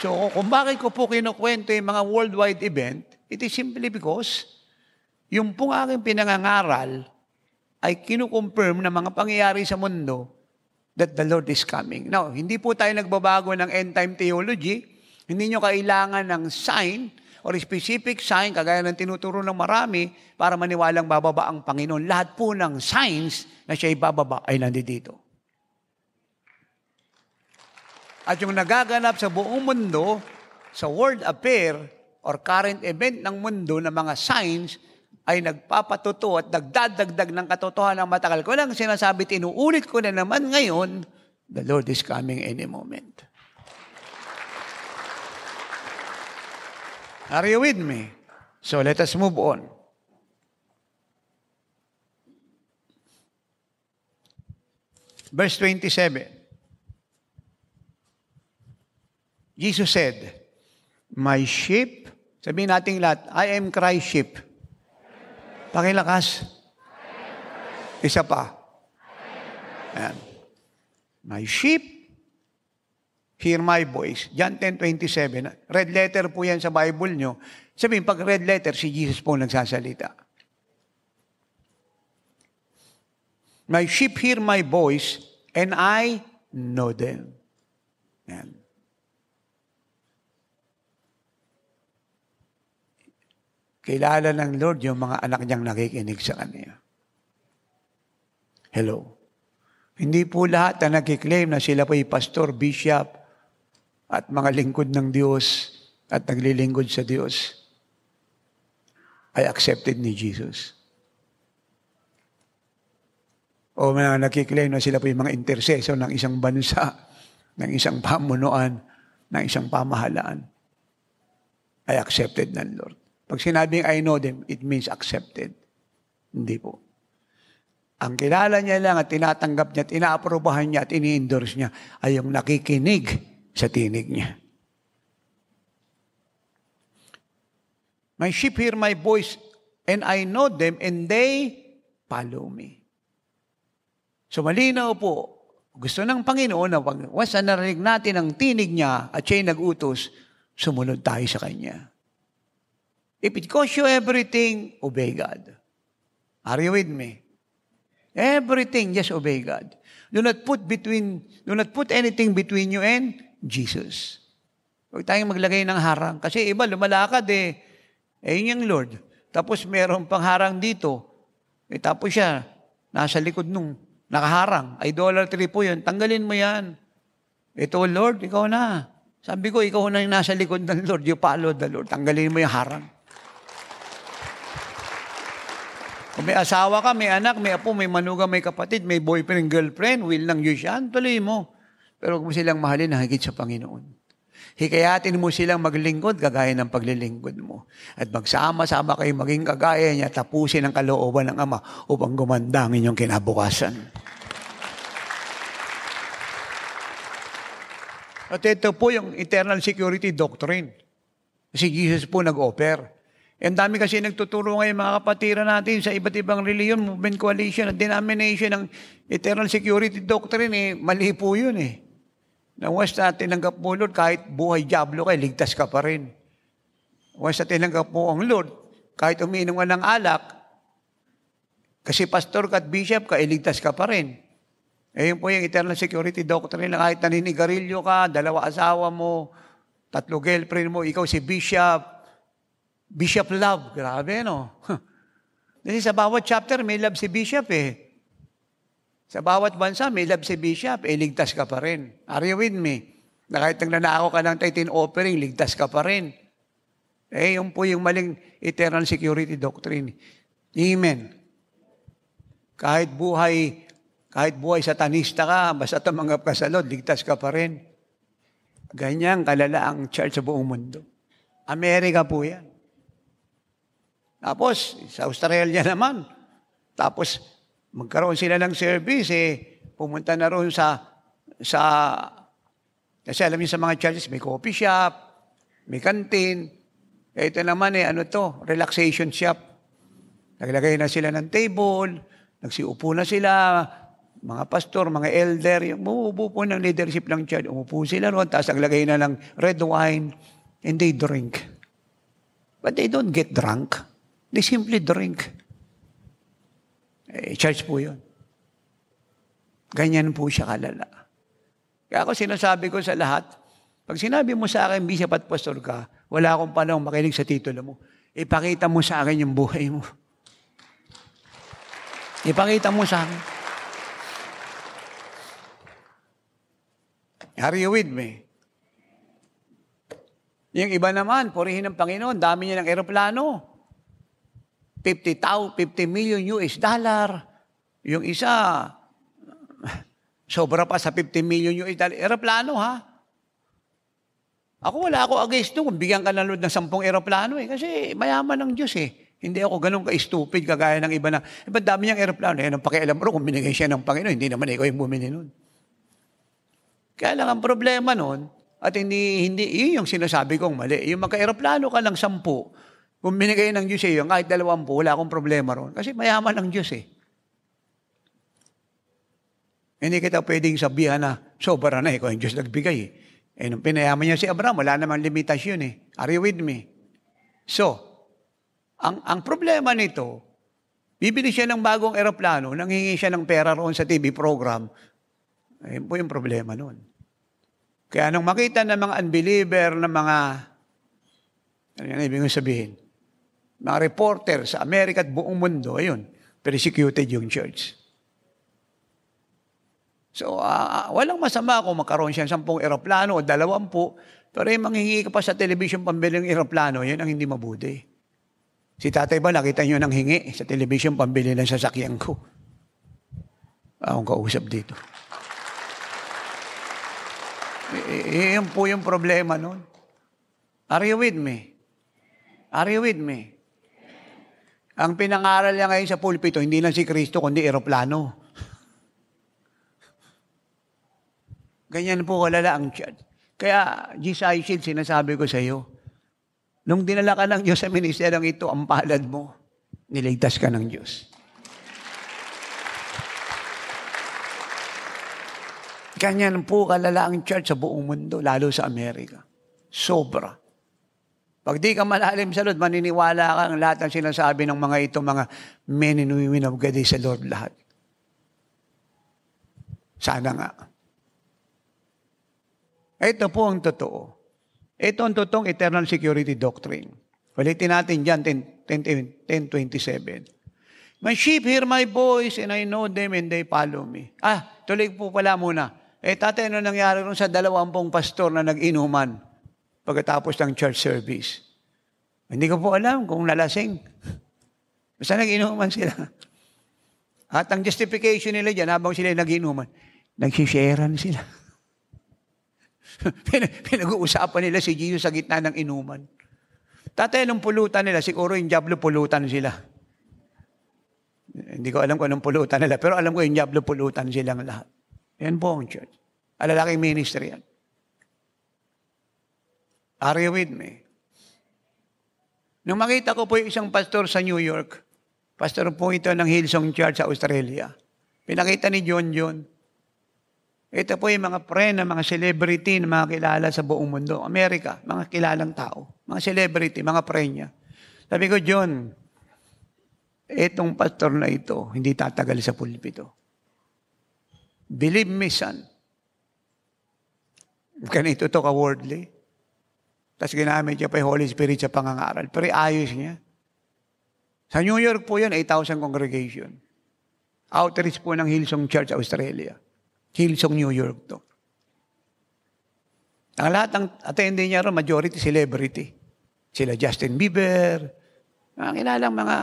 So, kung bakit ko po kinukwento yung mga worldwide event, it is simply because yung pong aking pinangangaral ay kinukonfirm na mga pangyayari sa mundo that the Lord is coming. Now, hindi po tayo nagbabago ng end-time theology. Hindi nyo kailangan ng sign or specific sign, kagaya ng tinuturo ng marami, para maniwalang bababa ang Panginoon. Lahat po ng signs na siya'y bababa ay nandito. At yung nagaganap sa buong mundo, sa world affair or current event ng mundo na mga signs, ay nagpapatuto at nagdadagdag ng katotohanan ng matagal ko lang sinasabi, tinuulit ko na naman ngayon, the Lord is coming any moment. Are you with me? So let us move on. Verse 27. Jesus said, my sheep, sabihin natin lahat, I am Christ's sheep. Pakilakas. Isa pa. Ayan. My sheep hear my voice. John 10:27. Red letter po yan sa Bible nyo. Sabihin, pag red letter, si Jesus po nagsasalita. My sheep hear my voice, and I know them. Yan. Kilala ng Lord yung mga anak niyang nakikinig sa Kanya. Hello. Hindi po lahat na nagkiklaim na sila po ay pastor, bishop, at mga lingkod ng Diyos at naglilingkod sa Diyos ay accepted ni Jesus. O mga nagkiklaim na sila po yung mga intercessor ng isang bansa, ng isang pamunuan, ng isang pamahalaan, ay accepted ng Lord. Pag sinabing I know them, it means accepted. Hindi po. Ang kilala niya lang at tinatanggap niya at inaaprobahan niya at ini-endorse niya ay yung nakikinig sa tinig niya. My sheep hear my voice and I know them and they follow me. So malinaw po, gusto ng Panginoon na once na narinig natin ang tinig niya at siya'y nag-utos, sumunod tayo sa Kanya. If it costs you everything, obey God. Are you with me? Everything, just obey God. Do not put anything between you and Jesus. Huwag tayong maglagay ng harang. Kasi iba, lumalakad yun yung Lord. Tapos meron pang harang dito. Tapos siya, nasa likod nung nakaharang. Idolatry po yun. Tanggalin mo yan. Ito, Lord, ikaw na. Sabi ko, ikaw na yung nasa likod ng Lord. You follow the Lord. Tanggalin mo yung harang. Kung may asawa ka, may anak, may apo, may manugang, may kapatid, may boyfriend, girlfriend, will ng Diyos yan, tuloy mo. Pero kung silang mahalin, higit sa Panginoon. Hikayatin mo silang maglingkod, kagaya ng paglilingkod mo. At magsama-sama kayo maging kagaya niya, tapusin ang kalooban ng Ama upang gumanda ang inyong kinabukasan. At ito po yung eternal security doctrine. Si Jesus po nag-offer. Ang dami kasi nagtuturo ngayon mga kapatiran natin sa iba't ibang reliyon, movement, coalition, at denomination ng eternal security doctrine, mali po yun Na once na tinanggap mo, Lord, kahit buhay diablo kayo, ligtas ka pa rin. Once na tinanggap mo ang Lord, kahit umiinom ka ng alak, kasi pastor ka at bishop ka, ligtas ka pa rin. Yun po yung eternal security doctrine na kahit naninigarilyo ka, 2 asawa mo, 3 girlfriend mo, ikaw si bishop love, grabe, no? Kasi sa bawat chapter, may love si bishop, Sa bawat bansa, may love si bishop, ligtas ka pa rin. Are you with me? Na kahit nagnanakaw ka ng 13 offering, ligtas ka pa rin. Yun po yung maling eternal security doctrine. Amen. Kahit buhay satanista ka, basta tumanggap ka sa Lord, ligtas ka pa rin. Ganyan kalala ang church sa buong mundo. Amerika po yan. Tapos, sa Australia naman, tapos magkaroon sila ng service, pumunta na roon kasi alam niyo sa mga churches, may coffee shop, may canteen. Ito naman, relaxation shop. Naglagay na sila ng table, nagsiupo na sila, mga pastor, mga elder, yung umuupo po ng leadership ng church, umupo sila roon, tapos naglagay na ng red wine, and they drink. But they don't get drunk. They simply drink. Church po yun. Ganyan po siya kalala. Kaya ako sinasabi ko sa lahat, pag sinabi mo sa akin, bishop at pastor ka, wala akong panahon makinig sa titulo mo. Ipakita mo sa akin yung buhay mo. Ipakita mo sa akin. Are you with me? Yung iba naman, purihin ng Panginoon, dami niya ng eroplano. 50 million US dollar. Yung isa, sobra pa sa 50 million US dollar. Aeroplano, ha? Wala ako against doon kung bigyan ka ng Lord ng 10 aeroplano Kasi mayaman ng Diyos Hindi ako ganun ka-stupid kagaya ng iba na, dami niyang aeroplano. Ang pakialam mo kung binigay siya ng Panginoon, hindi naman ikaw yung bumili nun. Kaya lang ang problema nun, at hindi, yun yung sinasabi kong mali. Yung magka-aeroplano ka ng 10, kung binigay ng Diyos yung kahit 20, wala akong problema ron. Kasi mayaman ang Diyos Hindi kita pwedeng sabihan na sobra na ikaw yung Diyos nagbigay nung pinayaman niya si Abraham, wala namang limitasyon Are you with me? So, ang problema nito, bibili siya ng bagong eroplano, nanghingi siya ng pera roon sa TV program, ayun po yung problema noon. Kaya nung makita ng mga unbeliever, ng mga, ano yung ibig sabihin, mga reporter sa Amerika at buong mundo, ayun, persecuted yung church. So, walang masama kung magkaroon siya 10 eroplano o 20, pero yung manghingi ka pa sa television pambili ng eroplano, yun ang hindi mabuti. Si tatay ba, nakita nyo nang hingi sa television pambili ng sasakyan ko? Akong kausap dito. Iyon po yung problema nun. Are you with me? Are you with me? Ang pinangaral niya ngayon sa pulpito, hindi lang si Kristo, kundi eroplano. Ganyan po kalala ang church. Kaya, G.S. Shield, sinasabi ko sa iyo, nung dinala ka ng Diyos sa ministeryong ito, ang palad mo, niligtas ka ng Diyos. Ganyan po kalala ang church sa buong mundo, lalo sa Amerika. Sobra. Pag di ka malalim sa Lord, maniniwala ka ang lahat ng sinasabi ng mga ito, mga men and women of God sa Lord lahat. Sana nga. Ito po ang totoo. Ito ang totoong eternal security doctrine. Ulitin natin dyan, 10:27. My sheep hear my voice and I know them and they follow me. Tuloy po pala muna. Tatay, ano nangyari rin sa 20 pastor na nag-inuman pagkatapos ng church service? Hindi ko po alam kung nalasing. Basta nag-inuman sila. At ang justification nila dyan, habang sila nag-inuman, nagsisharean sila. Pinag-uusapan nila si Jesus sa gitna ng inuman. Tatay, nung pulutan nila, siguro yung diablo pulutan sila. Hindi ko alam kung anong pulutan nila, pero alam ko yung diablo pulutan silang lahat. Yan po ang church. Alalaking ministry yan. Are you with me? Nung makita ko po yung isang pastor sa New York, pastor po ito ng Hillsong Church sa Australia. Pinakita ni John. Ito po yung mga friend, mga celebrity na mga kilala sa buong mundo. Amerika, mga kilalang tao. Mga celebrity, mga friend niya. Sabi ko, John, itong pastor na ito, hindi tatagal sa pulpito. Believe me, son. Ganito to ka-worldly. Tapos ginamit niya pa yung Holy Spirit sa pangangaral. Pero ayos niya. Sa New York po yan, 8,000 congregation. Outreach po ng Hillsong Church, Australia. Hillsong, New York to. Ang lahat ng attendee niya ron, majority celebrity. Sila Justin Bieber, mga kilalang mga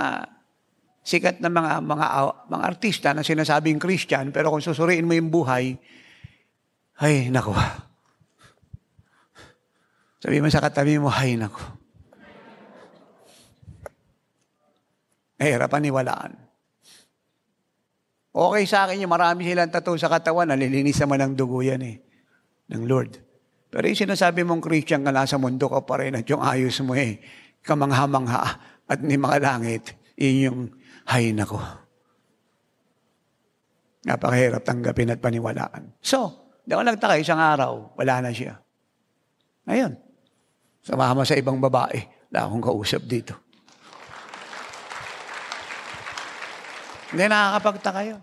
sikat na mga artista na sinasabing Christian, pero kung susuriin mo yung buhay, ay, naku. Sabi mo sa katabi mo, ay, naku. Hirapan niwalaan. Okay sa akin yung marami silang tattoo sa katawan, nalilinis naman ng dugo yan ng Lord. Pero yung sinasabi mong Christian ka, nasa mundo ka pa rin at yung ayos mo kamangha-mangha at ni mga langit, yun yung hay nako. Napakahirap tanggapin at paniwalaan. So, di ako nagtaka, isang araw, wala na siya. Ayun. Sumama sa ibang babae. Wala akong kausap dito. Hindi nakakapagtaka yun.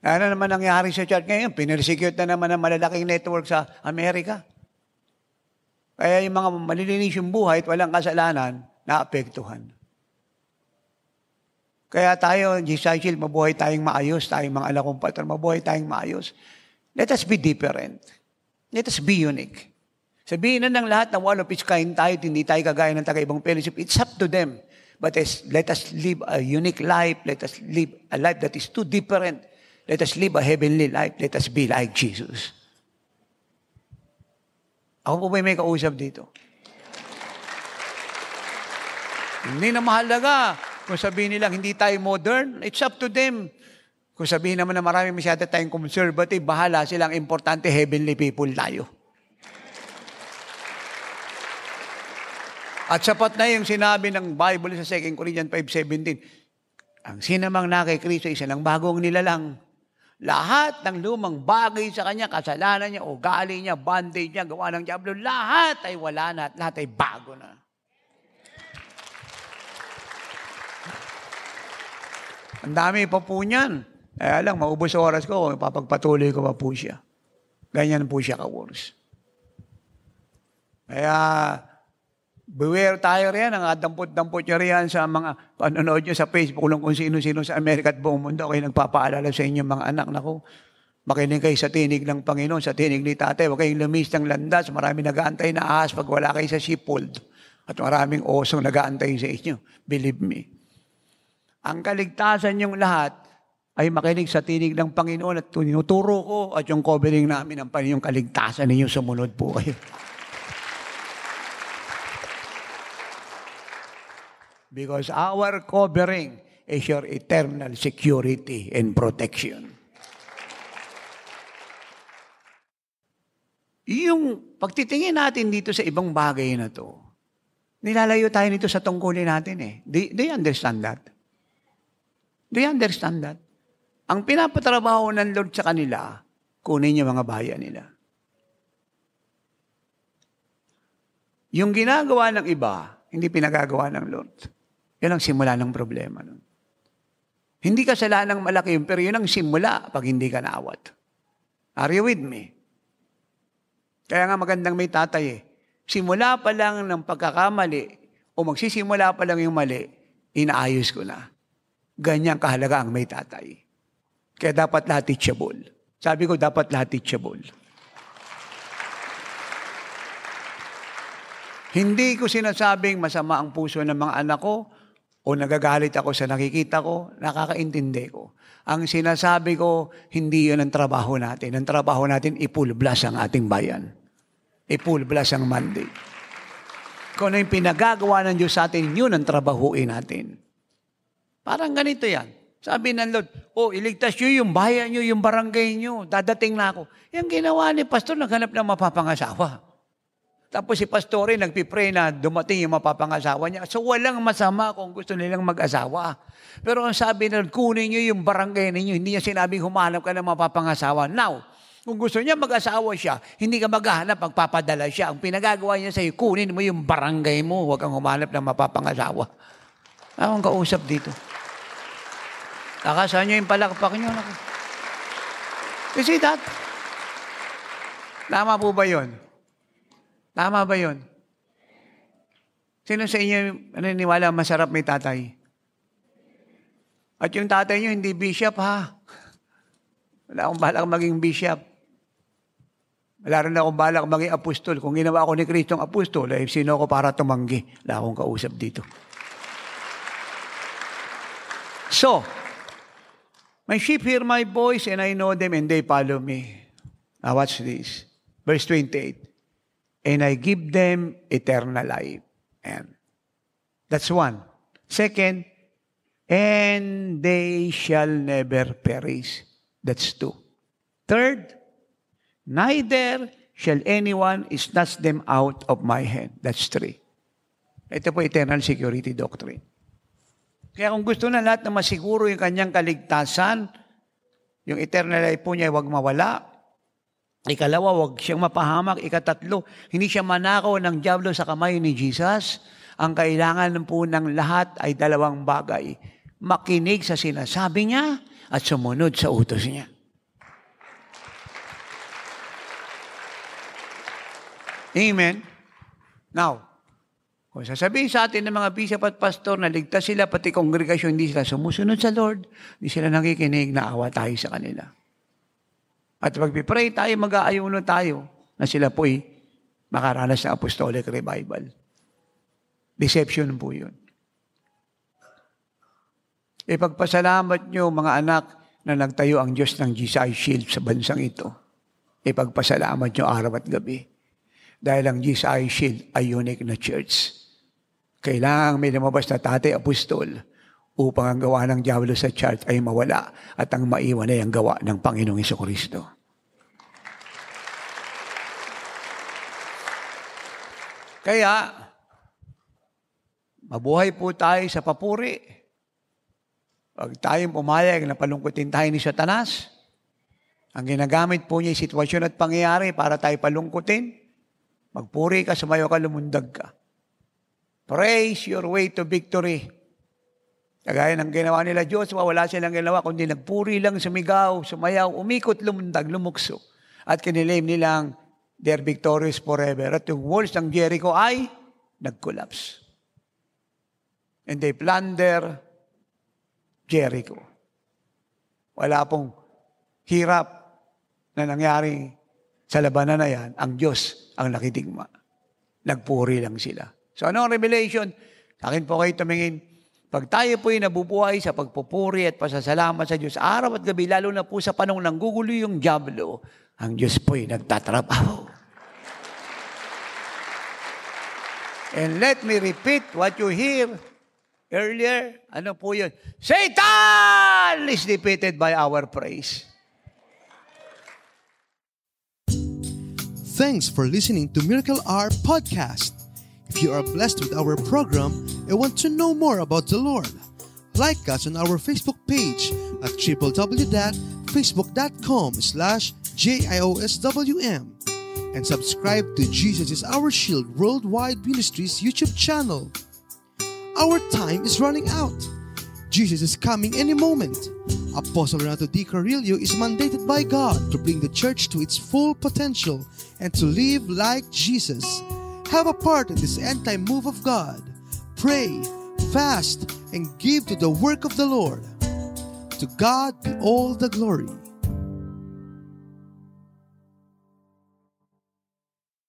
Ano naman nangyari sa church ngayon? Pinersecute na naman ng malalaking network sa Amerika. Kaya yung mga malilinis yung buhay at walang kasalanan, naapektuhan. Kaya tayo, G.S. Shield, mabuhay tayong maayos, tayong mga alakong patron, mabuhay tayong maayos. Let us be different. Let us be unique. Sabihin na ng lahat na one of its kind tayo, hindi tayo kagaya ng taga-ibang fellowship. It's up to them. But let us live a unique life. Let us live a life that is too different. Let us live a heavenly life. Let us be like Jesus. Ako po may kausap dito. Hindi na mahalaga. Kung sabihin nilang hindi tayo modern, it's up to them. Kung sabihin naman na marami masyado tayong conservative, bahala silang importante, heavenly people tayo. At sapat na yung sinabi ng Bible sa 2 Corinthians 5:17. Ang sinamang na kay Kristo, isa ng bagong nilalang. Lahat ng lumang bagay sa kanya, kasalanan niya, ugali niya, bondage niya, gawa ng diablo, lahat ay wala na at lahat ay bago na. Ang dami pa po niyan. Kaya lang, maubos sa oras ko, papagpatuloy ko pa po siya. Ganyan po siya ka-worse. Kaya, beware tayo riyan, ang dampot-dampot niya riyan sa mga panonood niyo sa Facebook kung sino-sino sa Amerika at buong mundo. Kayo nagpapaalala sa inyong mga anak. Naku, makinig kayo sa tinig ng Panginoon, sa tinig ni Tatay. Huwag kayong lumis ng landas. Marami nag-aantay na ahas pag wala kayo sa sheepfold. At maraming osong nag-aantay sa inyo. Believe me. Ang kaligtasan yung lahat ay makinig sa tinig ng Panginoon at tinuturo ko at yung covering namin ang yung kaligtasan ninyo, sumunod po kayo. Because our covering is your eternal security and protection. Yung pagtitingin natin dito sa ibang bagay na to, nilalayo tayo nito sa tungkulin natin eh. Do you understand that? Do you understand that? Ang pinapatrabaho ng Lord sa kanila, kunin yung mga bayan nila. Yung ginagawa ng iba, hindi pinagagawa ng Lord. Yan ang simula ng problema. No? Hindi kasalanan ng malaki yun, pero yun ang simula pag hindi ka naawat. Are you with me? Kaya nga magandang may tatay eh. Simula pa lang ng pagkakamali, o magsisimula pa lang yung mali, inaayos ko na. Ganyang kahalaga ang may tatay. Kaya dapat lahat teachable. Sabi ko, dapat lahat teachable. Hindi ko sinasabing masama ang puso ng mga anak ko o nagagalit ako sa nakikita ko, nakakaintindi ko. Ang sinasabi ko, hindi yun ang trabaho natin. Ang trabaho natin, ipulblas ang ating bayan. Ipulblas ang mandate. Kung ano yung pinagagawa ng Diyos sa atin, yun ang trabahuin natin. Parang ganito yan. Sabi ng Lord, iligtas nyo yung bayan nyo, yung barangay nyo, dadating na ako. Yung ginawa ni Pastor, naghanap ng mapapangasawa. Tapos si Pastor nagpipray na dumating yung mapapangasawa niya. So walang masama kung gusto nilang mag-asawa. Pero ang sabi ng Lord, kunin nyo yung barangay ninyo, hindi niya sinabing humanap ka ng mapapangasawa. Now, kung gusto niya mag-asawa siya, hindi ka maghahanap, magpapadala siya. Ang pinagagawa niya sa'yo, kunin mo yung barangay mo, huwag kang humanap ng mapapangasawa. Akong kausap dito. Takasan nyo yung palakpak nyo. You see that? Tama po ba yun? Tama ba yun? Sino sa inyo naniniwala masarap may tatay? At yung tatay nyo hindi bishop ha? Wala akong balak maging bishop. Wala rin akong balak maging apostol. Kung ginawa ako ni Kristong apostol, sino ako para tumanggi? Wala akong kausap dito. So, my sheep hear my voice and I know them and they follow me. Now watch this. Verse 28. And I give them eternal life. And that's one. Second, and they shall never perish. That's two. Third, neither shall anyone snatch them out of my hand. That's three. Ito po eternal security doctrine. Kaya kung gusto na lahat na masiguro yung kanyang kaligtasan, yung eternal life po niya huwag mawala. Ikalawa, huwag siyang mapahamak. Ikatatlo, hindi siya manakaw ng dyablo sa kamay ni Jesus. Ang kailangan po ng lahat ay dalawang bagay. Makinig sa sinasabi niya at sumunod sa utos niya. Amen? Now, kung sasabihin sa atin ng mga bishop at pastor na ligtas sila, pati kongregasyon, hindi sila sumusunod sa Lord, hindi sila nakikinig, naawa tayo sa kanila. At pag-pray tayo, mag-aayuno tayo na sila po'y makaranas ng apostolic revival. Deception po yun. Ipagpasalamat nyo, mga anak, na nagtayo ang Diyos ng GCI Shield sa bansang ito. Ipagpasalamat nyo araw at gabi. Dahil ang GCI Shield ay unique na church. Kailangang may lumabas na tatay apostol upang ang gawa ng diablo sa church ay mawala at ang maiwan ay ang gawa ng Panginoong Jesucristo. Kaya, mabuhay po tayo sa papuri. Huwag tayong pumayag na palungkutin tayo ni Satanas. Ang ginagamit po niya ay sitwasyon at pangyayari para tayo palungkutin. Magpuri ka, sumayo ka, lumundag ka. Praise your way to victory. Kagaya ng ginawa nila Joshua, wala silang ginawa, kundi nagpuri lang, sumigaw, sumayaw, umikot, lumundag, lumukso. At kinilaim nilang they're victorious forever. At yung walls ng Jericho ay nag-collapse. And they plunder Jericho. Wala pong hirap na nangyari sa labanan na yan. Ang Diyos ang nakitigma. Nagpuri lang sila. So ano ang revelation? Sa akin po kayo tumingin. Pag tayo po'y nabubuhay sa pagpupuri at pasasalamat sa Diyos, araw at gabi, lalo na po sa panong nanggugulo yung dyablo, ang Diyos po'y nagtatrabaho. And let me repeat what you hear earlier. Ano po yun? Satan is defeated by our praise. Thanks for listening to Miracle Hour Podcast. If you are blessed with our program and want to know more about the Lord, like us on our Facebook page at www.facebook.com/JIOSWM and subscribe to Jesus is Our Shield Worldwide Ministries YouTube channel. Our time is running out. Jesus is coming any moment. Apostle Renato D. Carrillo is mandated by God to bring the church to its full potential and to live like Jesus. Have a part in this end-time move of God. Pray, fast, and give to the work of the Lord. To God be all the glory.